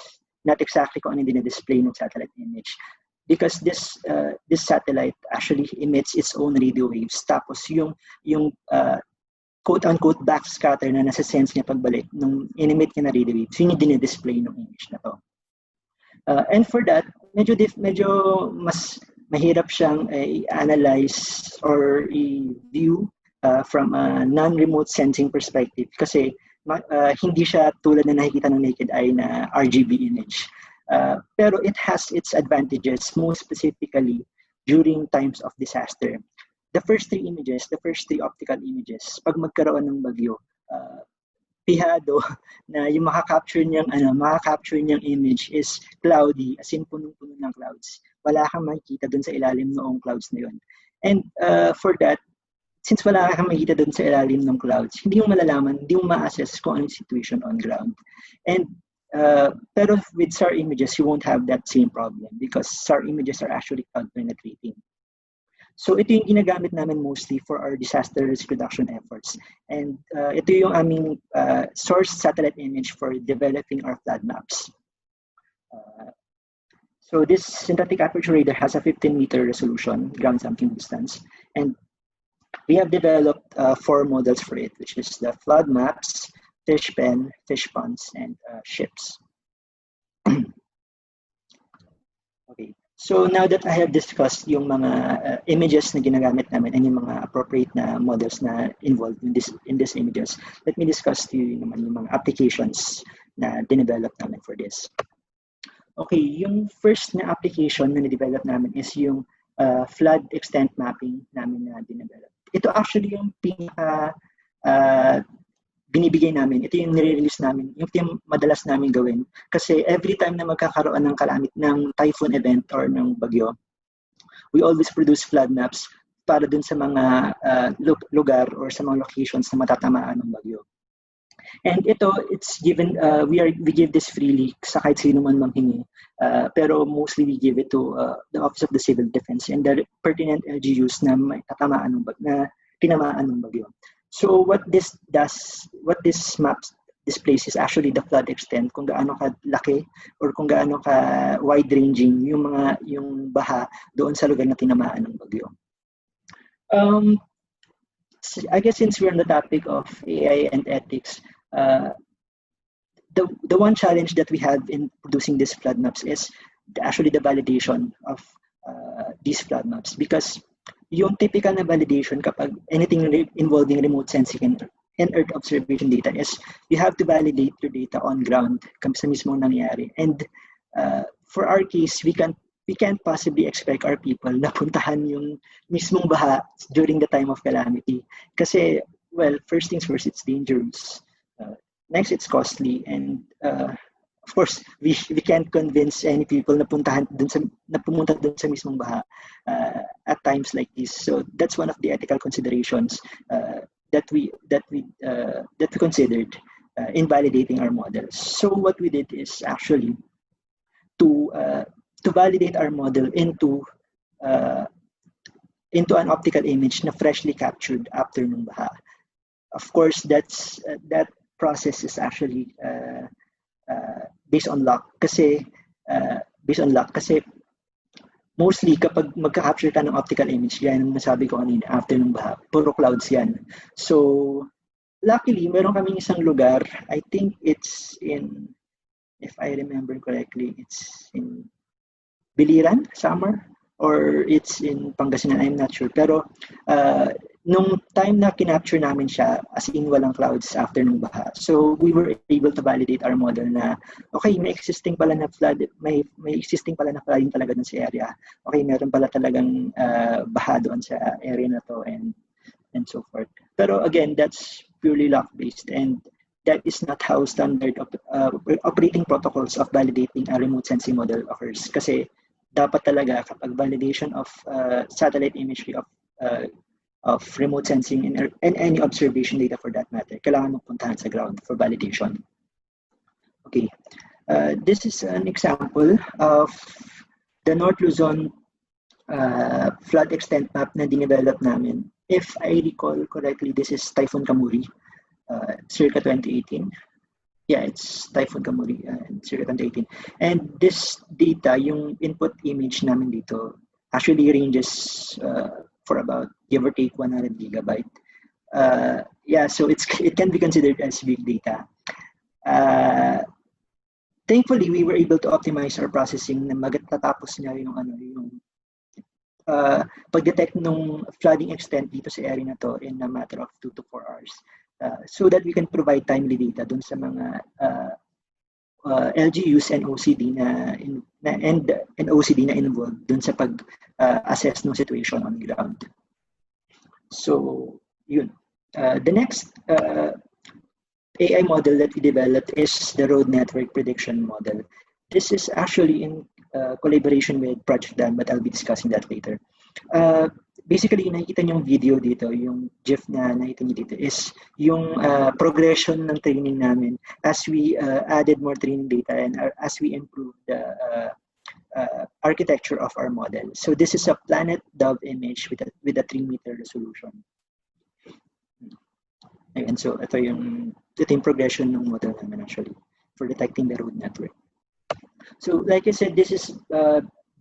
not exactly kung ano yung display ng satellite image. Because this satellite actually emits its own radio waves. Tapos yung quote-unquote backscatter na nasa sense niya pagbalik nung in-emit niya na radio waves, yun yung dinidisplay ng image na to. And for that, medyo mas mahirap siyang i-analyze or i-view from a non-remote sensing perspective kasi hindi siya tulad na nakikita ng naked eye na RGB image. Pero it has its advantages, most specifically during times of disaster. The first three optical images, pag magkaroon ng bagyo, pihado na yung makaka-capture niyang image is cloudy, as in punong-puno ng clouds. Wala kang makikita dun sa ilalim noong clouds na yun. And for that, since wala kang makikita dun sa ilalim ng clouds, hindi mo malalaman, hindi mo ma-assess kung ano yung situation on ground. And pero with SAR images, you won't have that same problem because SAR images are actually cloud penetrating. So ito yung ginagamit namin mostly for our disaster risk reduction efforts. And ito yung aming source satellite image for developing our flood maps. So this synthetic aperture radar has a 15-meter resolution, ground sampling distance. And we have developed 4 models for it, which is the flood maps, fish pen, fish ponds, and ships. Okay, so now that I have discussed yung mga images na ginagamit namin and yung mga appropriate na models na involved in these images, let me discuss to you naman yung mga applications na dinevelop namin for this. Okay, yung first na application na na-develop namin is yung flood extent mapping namin na dinevelop. Ito actually yung pinaka binibigay namin. Ito yung nire-release namin, yung madalas namin gawin. Kasi every time na magkakaroon ng kalamit ng typhoon event or ng bagyo, we always produce flood maps para dun sa mga lugar or sa mga locations na matatamaan ng bagyo. And ito, it's given, we give this freely sa kahit sino man manghingi. Pero mostly we give it to the Office of the Civil Defense and the pertinent LGUs na may tatamaan na tinamaan ng bagyo. So what this map displays is actually the flood extent, kung gaano ka laki or kung gaano ka wide-ranging yung baha doon sa lugar na tinamaan ng bagyo. I guess since we're on the topic of AI and ethics, the one challenge that we have in producing these flood maps is actually the validation of these flood maps, because yung typical na validation kapag anything involving remote sensing and Earth observation data is you have to validate your data on ground sa mismong nangyari. And for our case, we can't possibly expect our people na puntahan yung mismong baha during the time of calamity. Kasi, well, first things first, it's dangerous. Next, it's costly. And of course, we can't convince any people na pumunta dun sa mismong baha at times like this. So that's one of the ethical considerations that we considered in validating our models. So what we did is actually to validate our model into an optical image na freshly captured after ng baha. Of course, that process is actually based on luck kasi mostly kapag magka-capture ka ng optical image, yan ang nasabi ko kanina, after ng baha, puro clouds yan. So luckily, meron kaming isang lugar, I think it's in, if I remember correctly, it's in Biliran, Samar, or it's in Pangasinan, I'm not sure. Pero nung time na kinapture namin siya, as in walang clouds after ng baha. So we were able to validate our model na, okay, may existing pala na flooding talaga dun sa area. Okay, meron pala talagang baha doon sa area na to and so forth. Pero again, that's purely luck-based, and that is not how standard operating protocols of validating a remote sensing model occurs. Kasi dapat talaga kapag validation of satellite imagery of remote sensing and any observation data for that matter, kailangan magpuntahan sa ground for validation. Okay, this is an example of the North Luzon flood extent map na dinevelop namin. If I recall correctly, this is Typhoon Kamuri, circa 2018. Yeah, it's Typhoon Kamuri circa 2018. And this data, yung input image namin dito, actually ranges for about give or take 100 gigabyte. Yeah, so it can be considered as big data. Thankfully, we were able to optimize our processing na matatapos nga yung pag-detect ng flooding extent dito sa area na to in a matter of 2 to 4 hours. So that we can provide timely data dun sa mga LGUs and OCD and OCD na involved dun sa pag-assess ng situation on the ground. So, yun. The next AI model that we developed is the road network prediction model. This is actually in collaboration with Project Dan, but I'll be discussing that later. Basically, nakikita niyong video dito, yung GIF na nakita niyo dito is yung progression ng training namin as we added more training data and as we improved the architecture of our model. So this is a planet dove image with a 3-meter resolution. And so ito yung progression ng model namin actually for detecting the road network. So like I said, this is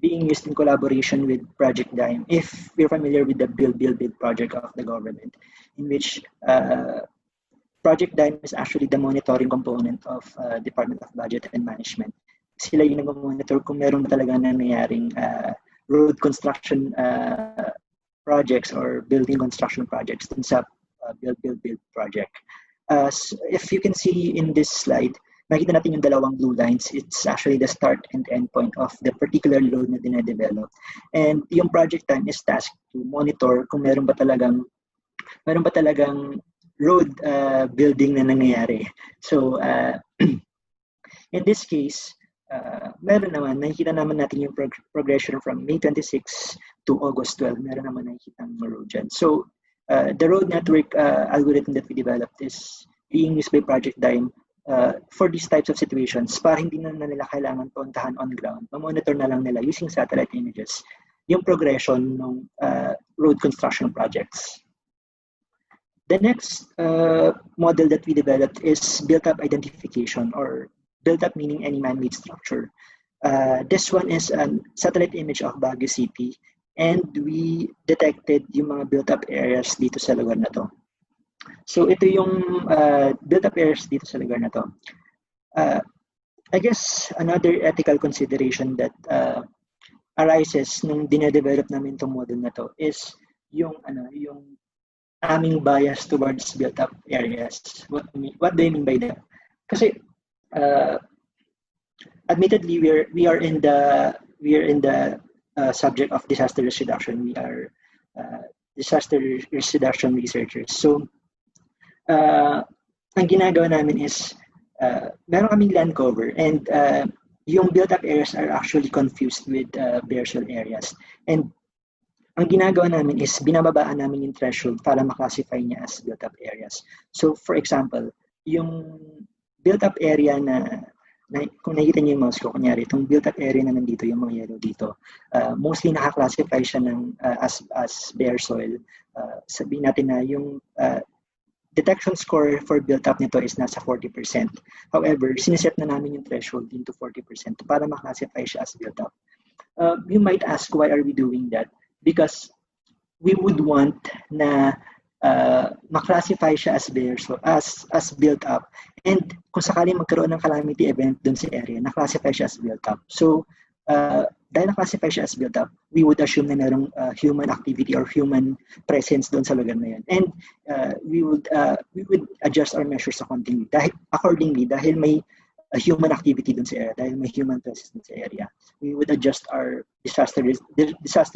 being used in collaboration with Project Dime. If you're familiar with the Build project of the government, in which Project Dime is actually the monitoring component of Department of Budget and Management. Sila yung nag-monitor kung meron talaga nangyayaring road construction projects or building construction projects dun sa Build project. So if you can see in this slide, makita natin yung dalawang blue lines. It's actually the start and end point of the particular load na dinadevelop. And yung project time is tasked to monitor kung meron ba talagang road building na nangyayari. So in this case, meron naman, nakikita naman natin yung progression from May 26 to August 12. Meron naman nakikita ng road dyan. So the road network algorithm that we developed is being used by Project Dime for these types of situations para hindi na nila kailangan puntahan on ground. Ma-monitor na lang nila using satellite images yung progression ng road construction projects. The next model that we developed is built-up identification, or built-up meaning any man-made structure. This one is a satellite image of Baguio City, and we detected yung mga built-up areas dito sa lugar na to. So ito yung built-up areas dito sa lugar na to. I guess another ethical consideration that arises nung dinedevelop namin itong model na to is yung aming bias towards built-up areas. What do I mean by that? Kasi admittedly we are in the subject of disaster risk reduction. We are disaster risk reduction researchers. So ang ginagawa namin is meron kaming land cover, and yung built-up areas are actually confused with bare soil areas. And ang ginagawa namin is binababaan namin yung threshold para maklasify niya as built-up areas. So for example, yung built-up area na kung nakikita niyo yung mouse ko, kunyari, itong built-up area na nandito, yung mga yellow dito, mostly nakaklasify siya ng, as bare soil. Sabihin natin na yung detection score for built-up nito is nasa 40%. However, siniset na namin yung threshold into 40% para maklasify siya as built-up. You might ask, why are we doing that? Because we would want na maklasify siya as bare, so as built up, and kung sakaling magkaroon ng calamity event dun sa area, naklasify siya as built up. So dahil naklasify siya as built up, we would assume na merong human activity or human presence dun sa lugar na yun, and we would adjust our measures accordingly dahil may human activity dun sa area, dahil may human presence dun sa area. We would adjust our disaster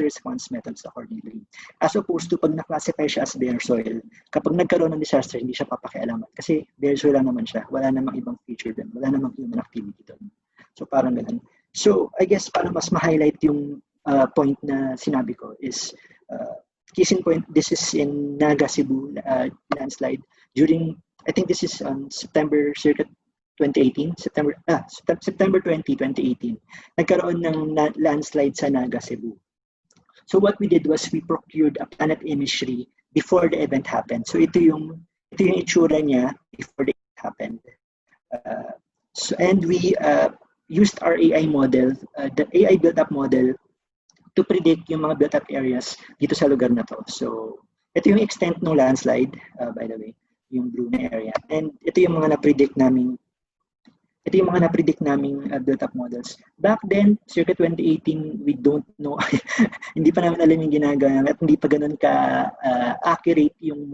response methods accordingly. As opposed to pag na-classify siya as bare soil, kapag nagkaroon ng disaster, hindi siya papakialaman. Kasi bare soil lang naman siya. Wala namang ibang feature dun. Wala namang human activity dun. So parang ganun. So I guess para mas ma-highlight yung point na sinabi ko is, case in point, this is in Naga, Cebu landslide during, I think this is on September 2018, September 20, 2018, nagkaroon ng landslide sa Naga, Cebu. So what we did was we procured a planet imagery before the event happened. So ito yung itsura niya before the event happened. So, and we used our AI model, the AI built-up model, to predict yung mga built-up areas dito sa lugar na to. So, ito yung extent ng landslide, by the way, yung blue na area. And ito yung mga na-predict naming built-up models. Back then, circa 2018, we don't know. Hindi pa namin alam yung ginagawa at hindi pa ganun ka-accurate yung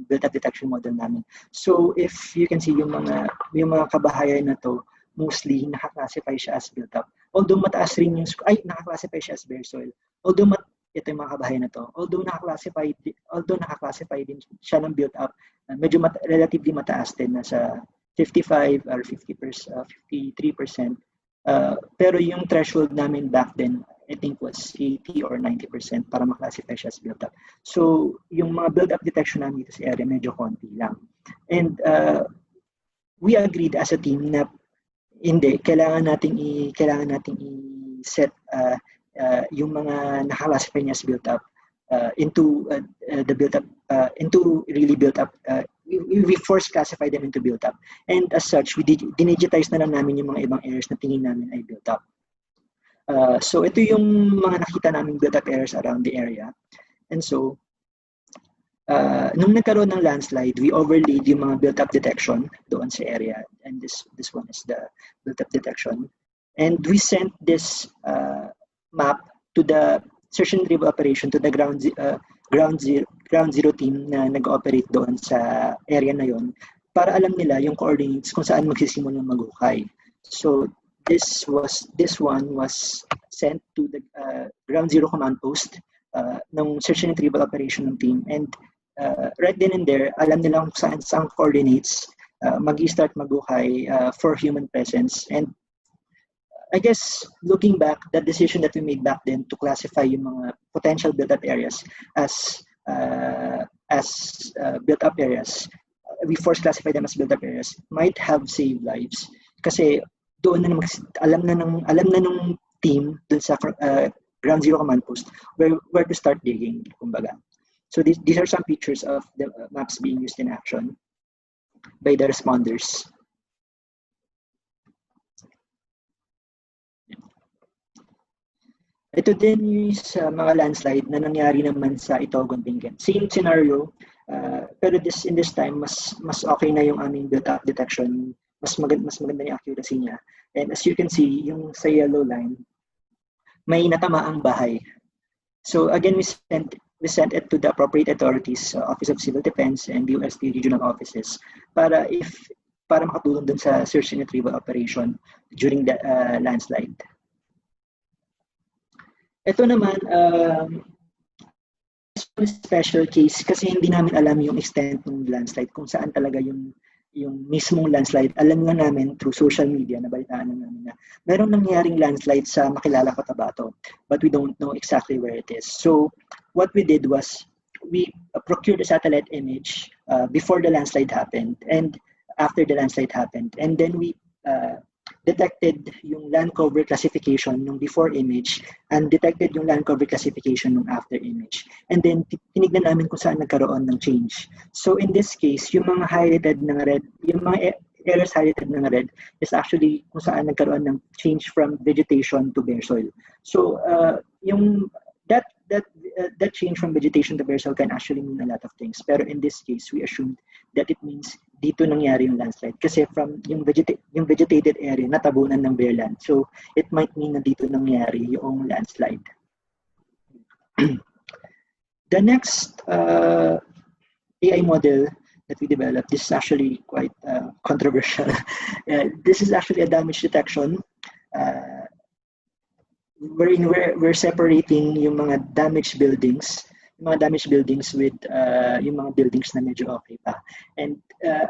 built-up detection model namin. So, if you can see yung mga kabahayan na to, mostly naka-classify siya as built-up. Although mataas rin yung naka-classify siya as bare soil. Ito yung mga kabahayan na to. Although naka-classify din siya ng built-up, medyo relatively mataas din, nasa 55 or 53%. Pero yung threshold namin back then, I think was 80 or 90% para maklasify siya as built-up. So, yung mga build-up detection namin dito sa area, medyo konti lang. And we agreed as a team na hindi, kailangan nating i-set yung mga naka-classify niya as built-up into the built-up, into really built-up. We force classify them into built-up. And as such, we dinigitize na lang namin yung mga ibang areas na tingin namin ay built-up. So ito yung mga nakita namin built-up areas around the area. And so, nung nagkaroon ng landslide, we overlaid yung mga built-up detection doon sa area. And this one is the built-up detection. And we sent this map to the search and retrieval operation, to the ground zero team na nag-ooperate doon sa area na yon, para alam nila yung coordinates kung saan magsisimulang maghukay. So this one was sent to the ground zero command post ng search and retrieval operation ng team, and right then and there, alam nila kung saan coordinates mag-start maghukay for human presence. And I guess, looking back, that decision that we made back then to classify yung mga potential built-up areas as built-up areas, we force classify them as built-up areas, might have saved lives. Kasi doon na alam na nung team dun sa ground zero command post where to start digging, kumbaga. So these are some pictures of the maps being used in action by the responders. Ito din yung mga landslide na nangyari naman sa Itogon, Benguet. Same scenario, pero in this time, mas okay na yung aming built-up detection. Mas maganda yung accuracy niya. And as you can see, yung sa yellow line, may natamaang bahay. So again, we sent it to the appropriate authorities, Office of Civil Defense and UST regional offices, para makatulong dun sa search and retrieval operation during the landslide. Ito naman, special case kasi hindi namin alam yung extent ng landslide, kung saan talaga yung mismong landslide. Alam nga namin through social media, nabalitaan na namin na meron nangyaring landslide sa Makilala, Cotabato, but we don't know exactly where it is. So what we did was we procured a satellite image before the landslide happened and after the landslide happened, and then we detected yung land cover classification ng before image and detected yung land cover classification ng after image. And then tinignan namin kung saan nagkaroon ng change. So in this case, yung mga highlighted ng red, yung mga areas highlighted ng red is actually kung saan nagkaroon ng change from vegetation to bare soil. So yung that change from vegetation to bare soil can actually mean a lot of things. Pero in this case, we assumed that it means dito nangyari yung landslide. Kasi from yung vegetated area, natabunan ng bare land. So it might mean na dito nangyari yung landslide. The next AI model that we developed, this is actually quite controversial. This is actually a damage detection. We're separating yung mga damaged buildings with yung mga buildings na medyo okay pa. And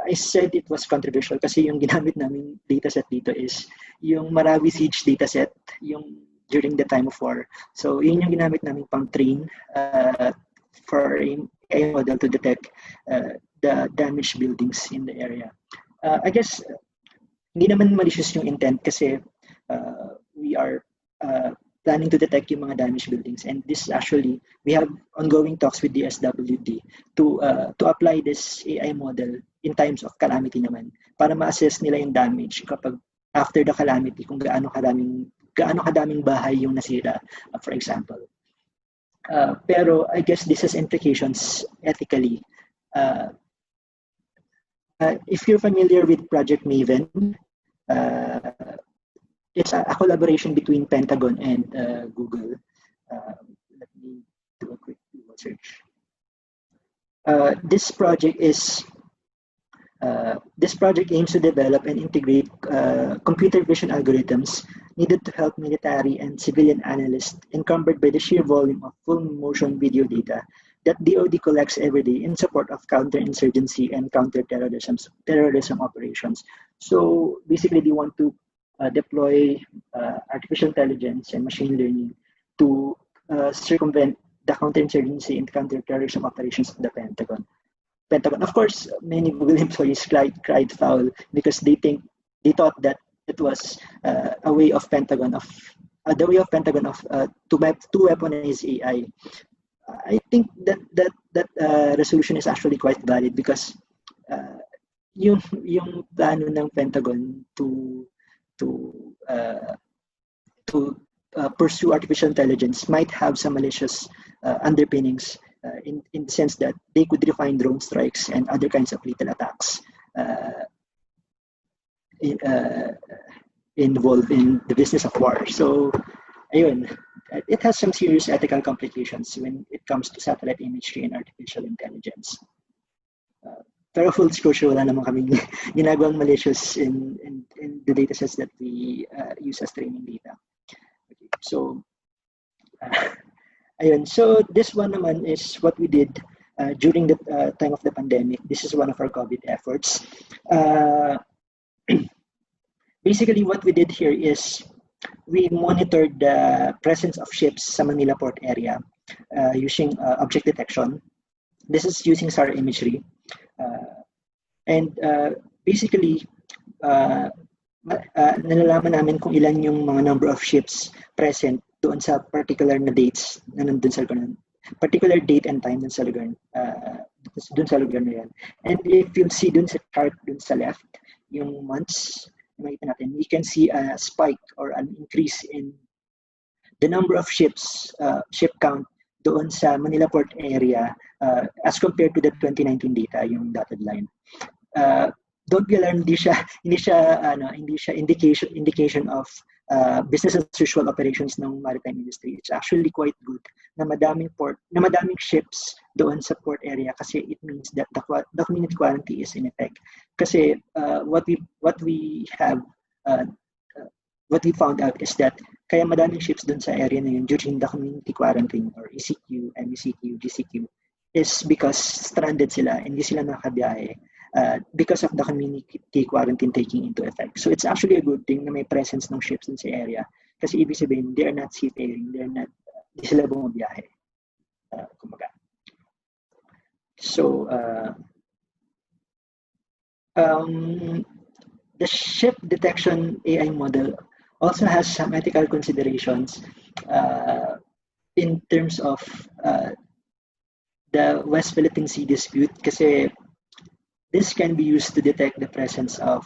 I said it was controversial kasi yung ginamit naming dataset dito is yung Marawi Siege dataset, yung during the time of war. So yun yung ginamit naming pang-train for a model to detect the damaged buildings in the area. I guess hindi naman malicious yung intent kasi we are planning to detect yung mga damaged buildings, and this actually we have ongoing talks with the SWD to apply this AI model in times of calamity naman, para ma-assess nila yung damage kapag after the calamity, kung gaano kadaming bahay yung nasira, for example. Pero I guess this has implications ethically. If you're familiar with Project Maven, it's a collaboration between Pentagon and Google. Let me do a quick Google search. This project aims to develop and integrate computer vision algorithms needed to help military and civilian analysts encumbered by the sheer volume of full motion video data that DoD collects every day in support of counterinsurgency and counterterrorism operations. So basically, they want to deploy artificial intelligence and machine learning to circumvent the counterinsurgency and counterterrorism operations of the Pentagon. Of course, many Google employees cried foul because they thought that it was a way of Pentagon to weaponize AI. I think that resolution is actually quite valid because yung plano ng Pentagon to pursue artificial intelligence might have some malicious underpinnings in the sense that they could refine drone strikes and other kinds of lethal attacks involved in the business of war. So, ayun, it has some serious ethical complications when it comes to satellite imagery and artificial intelligence. Pero full disclosure, wala naman kaming ginagawang malicious in the datasets that we use as training data. Okay, so, ayun. So this one naman is what we did during the time of the pandemic. This is one of our COVID efforts. Basically, what we did here is we monitored the presence of ships sa Manila port area using object detection. This is using SAR imagery. Basically, nalalaman namin kung ilan yung mga number of ships present doon sa particular na dates na nandun sa lugar, particular date and time dun sa lugar, na yan. And if you'll see dun sa chart dun sa left, yung months, makita natin, we can see a spike or an increase in the number of ships, ship count doon sa Manila port area as compared to the 2019 data, yung dotted line. Don't be alarmed, hindi siya indication of business as usual operations ng maritime industry. It's actually quite good na madaming ships doon sa port area kasi it means that the community quarantine is in effect. Kasi what we found out is that kaya madaming ships doon sa area na yun during the community quarantine or ECQ, MECQ, GCQ is because stranded sila, hindi sila nakabiyahe. Because of the community quarantine taking into effect. So it's actually a good thing na may presence ng ships in sa area kasi ibig sabihin, they are not seafaring, di sila bumabiyahe. Kumbaga. So, the ship detection AI model also has some ethical considerations in terms of the West Philippine Sea dispute kasi this can be used to detect the presence of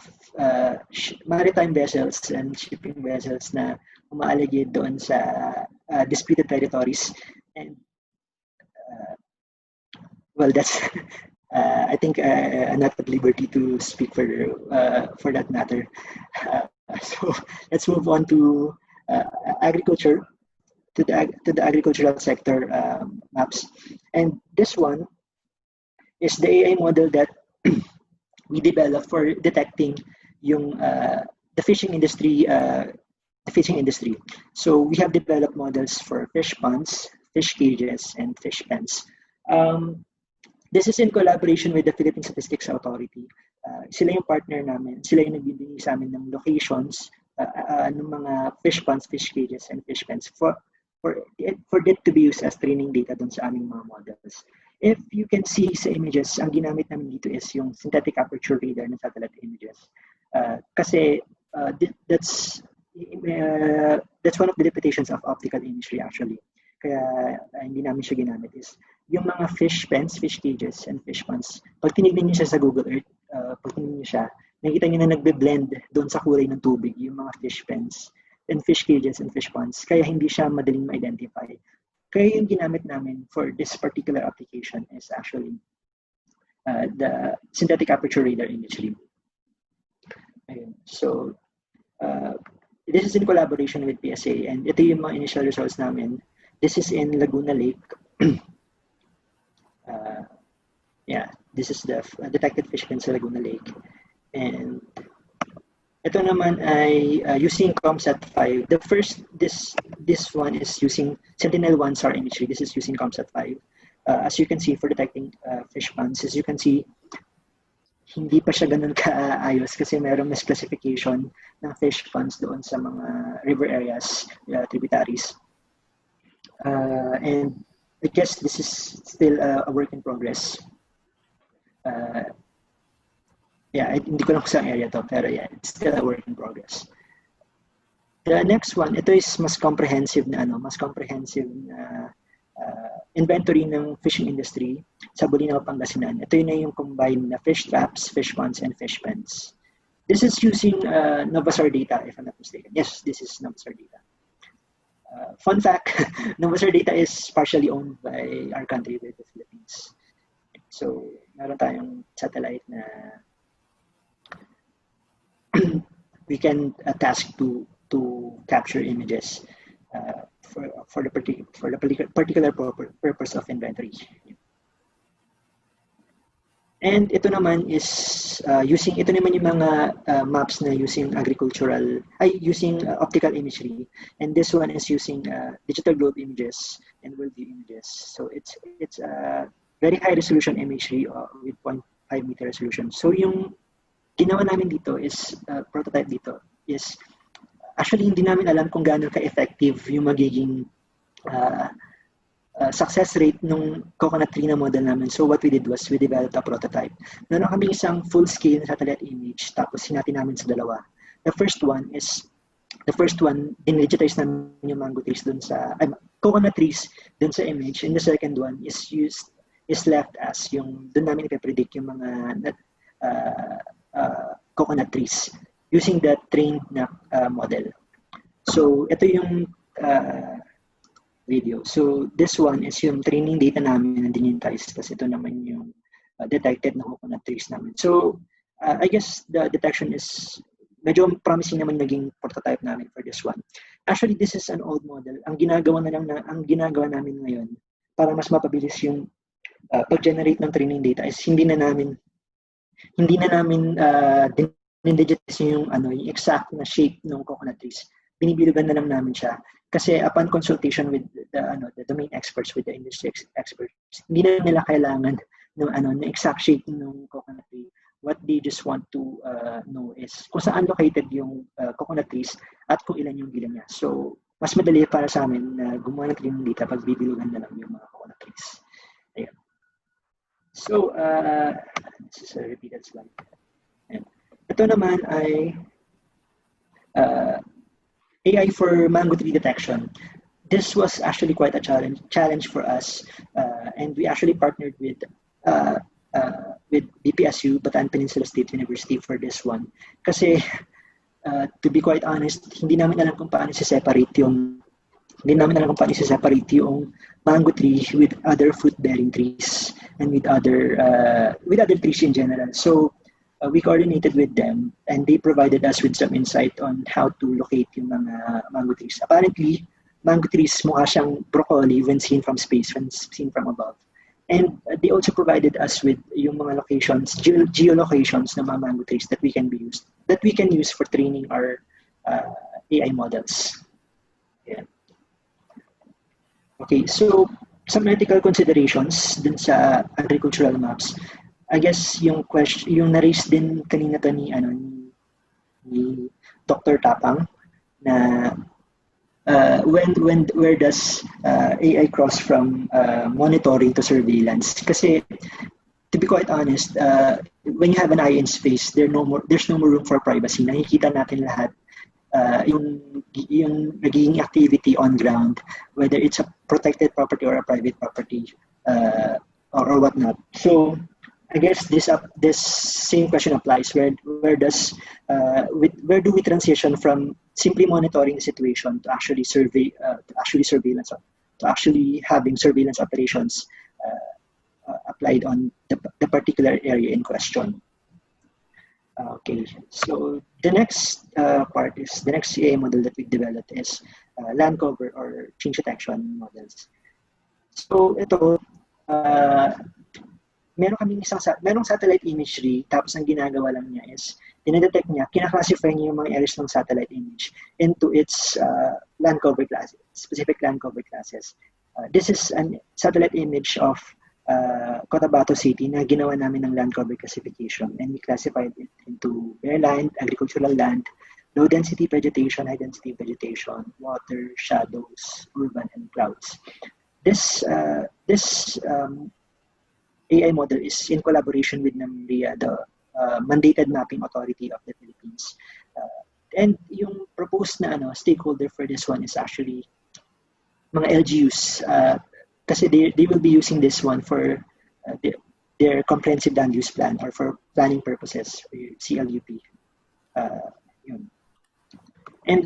maritime vessels and shipping vessels na umaaligid doon sa disputed territories. And well, that's I think I'm not at liberty to speak for that matter. So let's move on to agriculture, to the agricultural sector maps. And this one is the AI model that we developed for detecting yung the fishing industry. So we have developed models for fish ponds, fish cages, and fish pens. This is in collaboration with the Philippine Statistics Authority. Sila yung partner namin. Sila yung nagbibigay sa amin ng locations ng mga fish ponds, fish cages, and fish pens for it to be used as training data dun sa aming mga models. If you can see sa images, ang ginamit namin dito is yung synthetic aperture radar ng satellite images. Kasi that's one of the limitations of optical imagery actually. Kaya hindi namin siya ginamit is yung mga fish pens, fish cages, and fish ponds, pag tinignan niyo siya sa Google Earth, pag tinignan niyo siya, nakikita niyo na nagbe-blend doon sa kulay ng tubig yung mga fish pens and fish cages and fish ponds. Kaya hindi siya madaling ma-identify. Kaya yung ginamit namin for this particular application is actually the synthetic aperture radar imagery. Ayun. So, this is in collaboration with PSA, and ito yung mga initial results namin. This is in Laguna Lake. Yeah, this is the detected fish pens sa Laguna Lake. And ito naman ay using ComSat 5. The first, this one is using Sentinel-1 SAR imagery. This is using ComSat 5. As you can see, for detecting fish ponds, as you can see, hindi pa siya ganun kaayos kasi mayroong misclassification ng fish ponds doon sa mga river areas, tributaries. And I guess this is still a work in progress. Yeah, hindi ko lang kung saan area to, pero yeah, it's still a work in progress. The next one, ito is mas comprehensive na inventory ng fishing industry sa Bolinao, Pangasinan. Ito yun na yung combined na fish traps, fish ponds, and fish pens. This is using Novasar data, if I'm not mistaken. Yes, this is Novasar data. Fun fact, Novasar data is partially owned by our country, with the Philippines. So, meron tayong satellite na we can task to capture images for the particular purpose of inventory. And ito naman is ito naman yung mga maps na using using optical imagery, and this one is using digital globe images and world view images. So it's very high resolution imagery with 0.5 meter resolution. So yung ginawa namin dito is prototype dito is actually hindi namin alam kung gaano ka-effective yung magiging success rate nung coconut tree na model namin. So what we did was we developed a prototype. Meron kami isang full-scale satellite image, tapos sinati namin sa dalawa. The first one, digitize namin yung mango trees dun sa, coconut trees dun sa image, and the second one is left as yung, dun namin ipipredict yung mga coconut trees using the trained na model. So ito yung video. So this one is yung training data namin na digitize, kasi ito naman yung detected na coconut trees namin. So I guess the detection is medyo promising naman naging prototype namin for this one. Actually, this is an old model. Ang ginagawa namin ngayon para mas mapabilis yung pag-generate ng training data is hindi na namin digitize yung yung exact na shape ng coconut trees. Binibilugan na lang namin siya. Kasi upon consultation with the domain experts, with the industry experts, hindi na nila kailangan ng exact shape ng coconut tree. What they just want to know is kung saan located yung coconut trees at kung ilan yung bilang niya. So, mas madali para sa amin na gumawa ng training data pag bibilugan na lang yung mga coconut trees. Ayan. So, this is a repeated slide. Ayan. Ito naman ay AI for mango tree detection. This was actually quite a challenge for us, and we actually partnered with BPSU, Bataan Peninsula State University, for this one. Kasi, to be quite honest, hindi namin alam kung paano separate yung mango tree with other fruit-bearing trees and with other trees in general. So we coordinated with them, and they provided us with some insight on how to locate yung mga mango trees. Apparently, mango trees mukha siyang broccoli when seen from space, when seen from above. And they also provided us with yung mga locations, geolocations ng mga mango trees that we can use for training our AI models. Yeah. Okay, so some ethical considerations dun sa agricultural maps. I guess yung na-raise din kanina to ni Dr. Tapang na where does AI cross from monitoring to surveillance? Kasi to be quite honest, when you have an eye in space, there's no more room for privacy. Nakikita natin lahat yung naging activity on ground, whether it's a protected property or a private property. or whatnot. So I guess this same question applies. Where do we transition from simply monitoring the situation to actually surveillance, to actually having surveillance operations applied on the particular area in question? Okay, so the next part is the next AI model that we developed is land cover or change detection models. So ito, merong satellite imagery, tapos ang ginagawa lang niya is dinedetect niya, kinaklasify niya yung mga areas ng satellite image into its land cover classes, specific land cover classes. This is a satellite image of Cotabato City na ginawa namin ng land cover classification, and we classified it into bare land, agricultural land, low density vegetation, high density vegetation, water, shadows, urban, and clouds. This AI model is in collaboration with NAMRIA, the mandated mapping authority of the Philippines. And yung proposed na stakeholder for this one is actually mga LGUs. Kasi they will be using this one for their comprehensive land use plan or for planning purposes, CLUP. Yun. And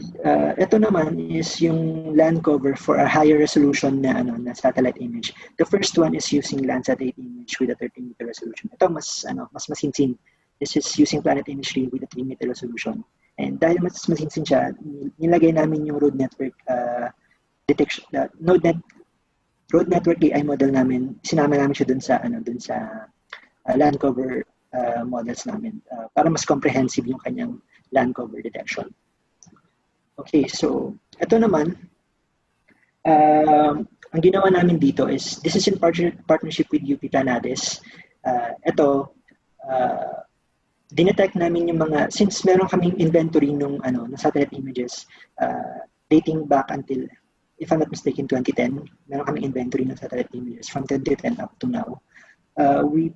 ito naman is yung land cover for a higher resolution na satellite image. The first one is using Landsat 8 image with a 13-meter resolution. Ito mas masinsin. This is using planet imagery with a 3-meter resolution. And dahil mas masinsin siya, nilagay namin yung road network detection, road network AI model namin. Sinama namin siya dun sa land cover models namin para mas comprehensive yung kanyang land cover detection. Okay, so ito naman, ang ginawa namin dito is, this is in partnership with UP Planades. Ito, dinetect namin yung mga, since meron kaming inventory ng satellite images dating back until, if I'm not mistaken, 2010, meron kaming inventory ng satellite images from 2010 up to now. We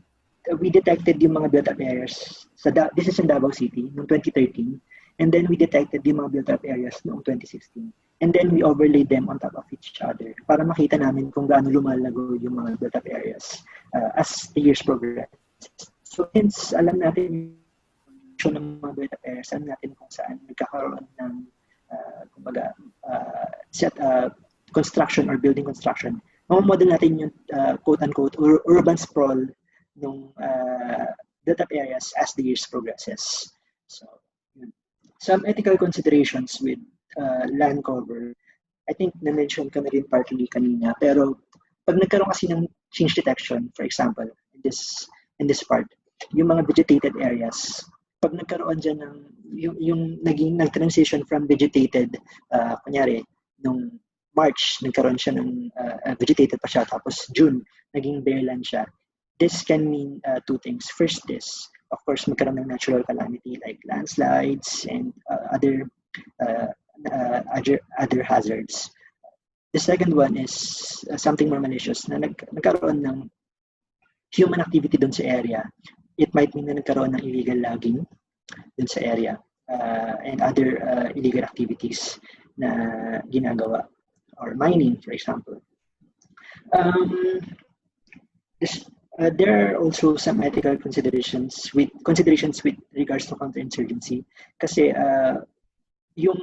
detected yung mga built-up areas. This is in Davao City noong 2013. And then we detected yung mga built-up areas noong 2016. And then we overlaid them on top of each other para makita namin kung gaano lumalago yung mga built-up areas as the years progress. So since alam natin yung ng mga built-up areas, alam natin kung saan nagkakaroon ng construction or building construction, mamamodel natin yung quote-unquote urban sprawl ng built-up areas as the years progresses. So, some ethical considerations with land cover. I think na-mention ko na rin partly kanina, pero pag nagkaroon kasi ng change detection, for example, in this part, yung mga vegetated areas, pag nagkaroon dyan ng yung nag-transition from vegetated, kunyari, nung March, nagkaroon siya ng vegetated pa siya, tapos June, naging bare land siya. This can mean two things. First is, of course, magkaroon ng natural calamity like landslides and other hazards. The second one is something more malicious, na nagkaroon ng human activity dun sa area. It might mean na nagkaroon ng illegal logging dun sa area and other illegal activities na ginagawa, or mining, for example. There are also some ethical considerations with regards to counterinsurgency, kasi yung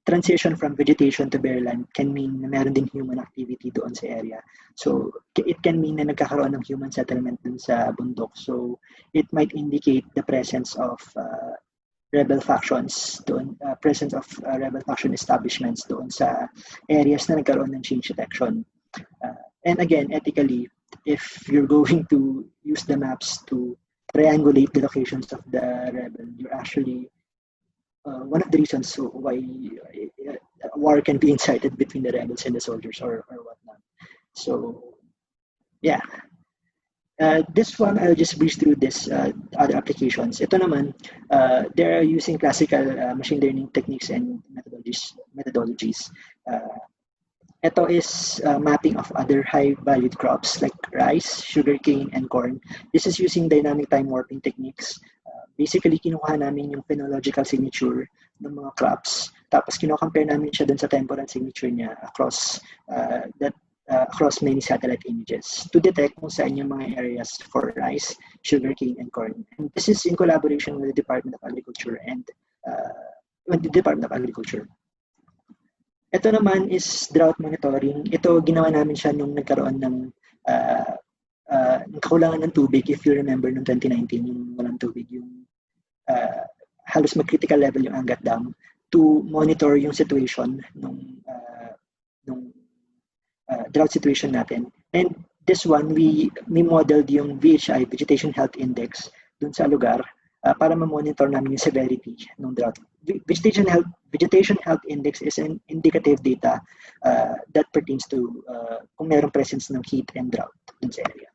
transition from vegetation to bare land can mean na meron din human activity doon sa area. So it can mean na nagkakaroon ng human settlement dun sa bundok. So it might indicate the presence of rebel factions doon, presence of rebel faction establishments doon sa areas na nagkaroon ng change detection. And again, ethically, if you're going to use the maps to triangulate the locations of the rebel, you're actually one of the reasons why war can be incited between the rebels and the soldiers or whatnot. So, yeah. This one, I'll just breeze through this other applications. Ito naman, they're using classical machine learning techniques and methodologies. Ito is mapping of other high-valued crops like rice, sugarcane, and corn. This is using dynamic time warping techniques. Basically, kinuha namin yung phenological signature ng mga crops. Tapos, kino-compare namin siya dun sa temporal signature niya across across many satellite images to detect kung saan yung mga areas for rice, sugarcane, and corn. And this is in collaboration with the Department of Agriculture and with the Department of Agriculture. Ito naman is drought monitoring. Ito, ginawa namin siya nung nagkaroon ng kakulangan ng tubig. If you remember, noong 2019, yung walang tubig, yung halos mag-critical level yung Angat Dam, to monitor yung situation nung drought situation natin. And this one, we modeled yung VHI, Vegetation Health Index, dun sa lugar para ma-monitor namin yung severity ng drought. Vegetation Health Index is an indicative data that pertains to kung merong presence ng heat and drought dun sa area.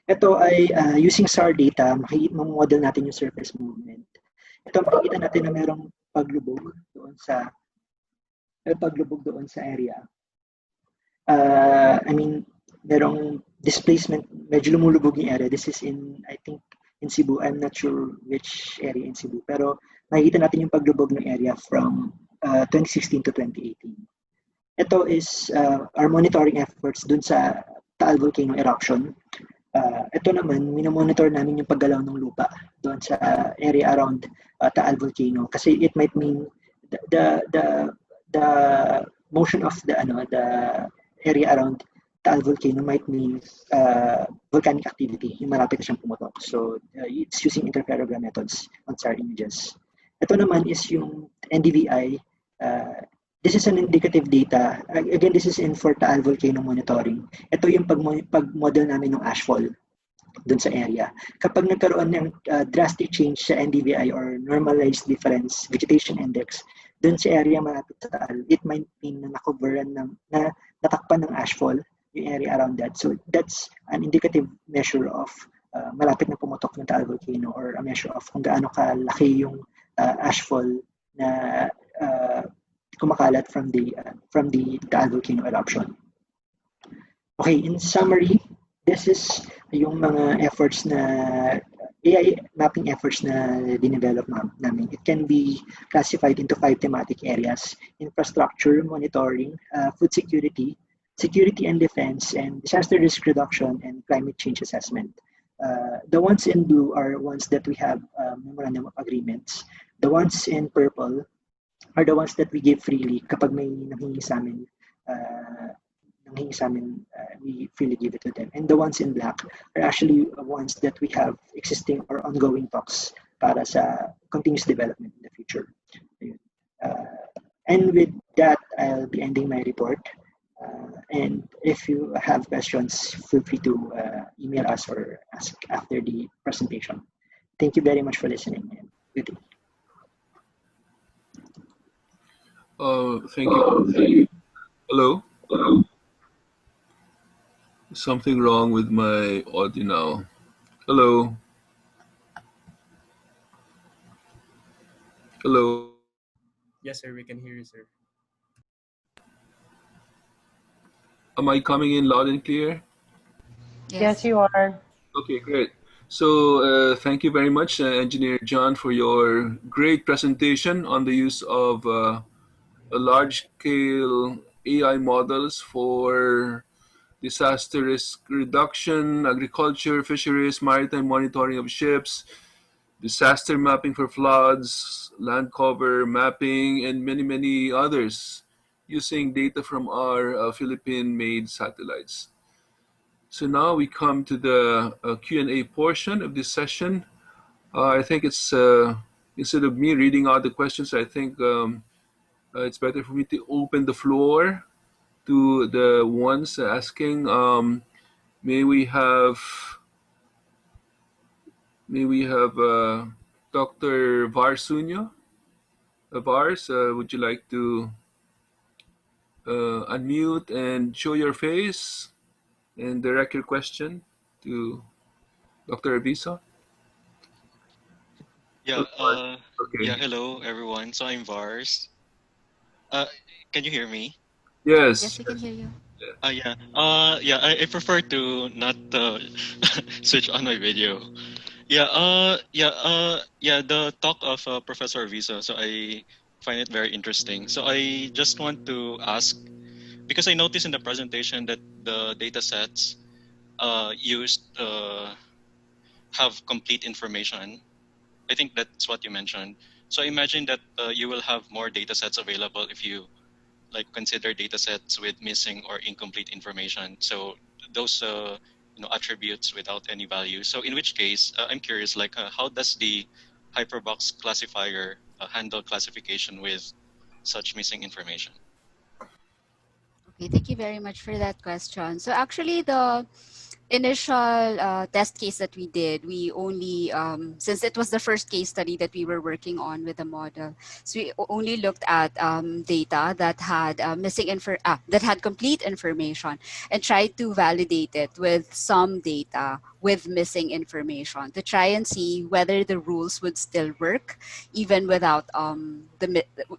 Ito ay using SAR data, ma-model natin yung surface movement. Ito, makikita natin na merong paglubog doon sa area. I mean, merong displacement, medyo lumulubog yung area. This is I think, in Cebu. I'm not sure which area in Cebu. Pero makikita natin yung paglubog ng area from 2016 to 2018. Ito is our monitoring efforts dun sa Taal Volcano eruption. Ito naman, minomonitor namin yung paggalaw ng lupa doon sa area around Taal Volcano kasi it might mean the motion of the area around Taal Volcano might mean volcanic activity, yung malapit na siyang pumutok. So it's using interferogram methods on SAR images. Ito naman is yung NDVI. This is an indicative data. Again, this is for Taal Volcano monitoring. Ito yung pag-model namin ng ashfall dun sa area. Kapag nagkaroon ng drastic change sa NDVI or normalized difference vegetation index dun sa area malapit sa Taal, it might mean na nakoveran na natakpan ng ashfall yung area around that. So that's an indicative measure of malapit na pumutok ng Taal Volcano or a measure of kung gaano kalaki yung ashfall na kumakalat from the Taal Volcano eruption. Okay, in summary, this is yung mga efforts na AI mapping efforts na dinevelop namin. It can be classified into 5 thematic areas: infrastructure, monitoring, food security, security and defense, and disaster risk reduction, and climate change assessment. The ones in blue are ones that we have memorandum of agreements. The ones in purple are the ones that we give freely kapag may nanghingi sa amin, we freely give it to them. And the ones in black are actually ones that we have existing or ongoing talks para sa continuous development in the future. And with that, I'll be ending my report. And if you have questions, feel free to email us or ask after the presentation. Thank you very much for listening. And good day. Thank you. Hello? Something wrong with my audio now. Hello? Hello? Yes, sir, we can hear you, sir. Am I coming in loud and clear? Yes, you are. Okay, great. So thank you very much, Engineer John, for your great presentation on the use of large-scale AI models for disaster risk reduction, agriculture, fisheries, maritime monitoring of ships, disaster mapping for floods, land cover mapping, and many, many others using data from our Philippine-made satellites. So now we come to the Q&A portion of this session. I think it's, instead of me reading out the questions, I think it's better for me to open the floor to the ones asking. May we have Dr. Varsunyo? Vars, would you like to unmute and show your face and direct your question to Dr. Avisa? Yeah, Okay. yeah, hello everyone. So I'm Vars. Can you hear me? Yes, Yes. we can hear you. Yeah, I prefer to not switch on my video. Yeah, the talk of Professor Visa, so I find it very interesting. So I just want to ask because I noticed in the presentation that the data sets used have complete information. I think that's what you mentioned. So I imagine that you will have more data sets available if you like consider data sets with missing or incomplete information. So those attributes without any value. So in which case, I'm curious, like how does the Hyperbox classifier handle classification with such missing information? Okay, thank you very much for that question. So actually, the initial test case that we did, we only, since it was the first case study that we were working on with the model, so we only looked at data that had that had complete information and tried to validate it with some data with missing information to try and see whether the rules would still work even without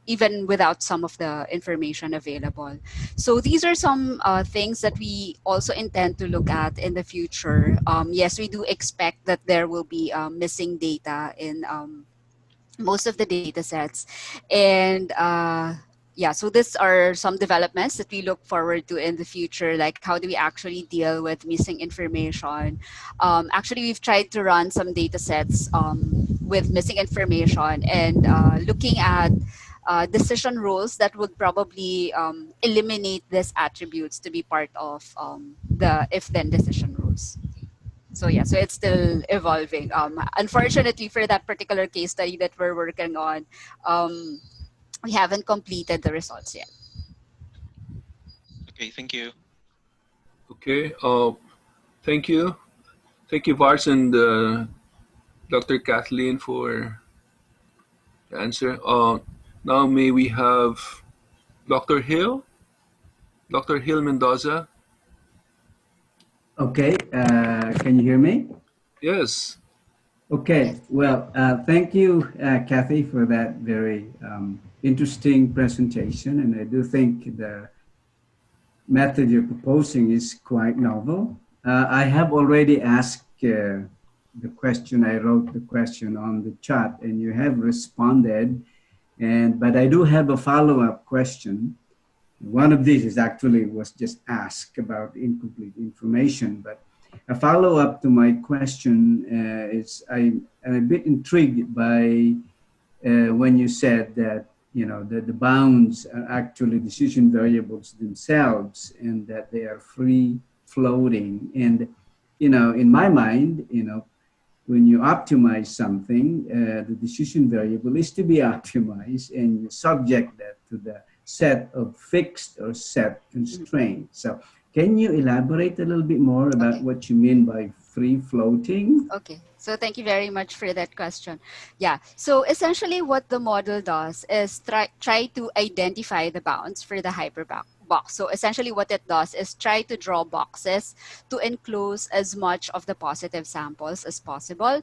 even without some of the information available. So these are some things that we also intend to look at in the future. Yes, we do expect that there will be missing data in most of the data sets. And yeah, so these are some developments that we look forward to in the future, like how do we actually deal with missing information. Actually, we've tried to run some data sets with missing information and looking at decision rules that would probably eliminate these attributes to be part of the if-then decision rules. So yeah, so it's still evolving. Unfortunately, for that particular case study that we're working on, we haven't completed the results yet. Okay, thank you. Okay. Thank you. Thank you, Vars and Dr. Kathleen, for the answer. Now, may we have Dr. Hill? Dr. Hill Mendoza? Okay, can you hear me? Yes. Okay, well, thank you, Kathy, for that very interesting presentation. And I do think the method you're proposing is quite novel. I have already asked the question, I wrote the question on the chat, and you have responded. But I do have a follow-up question. One of these is actually was just asked about incomplete information, but a follow-up to my question is I'm a bit intrigued by when you said that the bounds are actually decision variables themselves and that they are free floating. And in my mind, when you optimize something, the decision variable is to be optimized, and you subject that to the set of fixed or set constraints. So can you elaborate a little bit more about what you mean by free floating? Okay, so thank you very much for that question. Yeah, so essentially what the model does is try to identify the bounds for the hyperbox. So essentially what it does is try to draw boxes to enclose as much of the positive samples as possible.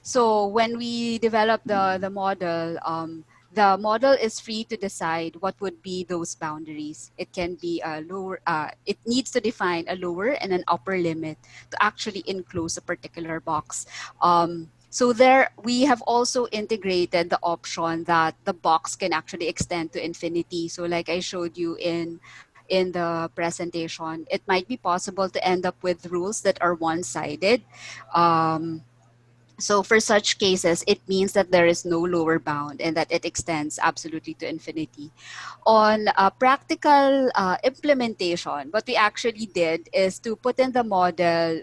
So when we develop the model is free to decide what would be those boundaries. It can be a lower, it needs to define a lower and an upper limit to actually enclose a particular box. So there, we have also integrated the option that the box can actually extend to infinity. So like I showed you in the presentation, it might be possible to end up with rules that are one-sided. So for such cases, it means that there is no lower bound and that it extends absolutely to infinity. On practical implementation, what we actually did is to put in the model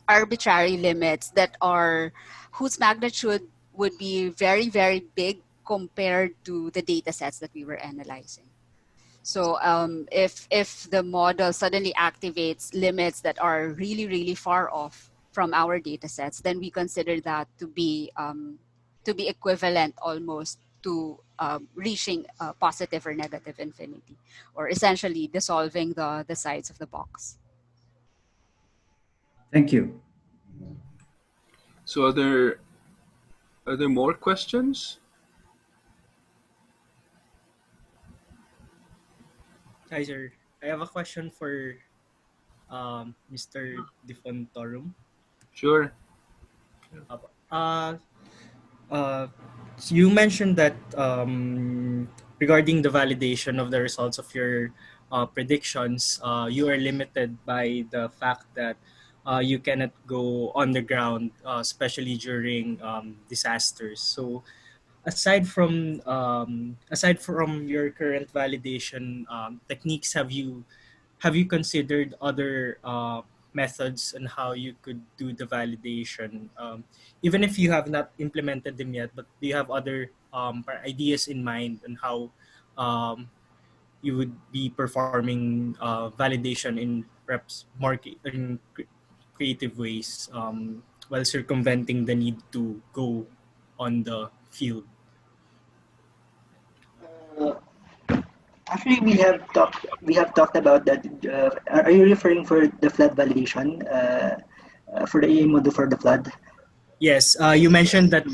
arbitrary limits that are whose magnitude would be very, very big compared to the data sets that we were analyzing. So if the model suddenly activates limits that are really, really far off from our data sets, then we consider that to be equivalent almost to reaching positive or negative infinity, or essentially dissolving the sides of the box. Thank you. So are there more questions? Hi, sir. I have a question for Mr. Defontorum. Sure. Uh, uh, so you mentioned that regarding the validation of the results of your predictions, you are limited by the fact that you cannot go on the ground, especially during disasters. So aside from your current validation techniques, have you considered other methods on how you could do the validation, even if you have not implemented them yet? But do you have other ideas in mind on how um, you would be performing validation in perhaps creative ways, while circumventing the need to go on the field? Uh, Actually, we have talked about that. Are you referring for the flood validation for the AI model for the flood? Yes, you mentioned that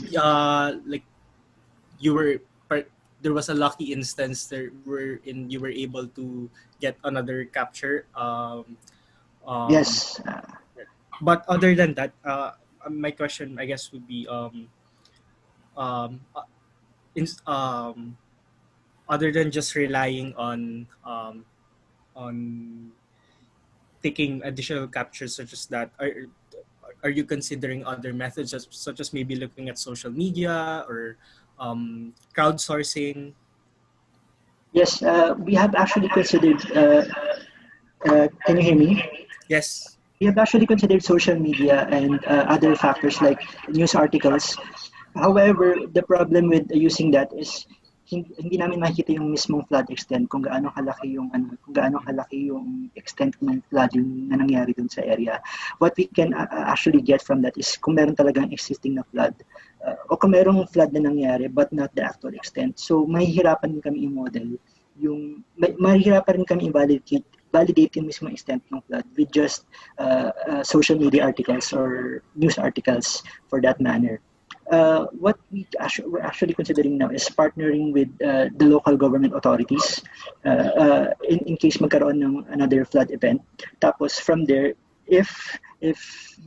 like you were there was a lucky instance there where in you were able to get another capture. Um, Yes. but other than that, my question I guess would be um, uh, other than just relying on taking additional captures such as that, are you considering other methods such as maybe looking at social media or crowdsourcing? Yes, we have actually considered. Can you hear me? Yes. We have actually considered social media and other factors like news articles. However, the problem with using that is hindi namin makikita yung mismong flood extent, kung gaano kalaki yung kung gaano kalaki yung extent ng flooding na nangyari dun sa area. What we can actually get from that is kung meron talagang existing na flood o kung merong flood na nangyari but not the actual extent. So mahihirapan din kami i-model mahihirapan rin kami validate yung mismong extent ng flood with just social media articles or news articles for that manner. What we're actually considering now is partnering with the local government authorities in case magkaroon ng another flood event. Tapos from there, if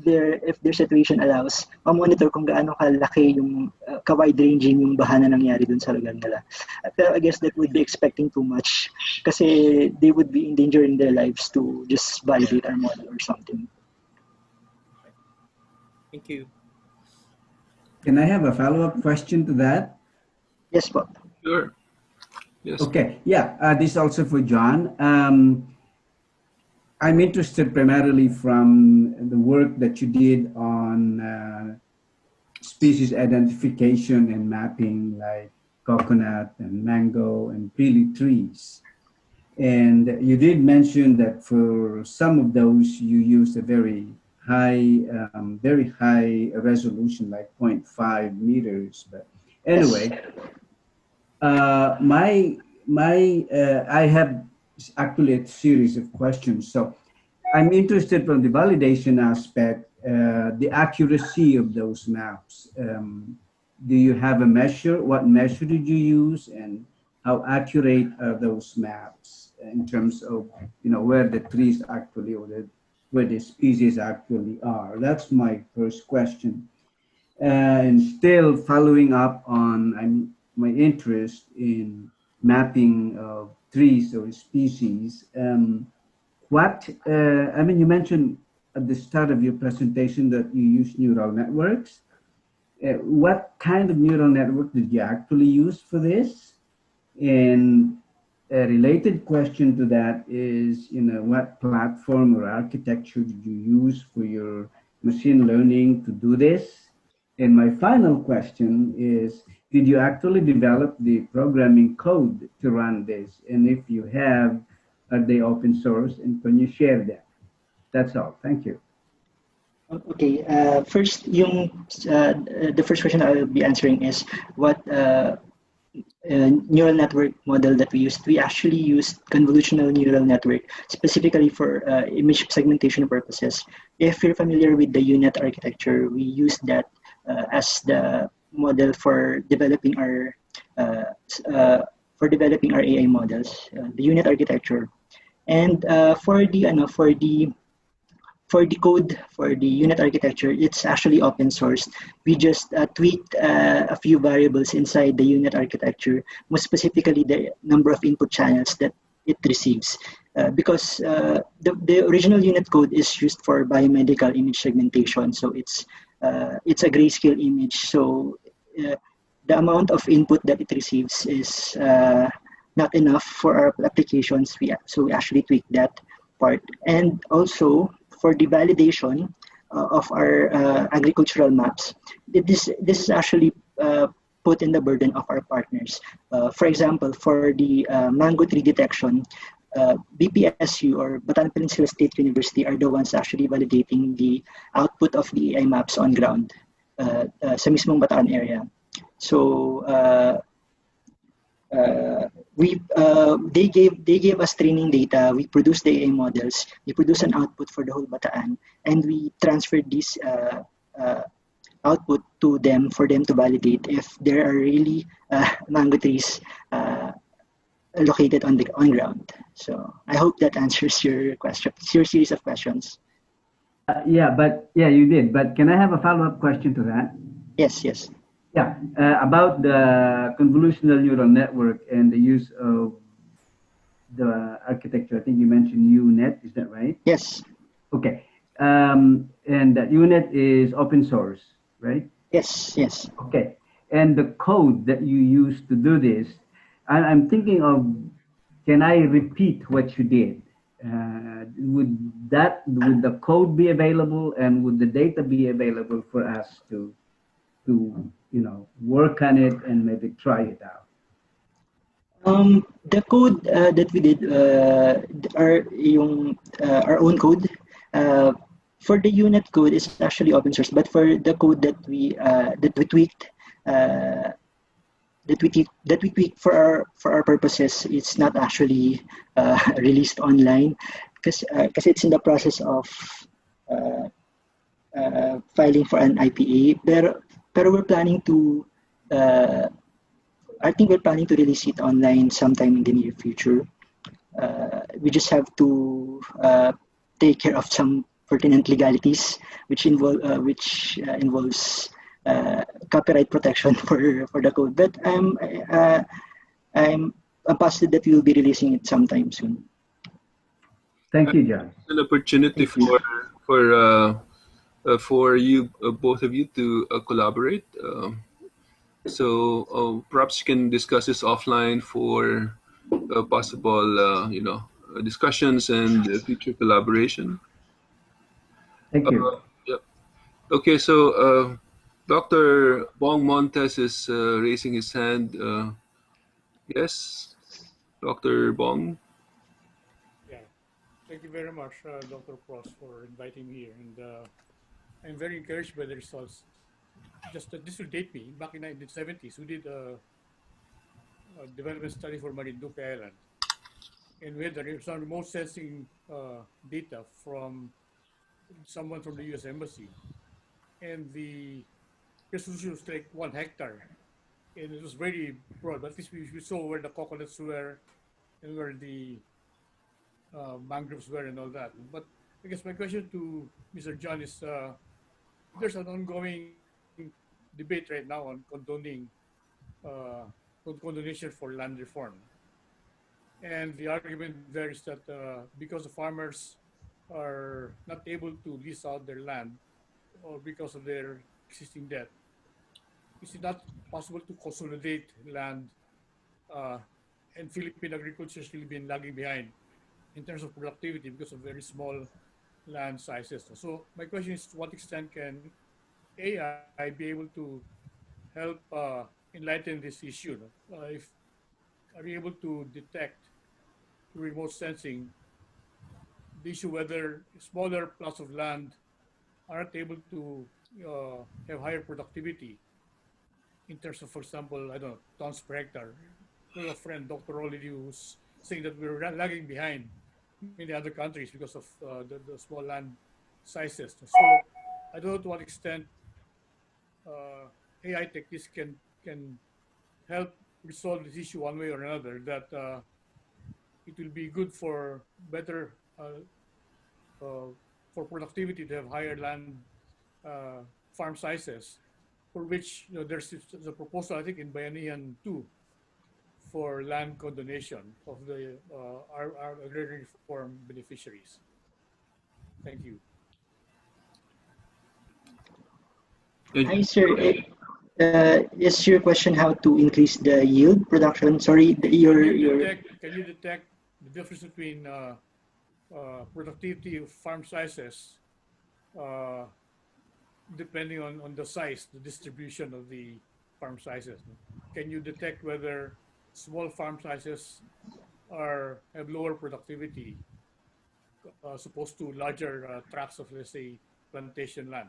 their situation allows, monitor kung gaano kalaki yung ka-wide-ranging yung baha na nangyari dun sa lugar nila. Pero I guess that would be expecting too much kasi they would be endangering their lives to just validate our model or something. Thank you. Can I have a follow-up question to that? Yes, po. Sure. Yes. Okay. Yeah. This is also for John. I'm interested primarily from the work that you did on species identification and mapping, like coconut and mango and pili trees. And you did mention that for some of those you used a very high resolution, like 0.5 meters. But anyway, I have actually a series of questions. So I'm interested from the validation aspect, the accuracy of those maps. Do you have a measure? What measure did you use, and how accurate are those maps in terms of where the trees actually or where the species actually are? That's my first question. And still following up on my interest in mapping of trees or species. You mentioned at the start of your presentation that you use neural networks. What kind of neural network did you actually use for this? And a related question to that is, what platform or architecture did you use for your machine learning to do this? And my final question is, did you actually develop the programming code to run this? And if you have, are they open source, and can you share that? That's all. Thank you. Okay. First, the first question I will be answering is what neural network model that we used. We actually used convolutional neural network specifically for image segmentation purposes. If you're familiar with the UNet architecture, we used that as the model for developing our AI models, the UNet architecture. And for for the code, for the unit architecture, it's actually open source. We just tweaked a few variables inside the unit architecture, more specifically the number of input channels that it receives. Because the original unit code is used for biomedical image segmentation, so it's a grayscale image. So the amount of input that it receives is not enough for our applications. So we actually tweaked that part, and also for the validation of our agricultural maps, this is actually put in the burden of our partners. For example, for the mango tree detection, BPSU or Bataan Peninsula State University are the ones actually validating the output of the AI maps on ground sa mismong Bataan area. So they gave us training data. We produced the AI models. We produced an output for the whole Bataan, and we transferred this output to them for them to validate if there are really mango trees located on ground. So I hope that answers your question, your series of questions. Yeah, you did. But can I have a follow-up question to that? Yes. Yeah, about the convolutional neural network and the use of the architecture. I think you mentioned UNet. Is that right? Yes. Okay. And that UNet is open source, right? Yes. Okay. And the code that you use to do this, I'm thinking of, can I repeat what you did? Would the code be available, and would the data be available for us to work on it and maybe try it out? The code that we did our own code. For the unit code is actually open source, but for the code that we tweaked, that we tweaked for our purposes, it's not actually released online because it's in the process of filing for an IPA. Pero we're planning to. I think we're planning to release it online sometime in the near future. We just have to take care of some pertinent legalities, which involves copyright protection for the code. But I'm positive that we will be releasing it sometime soon. Thank you, John. An opportunity for you, both of you, to collaborate. So perhaps you can discuss this offline for possible, discussions and future collaboration. Thank you. Yeah. Okay, so Dr. Bong Montes is raising his hand. Yes, Dr. Bong. Yeah, thank you very much, Dr. Pross, for inviting me here. And I'm very encouraged by the results. Just this will date me. Back in 1970s, we did a development study for Marinduque Island. And we had some remote sensing data from someone from the US Embassy. And the resolution was like 1 hectare. And it was very broad, but at least we saw where the coconuts were and where the mangroves were and all that. But I guess my question to Mr. John is, there's an ongoing debate right now on condonation for land reform. And the argument there is that because the farmers are not able to lease out their land or because of their existing debt, is it not possible to consolidate land? And Philippine agriculture has really been lagging behind in terms of productivity because of very small land sizes. So my question is, to what extent can AI be able to help enlighten this issue? If are you able to detect through remote sensing the issue whether smaller plots of land aren't able to have higher productivity in terms of, for example, I don't know, tons per hectare? We have a friend, Dr. Rolly, who's saying that we're lagging behind many other countries because of the small land sizes. So I don't know to what extent AI techniques can help resolve this issue one way or another, that it will be good for better for productivity to have higher land farm sizes, for which there's a proposal, I think, in Bayanihan 2 for land condonation of the our agrarian reform beneficiaries. Thank you. Hi, sir. Is your question how to increase the yield production? Sorry, Can you detect the difference between productivity of farm sizes uh, depending on the size, the distribution of the farm sizes? Can you detect whether small farm sizes have lower productivity as opposed to larger tracts of, let's say, plantation land?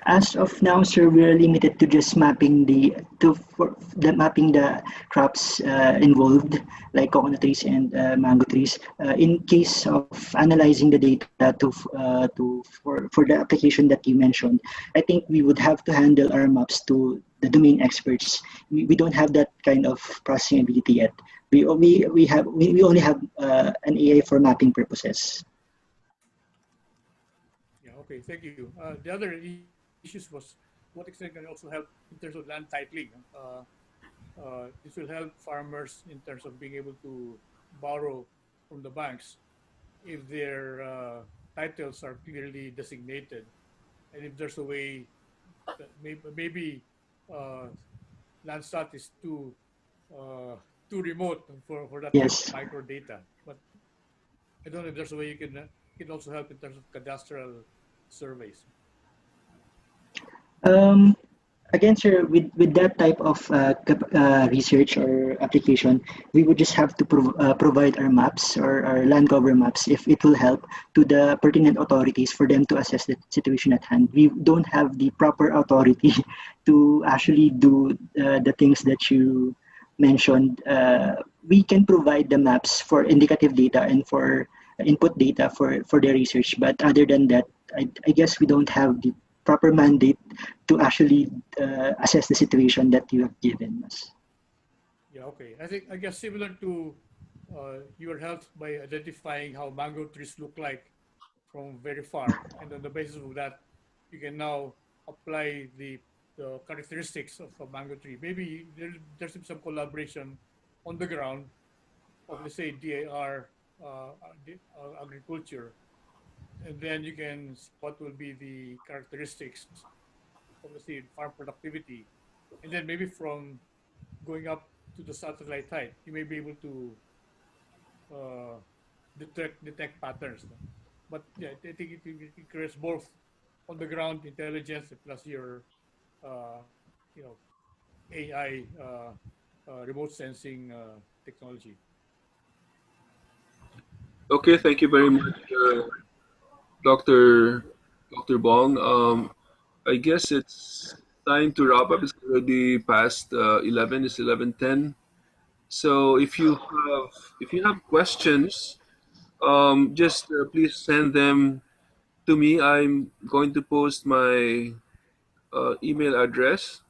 As of now, sir, we are limited to just mapping the crops involved, like coconut trees and mango trees. In case of analyzing the data for the application that you mentioned, I think we would have to handle our maps to the domain experts. We don't have that kind of processing ability yet. We only have an AI for mapping purposes. Yeah. Okay. Thank you. The other issues was what extent can it also help in terms of land titling. This will help farmers in terms of being able to borrow from the banks if their titles are clearly designated, and if there's a way that maybe Landsat is too remote for that type Yes. of micro data. But I don't know if there's a way you can also help in terms of cadastral surveys. Again, sir, with that type of research or application, we would just have to provide our maps or our land cover maps if it will help to the pertinent authorities for them to assess the situation at hand. We don't have the proper authority to actually do the things that you mentioned. We can provide the maps for indicative data and for input data for their research, but other than that, I guess we don't have the proper mandate to actually assess the situation that you have given us. Yeah, okay. I guess similar to your help by identifying how mango trees look like from very far, and on the basis of that, you can now apply the characteristics of a mango tree. Maybe there's some collaboration on the ground of, let's say, DAR agriculture, and then you can see what will be the characteristics of, let's say, farm productivity, and then maybe from going up to the satellite height, you may be able to detect patterns. No? But yeah, I think it creates both on the ground intelligence plus your uh, you know AI remote sensing technology. Okay, thank you very much, Dr. Dr. Bong. I guess it's time to wrap up. It's already past 11. It's 11:10. So if you have questions, just please send them to me. I'm going to post my email address.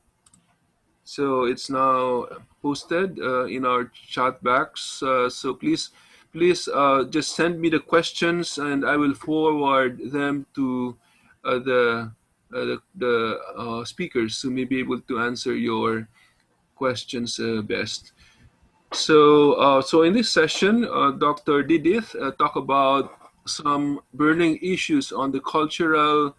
So it's now posted in our chat box. So please just send me the questions, and I will forward them to the speakers who may be able to answer your questions best. So in this session, Dr. Didith talked about some burning issues on the cultural,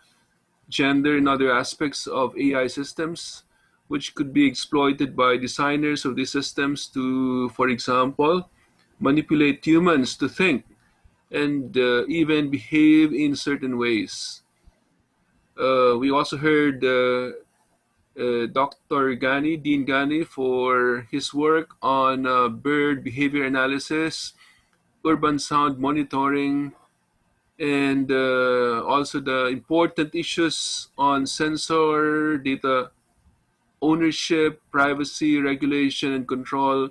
gender, and other aspects of AI systems, which could be exploited by designers of these systems to, for example, manipulate humans to think and even behave in certain ways. We also heard Dr. Dean Gani, for his work on bird behavior analysis, urban sound monitoring, and also the important issues on sensor data ownership, privacy, regulation, and control,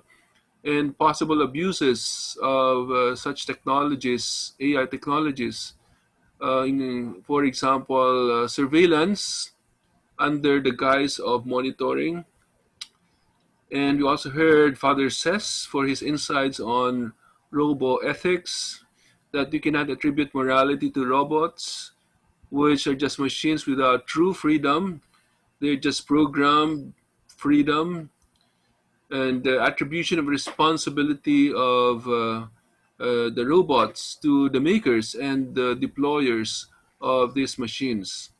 and possible abuses of such technologies, AI technologies. For example, surveillance under the guise of monitoring. And we also heard Father Sess for his insights on robo ethics, that you cannot attribute morality to robots, which are just machines without true freedom. They're just programmed freedom, and the attribution of responsibility of the robots to the makers and the deployers of these machines,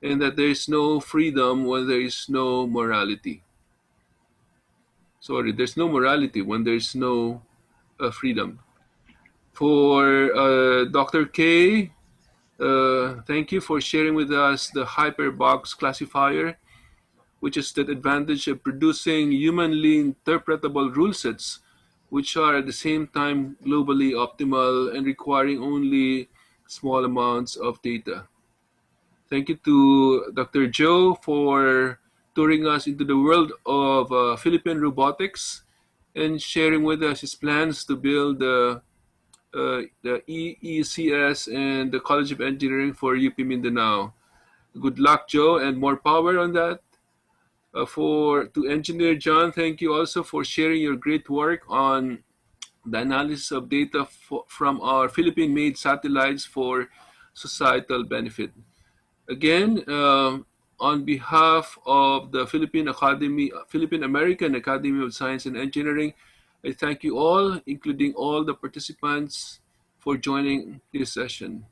and that there is no freedom when there is no morality. Sorry, there's no morality when there's no freedom. For Dr. K, thank you for sharing with us the Hyperbox classifier, which is the advantage of producing humanly interpretable rule sets, which are at the same time globally optimal and requiring only small amounts of data. Thank you to Dr. Joe for touring us into the world of Philippine robotics and sharing with us his plans to build the EECS and the College of Engineering for UP Mindanao. Good luck, Joe, and more power on that. For to Engineer John, thank you also for sharing your great work on the analysis of data from our Philippine-made satellites for societal benefit. Again, on behalf of the Philippine American Academy of Science and Engineering, I thank you all, including all the participants, for joining this session.